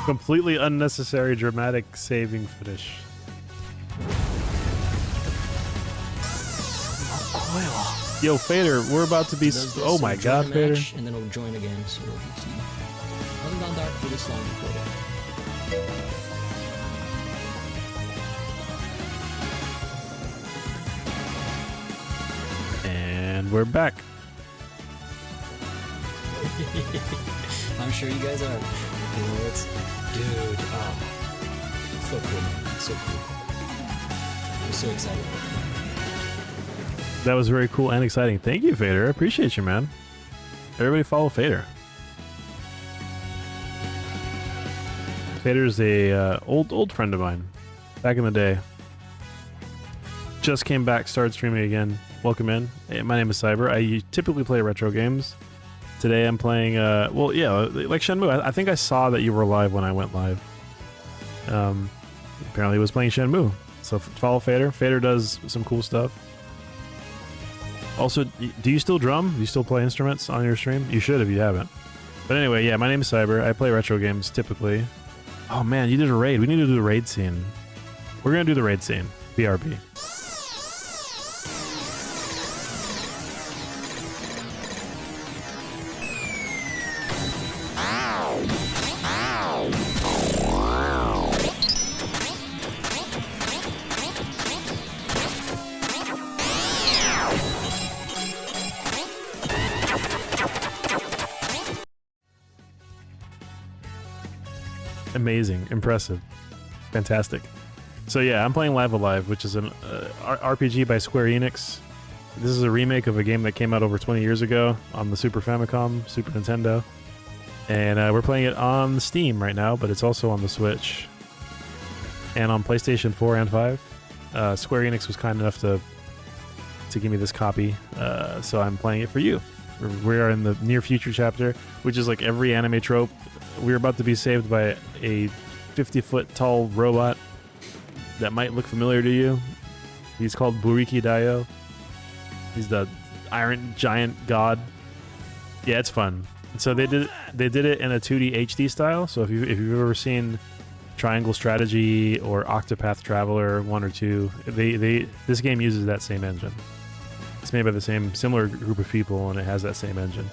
Completely unnecessary dramatic saving finish. Yo, Fader, we're about to be. Oh my god, Fader. And then it'll join again, so we'll see. I haven't gone dark for this long before. And we're back. I'm sure you guys are. You know, it's, dude, oh, so cool, man. So cool. I'm so excited. That was very cool and exciting. Thank you, Fader. I appreciate you, man. Everybody follow Fader. Fader's a old friend of mine. Back in the day. Just came back, started streaming again. Welcome in. Hey, my name is Cyber. I typically play retro games. Today I'm playing, well, yeah, like Shenmue. I think I saw that you were live when I went live. Apparently he was playing Shenmue. So follow Fader. Fader does some cool stuff. Also, do you still drum? Do you still play instruments on your stream? You should if you haven't. But anyway, yeah, my name is Cyber. I play retro games typically. Oh man, you did a raid. We need to do the raid scene. We're gonna do the raid scene. BRB. Amazing, impressive, fantastic. So yeah, I'm playing Live Alive, which is an RPG by Square Enix. This is a remake of a game that came out over 20 years ago on the Super Famicom, Super Nintendo. And we're playing it on Steam right now, but it's also on the Switch. And on PlayStation 4 and 5. Square Enix was kind enough to give me this copy, so I'm playing it for you. We are in the near future chapter, which is like every anime trope. We're about to be saved by a 50-foot tall robot that might look familiar to you. He's called Buriki Daio. He's the Iron Giant God. Yeah, it's fun. So they did it in a 2D HD style. So if you've ever seen Triangle Strategy or Octopath Traveler 1 or 2, this game uses that same engine. It's made by the similar group of people, and it has that same engine.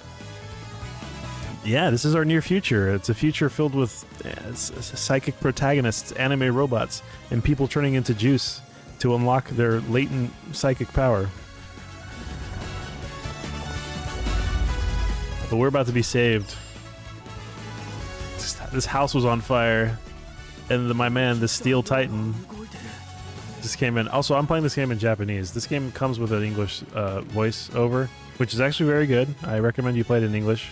Yeah, this is our near future. It's a future filled with psychic protagonists, anime robots, and people turning into juice to unlock their latent psychic power. But we're about to be saved. This house was on fire, and my man, the Steel Titan, just came in. Also, I'm playing this game in Japanese. This game comes with an English voice over, which is actually very good. I recommend you play it in English.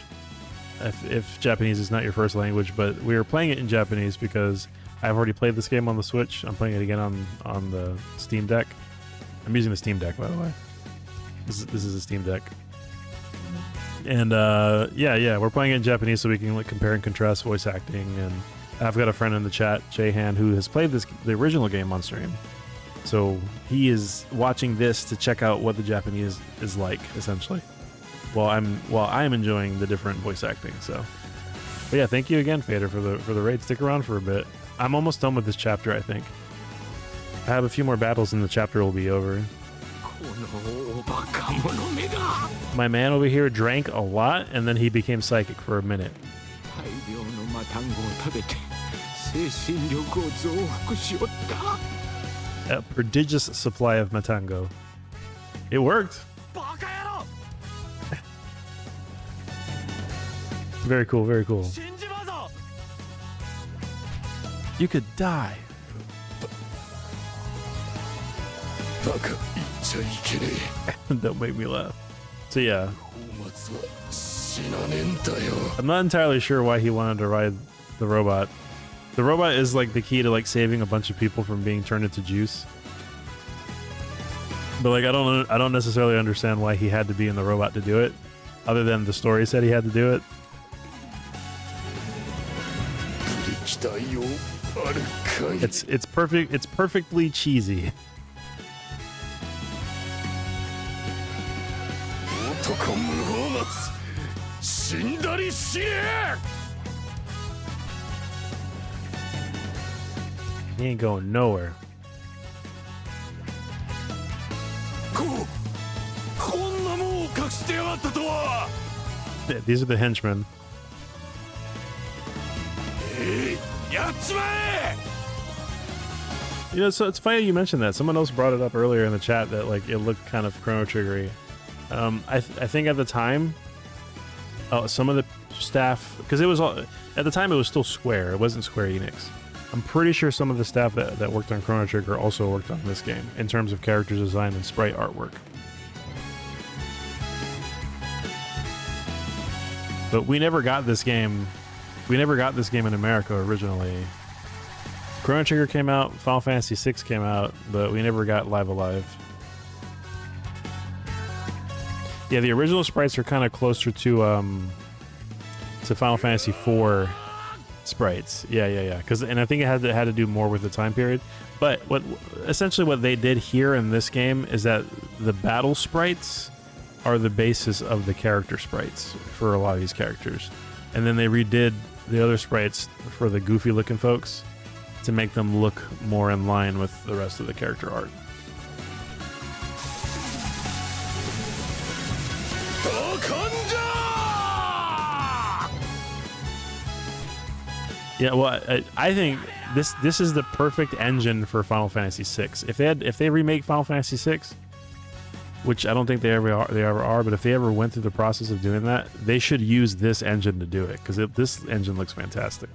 If Japanese is not your first language, but we are playing it in Japanese because I've already played this game on the Switch. I'm playing it again on the Steam Deck. I'm using the Steam Deck, by the way. This is a Steam Deck. And yeah, we're playing it in Japanese so we can like compare and contrast voice acting. And I've got a friend in the chat, Jayhan, who has played the original game on stream. So he is watching this to check out what the Japanese is like, essentially. While I'm enjoying the different voice acting. So, but yeah, thank you again, Fader, for the raid. Stick around for a bit. I'm almost done with this chapter, I think. I have a few more battles and the chapter will be over. My man over here drank a lot and then he became psychic for a minute. A prodigious supply of Matango. It worked. Very cool, very cool. You could die. Don't make me laugh. So yeah. I'm not entirely sure why he wanted to ride the robot. The robot is like the key to like saving a bunch of people from being turned into juice. But like I don't necessarily understand why he had to be in the robot to do it, other than the story said he had to do it. It's perfect. It's perfectly cheesy. He ain't going nowhere. Yeah, these are the henchmen. You know, so it's funny you mentioned that. Someone else brought it up earlier in the chat that like it looked kind of Chrono Triggery. I think at the time, some of the staff, because it was all, at the time it was still Square. It wasn't Square Enix. I'm pretty sure some of the staff that worked on Chrono Trigger also worked on this game in terms of character design and sprite artwork. But we never got this game. We never got this game in America originally. Chrono Trigger came out, Final Fantasy VI came out, but we never got Live Alive. Yeah, the original sprites are kind of closer to Final Fantasy IV sprites. Yeah. And I think it had to do more with the time period. But essentially what they did here in this game is that the battle sprites are the basis of the character sprites for a lot of these characters, and then they redid the other sprites for the goofy looking folks to make them look more in line with the rest of the character art. Yeah, well, I think this is the perfect engine for Final Fantasy VI. If they remake Final Fantasy VI, which I don't think they ever are, but if they ever went through the process of doing that, they should use this engine to do it, because this engine looks fantastic.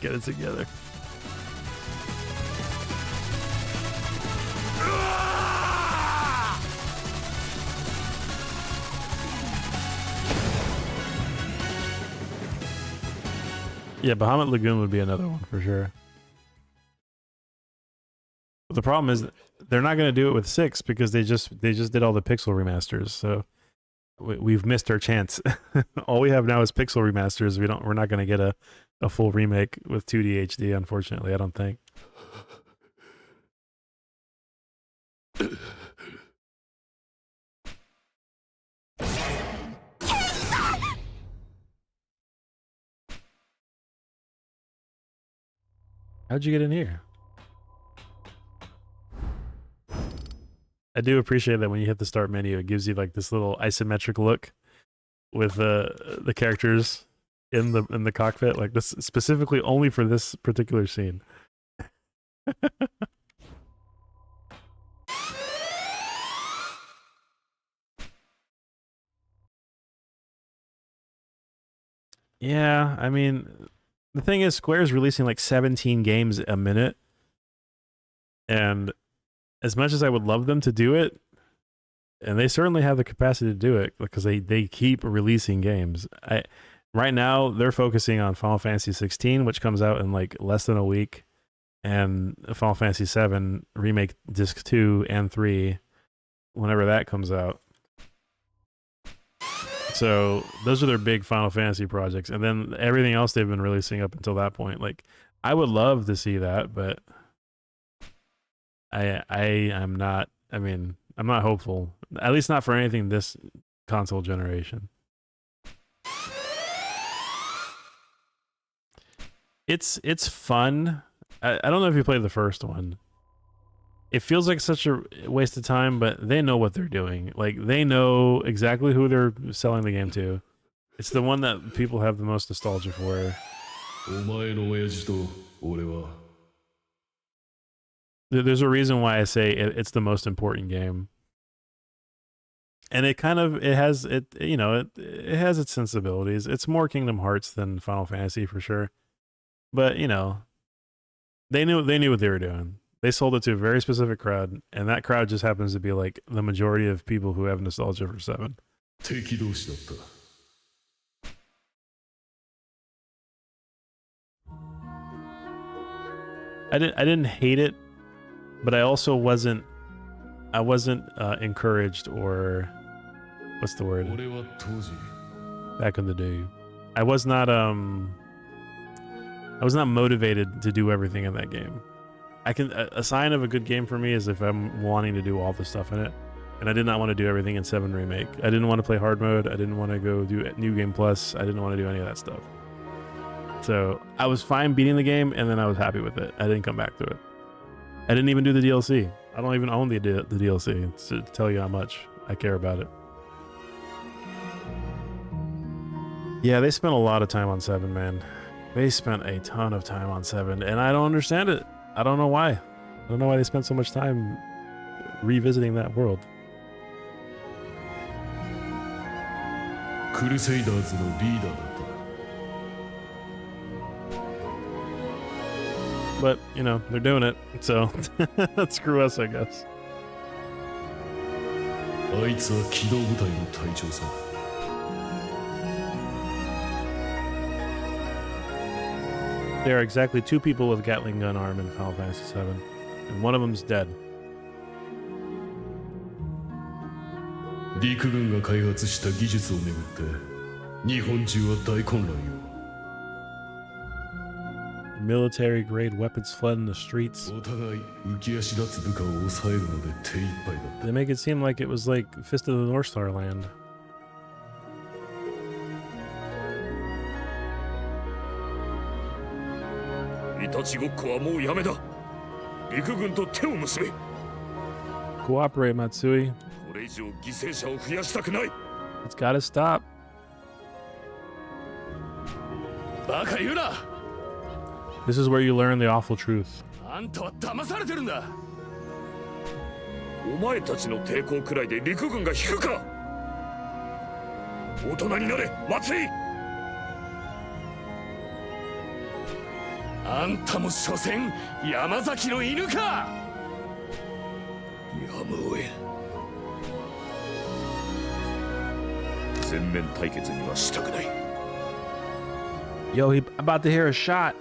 Get it together. Yeah, Bahamut Lagoon would be another one for sure. But the problem is they're not going to do it with 6 because they just did all the pixel remasters. So we've missed our chance. All we have now is pixel remasters. We're not going to get a full remake with 2D HD, unfortunately, I don't think. How'd you get in here? I do appreciate that when you hit the start menu, it gives you like this little isometric look with the characters in the cockpit, like this specifically only for this particular scene. Yeah, I mean, the thing is, Square's releasing like 17 games a minute, and as much as I would love them to do it, and they certainly have the capacity to do it because they keep releasing games. Right now they're focusing on Final Fantasy 16, which comes out in like less than a week, and Final Fantasy 7 Remake Disc 2 and 3 whenever that comes out. So those are their big Final Fantasy projects, and then everything else they've been releasing up until that point. Like, I would love to see that, but I'm not. I mean, I'm not hopeful. At least not for anything this console generation. It's fun. I don't know if you played the first one. It feels like such a waste of time, but they know what they're doing. Like, they know exactly who they're selling the game to. It's the one that people have the most nostalgia for. There's a reason why I say it's the most important game. And it has its sensibilities. It's more Kingdom Hearts than Final Fantasy for sure. But, you know, they knew what they were doing. They sold it to a very specific crowd, and that crowd just happens to be like the majority of people who have nostalgia for 7. I didn't hate it, but I also wasn't encouraged, or what's the word? Back in the day, I was not motivated to do everything in that game. A sign of a good game for me is if I'm wanting to do all the stuff in it, and I did not want to do everything in 7 Remake. I didn't want to play hard mode. I didn't want to go do New Game Plus. I didn't want to do any of that stuff. So I was fine beating the game, and then I was happy with it. I didn't come back to it. I didn't even do the DLC. I don't even own the DLC to tell you how much I care about it. Yeah, they spent a lot of time on 7, man. They spent a ton of time on 7, and I don't understand it. I don't know why. I don't know why they spent so much time revisiting that world. クルセイダーズのリーダーだった。 But, you know, they're doing it, so screw us, I guess. あいつは機動部隊の隊長さ。 There are exactly 2 people with Gatling gun arm in Final Fantasy VII, and one of them's dead. 陸軍が開発した技術をめぐって日本中は大混乱よ。 Military grade weapons fled in the streets. お互い浮き足立つ部下を抑えるので手一杯だった。 They make it seem like it was like Fist of the North Star land. いたちごっこはもうやめだ。陸軍と手を結べ。 Cooperate, Matsui. これ以上犠牲者を増やしたくない。 It's gotta stop. バカ言うな。 This is where you learn the awful truth. あんたは騙されてるんだ。お前たちの抵抗くらいで陸軍が引くか。大人になれ、松井。あんたも所詮山崎の犬か。やむをえん。全面対決にはしたくない。 Yo, he about to hear a shot.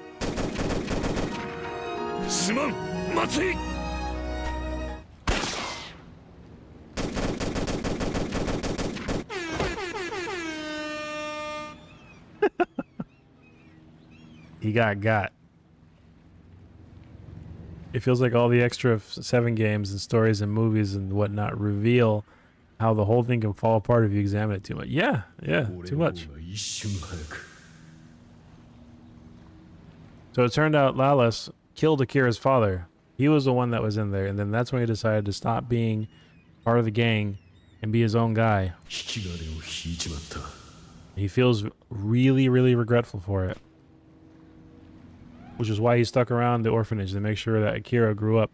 すまん、松井。 He got. It feels like all the extra 7 games and stories and movies and whatnot reveal how the whole thing can fall apart if you examine it too much. Yeah, too much. So it turned out Lalas killed Akira's father. He was the one that was in there, and then that's when he decided to stop being part of the gang and be his own guy. He feels really, really regretful for it. Which is why he stuck around the orphanage to make sure that Akira grew up.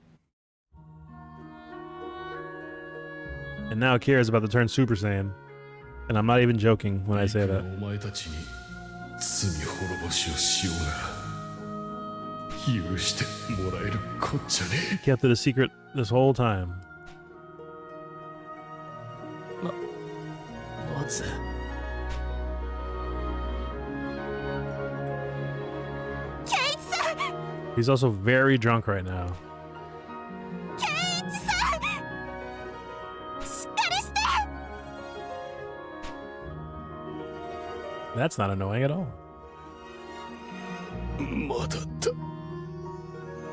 And now Akira is about to turn Super Saiyan. And I'm not even joking when I say that. He kept it a secret this whole time. What's that? He's also very drunk right now. That's not annoying at all.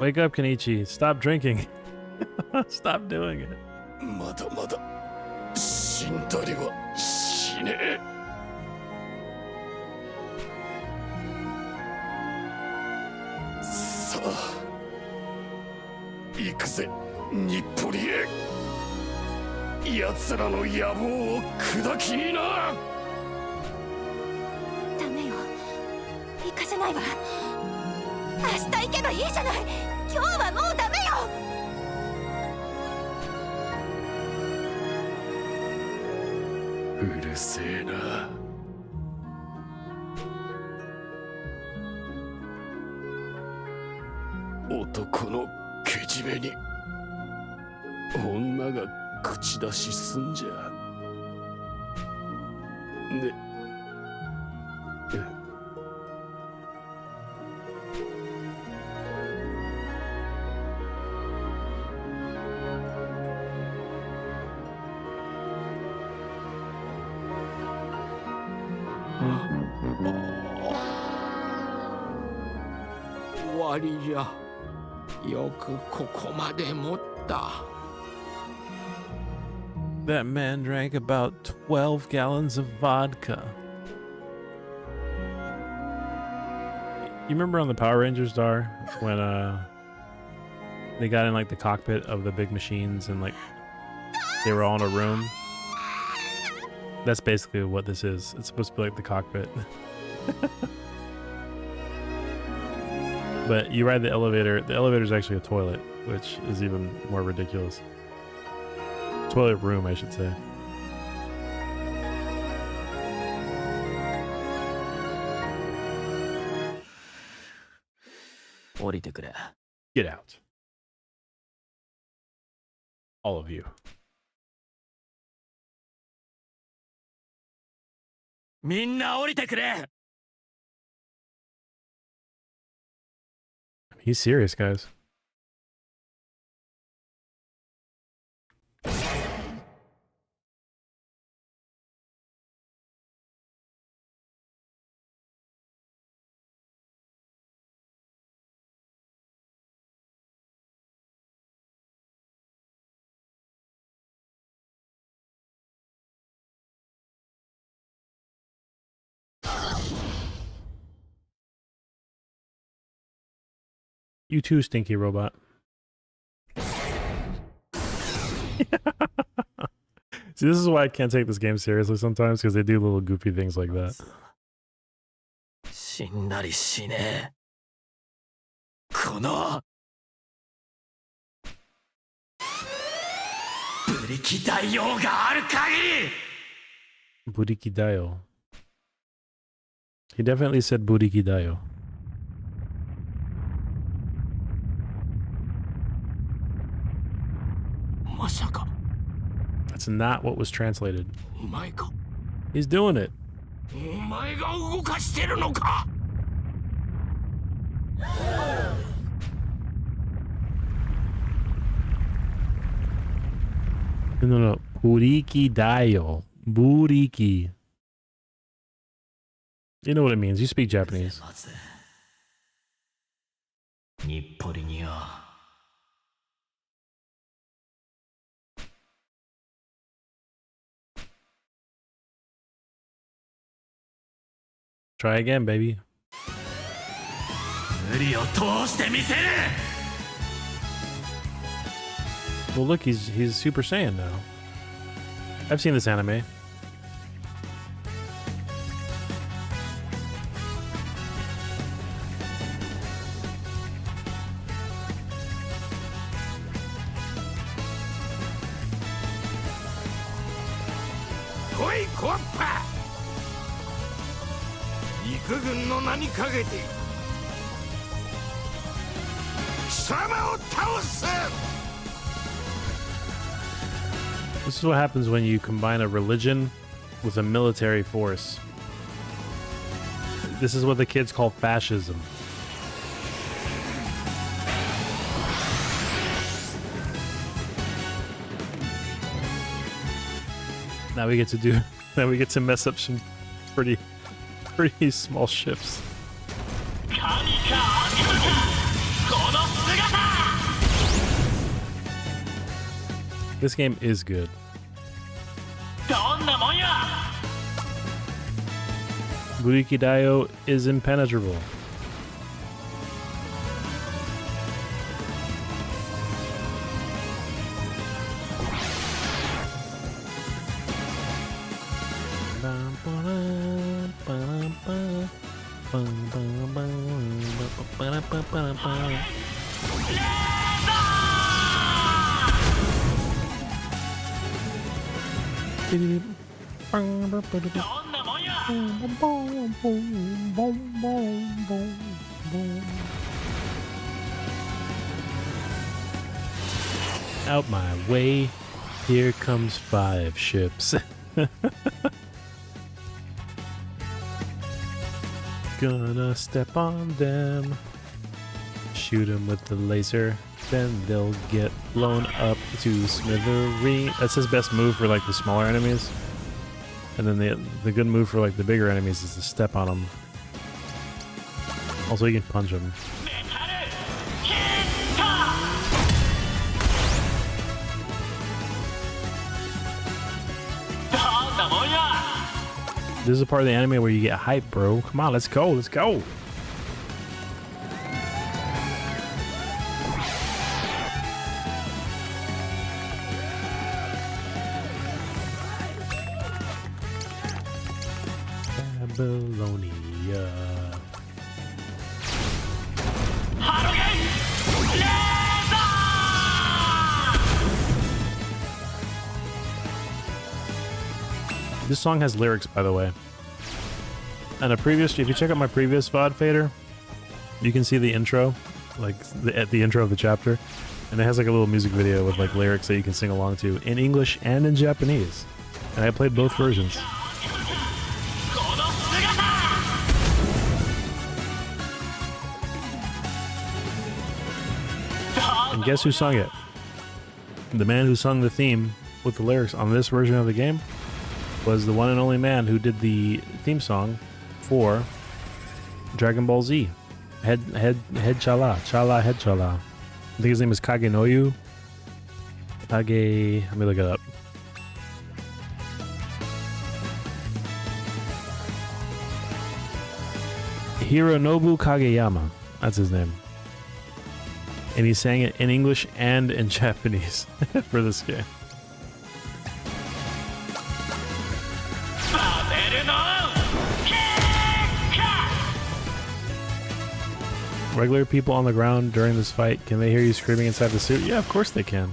Wake up, Kenichi. Stop drinking. Stop doing it. That man drank about 12 gallons of vodka. You remember on the Power Rangers, Dar, when they got in like the cockpit of the big machines and like they were all in a room? That's basically what this is. It's supposed to be like the cockpit. But you ride the elevator. The elevator is actually a toilet, which is even more ridiculous. Toilet room, I should say. 降りてくれ。 Get out. All of you. みんな降りてくれ。 He's serious, guys. You too, stinky robot. See, this is why I can't take this game seriously sometimes, because they do little goofy things like that. 死んだりしねえ。このブリキ大王がある限り。 Burikidayo. He definitely said Burikidayo. That's not what was translated. He's doing it. No. Burikidayo. Buriki. You know what it means. You speak Japanese. 日暮里には Try again, baby. 無理を通してみせる。 Well, look, he's Super Saiyan now. I've seen this anime. Koi Koppa! 陸軍の名にかけて貴様を倒す。 This is what happens when you combine a religion with a military force. This is what the kids call fascism. Now we get to mess up some pretty small ships. This game is good. Burikidayo is impenetrable. Out my way, here comes 5 ships. Gonna step on them, shoot them with the laser, then they'll get blown up to smithereens. That's his best move for like the smaller enemies. And then the good move for like the bigger enemies is to step on them. Also, you can punch them. This is a part of the anime where you get hype, bro. Come on, let's go, let's go. Babylonia. This song has lyrics, by the way. And if you check out my previous VOD fader, you can see the intro. like at the intro of the chapter, and it has like a little music video with like lyrics that you can sing along to in English and in Japanese. And I played both versions. And guess who sung it? The man who sung the theme with the lyrics on this version of the game was the one and only man who did the theme song for Dragon Ball Z. Head Chala. I think his name is Kagenoyu. Let me look it up. Hironobu Kageyama. That's his name. And he sang it in English and in Japanese for this game. Regular people on the ground during this fight, can they hear you screaming inside the suit? Yeah, of course they can.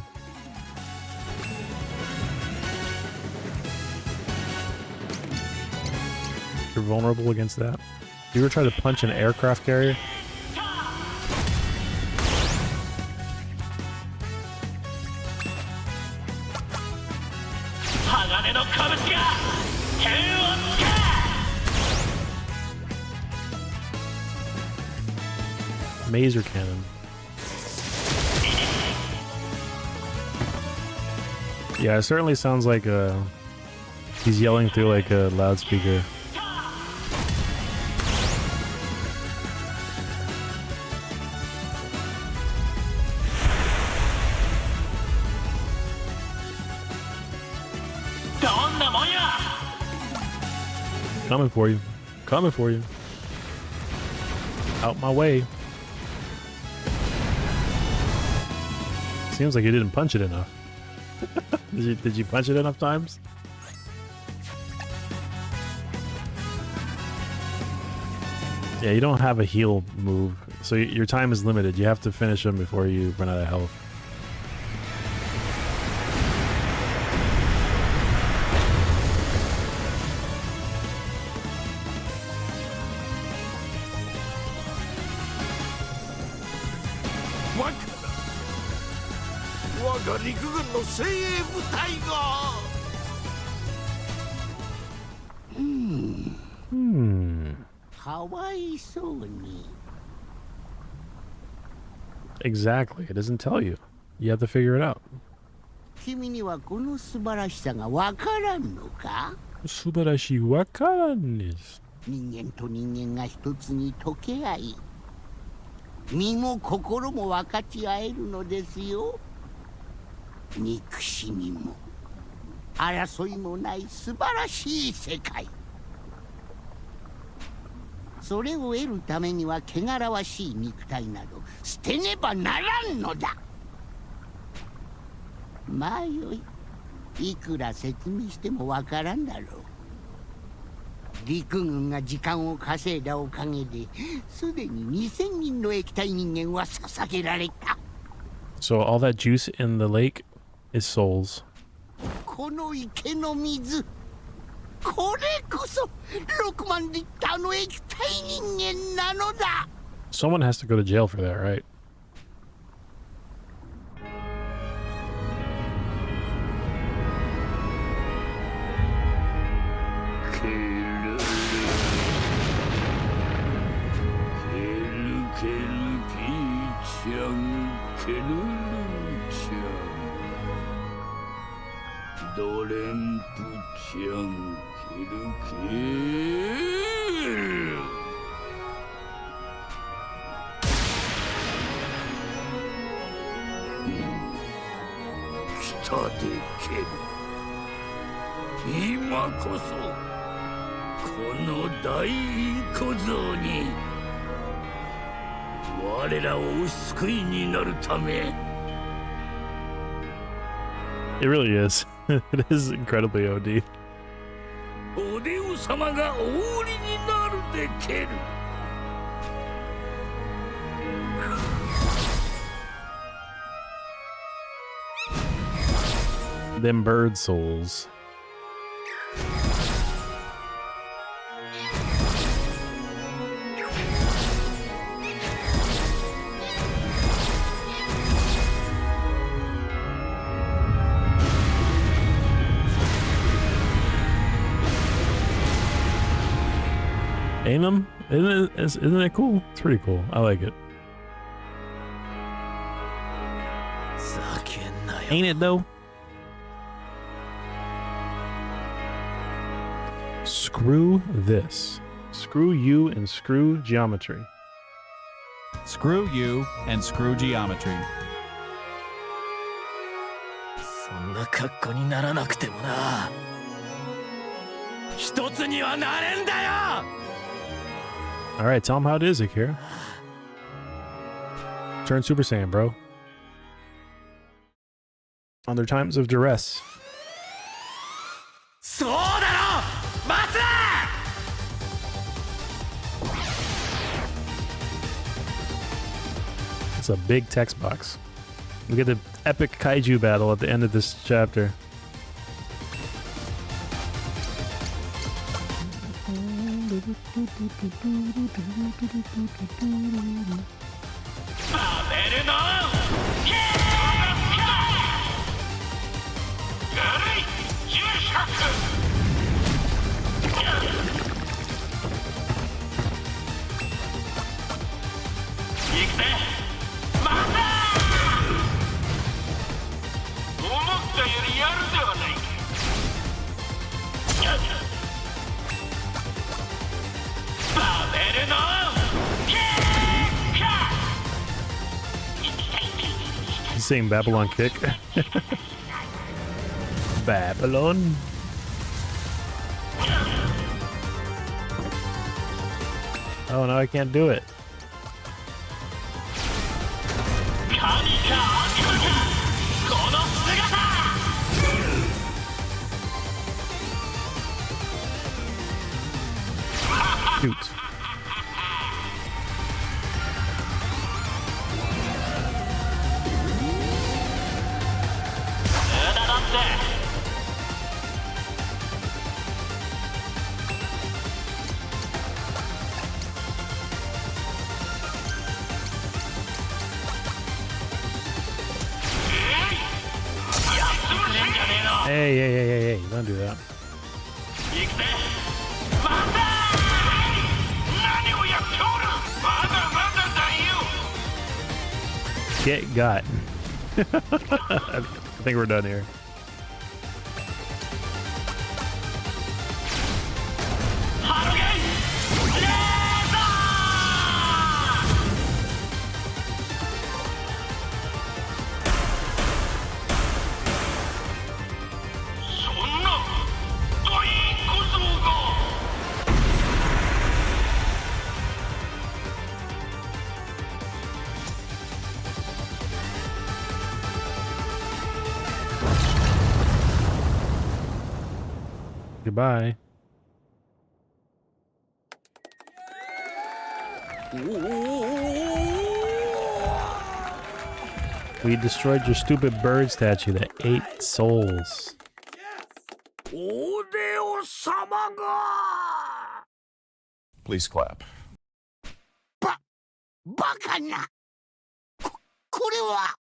You're vulnerable against that. You ever try to punch an aircraft carrier? Maser cannon. Yeah, it certainly sounds like he's yelling through like a loudspeaker. Coming for you. Coming for you. Out my way. Seems like you didn't punch it enough. Did you punch it enough times? Yeah, you don't have a heal move, so your time is limited. You have to finish them before you run out of health. Exactly. It doesn't tell you. You have to figure it out. 君にはこの素晴らしさがわからんのか? 素晴らしいわからんです。人間と人間が一つに溶け合い、身も心も分かち合えるのですよ。憎しみも争いもない素晴らしい世界。それを得るためには汚らわしい肉体など捨てねばならんのだ。まあよい、いくら説明してもわからんだろう。陸軍が時間を稼いだおかげですでに2000人の液体人間は捧げられた。 So all that juice in the lake is souls. この池の水、これこそ6万リッターの液体人間なのだ。 Someone has to go to jail for that, right? It really is. It is incredibly OD. Them bird souls. Aim them? Isn't it cool? It's pretty cool. I like it. Ain't it though? Screw this. Screw you and screw geometry. Screw you and screw geometry. そんな格好にならなくてもな。一つにはなれんだよ。 Alright, tell him how it is, Akira. Turn Super Saiyan, bro. Under times of duress. そうだろ。待つ。 It's a big text box. We get the epic kaiju battle at the end of this chapter. He's saying Babylon kick. Babylon. Oh no, I can't do it. Shoot. Hey, don't do that. Get got. I think we're done here. Goodbye. We destroyed your stupid bird statue that ate souls. Please clap. バカな。これは。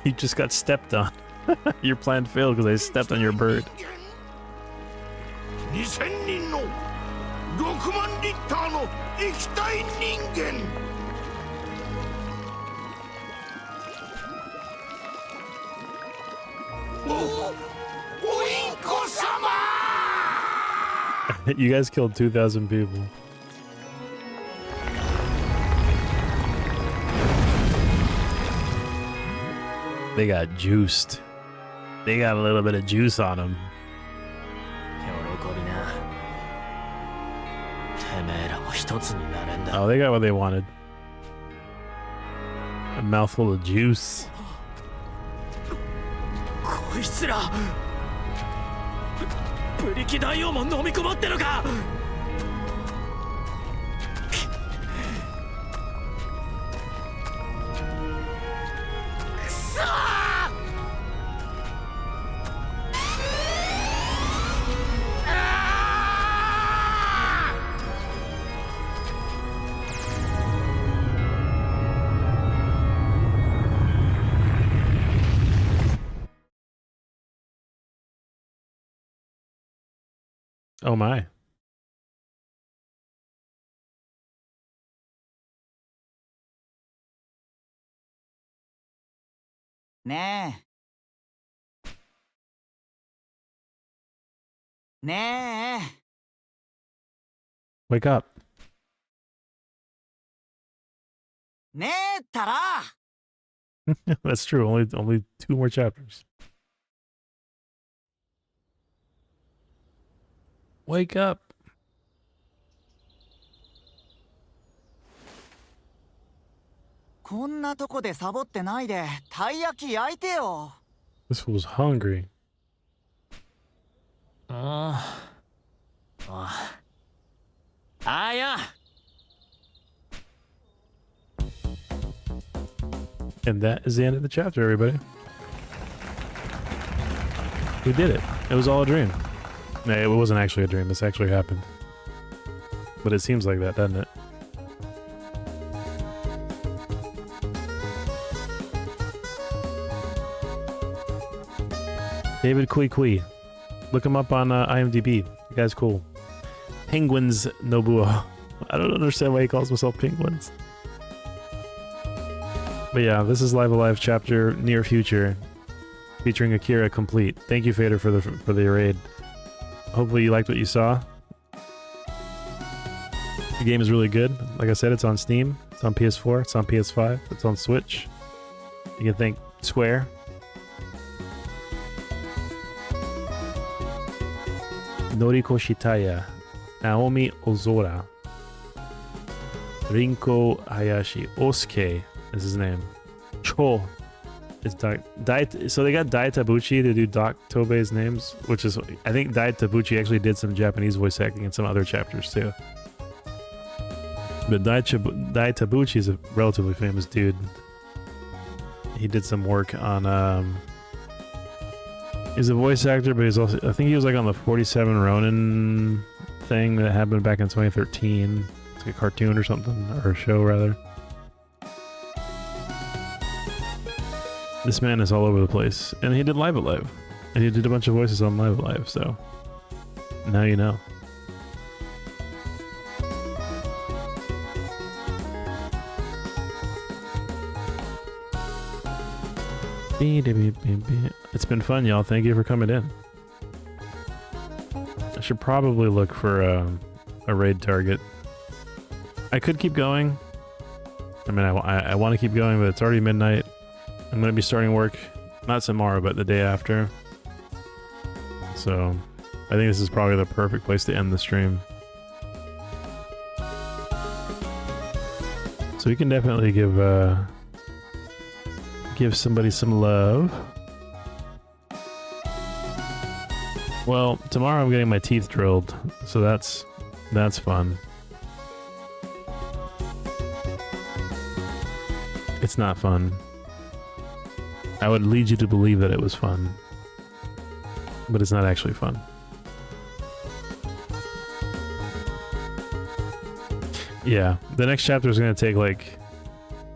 You just got stepped on. Your plan failed because I stepped on your bird. 2000人の6万リッターの液体人間。おインコ様。You guys killed 2,000 people. They got juiced. They got a little bit of juice on them. Oh, they got what they wanted. A mouthful of juice. こいつらブリキ大王も飲み込まってるか。Oh my. Nah. Nah. Wake up. Nah, Tara. That's true. Only 2 more chapters. Wake up. This fool's hungry. Yeah. And that is the end of the chapter, everybody. We did it. It was all a dream. No, it wasn't actually a dream. This actually happened. But it seems like that, doesn't it? David Kui. Look him up on IMDb. The guy's cool. Penguins Nobuo. I don't understand why he calls himself Penguins. But yeah, this is Live Alive chapter Near Future, featuring Akira complete. Thank you, Fader, for the raid. Hopefully you liked what you saw. The game is really good. Like I said, it's on Steam, it's on PS4, it's on PS5, it's on Switch. You can thank Square. Noriko Shitaya, Naomi Ozora, Rinko Hayashi, Osuke is his name. Cho is so they got Dai Tabuchi to do Doc Tobei's names, which is, I think Dai Tabuchi actually did some Japanese voice acting in some other chapters too. But Dai Tabuchi is a relatively famous dude. He did some work on he's a voice actor, but he's also, I think he was like on the 47 Ronin thing that happened back in 2013. It's like a cartoon or something, or a show rather. This man is all over the place, and he did Live Alive, and he did a bunch of voices on Live Alive, so now you know. It's been fun, y'all. Thank you for coming in. I should probably look for a raid target. I could keep going. I mean, I want to keep going, but it's already midnight. I'm going to be starting work, not tomorrow, but the day after. So, I think this is probably the perfect place to end the stream. So we can definitely give somebody some love. Well, tomorrow I'm getting my teeth drilled, so that's fun. It's not fun. I would lead you to believe that it was fun, but it's not actually fun. Yeah, the next chapter is going to take like,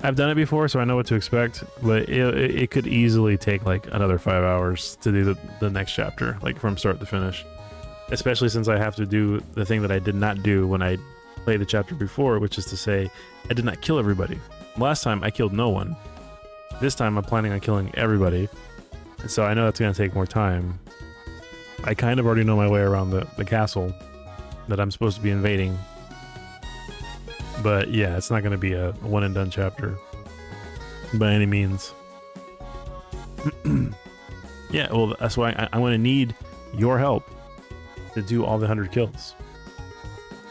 I've done it before, so I know what to expect, but it could easily take like another 5 hours to do the next chapter, like from start to finish. Especially since I have to do the thing that I did not do when I played the chapter before, which is to say, I did not kill everybody. Last time, I killed no one. This time, I'm planning on killing everybody, and so I know that's going to take more time. I kind of already know my way around the castle that I'm supposed to be invading. But yeah, it's not going to be a one and done chapter by any means. Yeah, well, that's why I'm going to need your help to do all the 100 kills.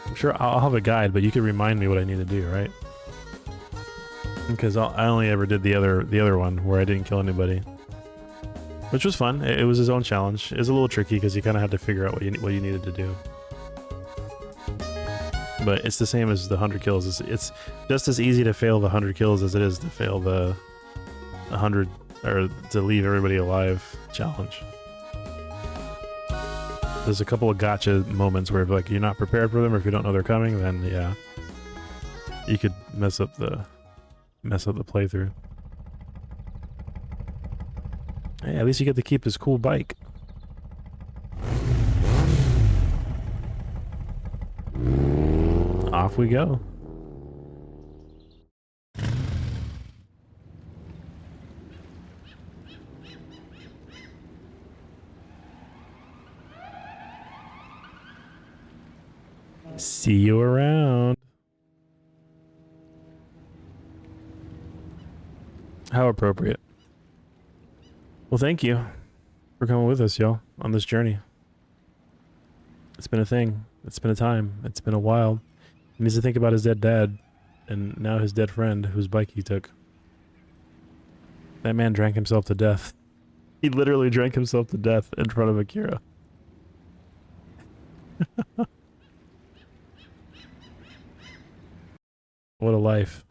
I'm sure I'll have a guide, but you can remind me what I need to do, right? Because I only ever did the other one where I didn't kill anybody, which was fun. It was his own challenge. It was a little tricky because you kind of had to figure out what you needed to do. But it's the same as the 100 kills. It's just as easy to fail the 100 kills as it is to fail the 100 or to leave everybody alive challenge. There's a couple of gotcha moments where if like you're not prepared for them, or if you don't know they're coming, then yeah, you could mess up the playthrough. Hey, at least you get to keep his cool bike. off we go. See you around. How appropriate. Well, thank you for coming with us, y'all, on this journey. It's been a thing. It's been a time. It's been a while. He needs to think about his dead dad and now his dead friend whose bike he took. That man drank himself to death. He literally drank himself to death in front of Akira. What a life.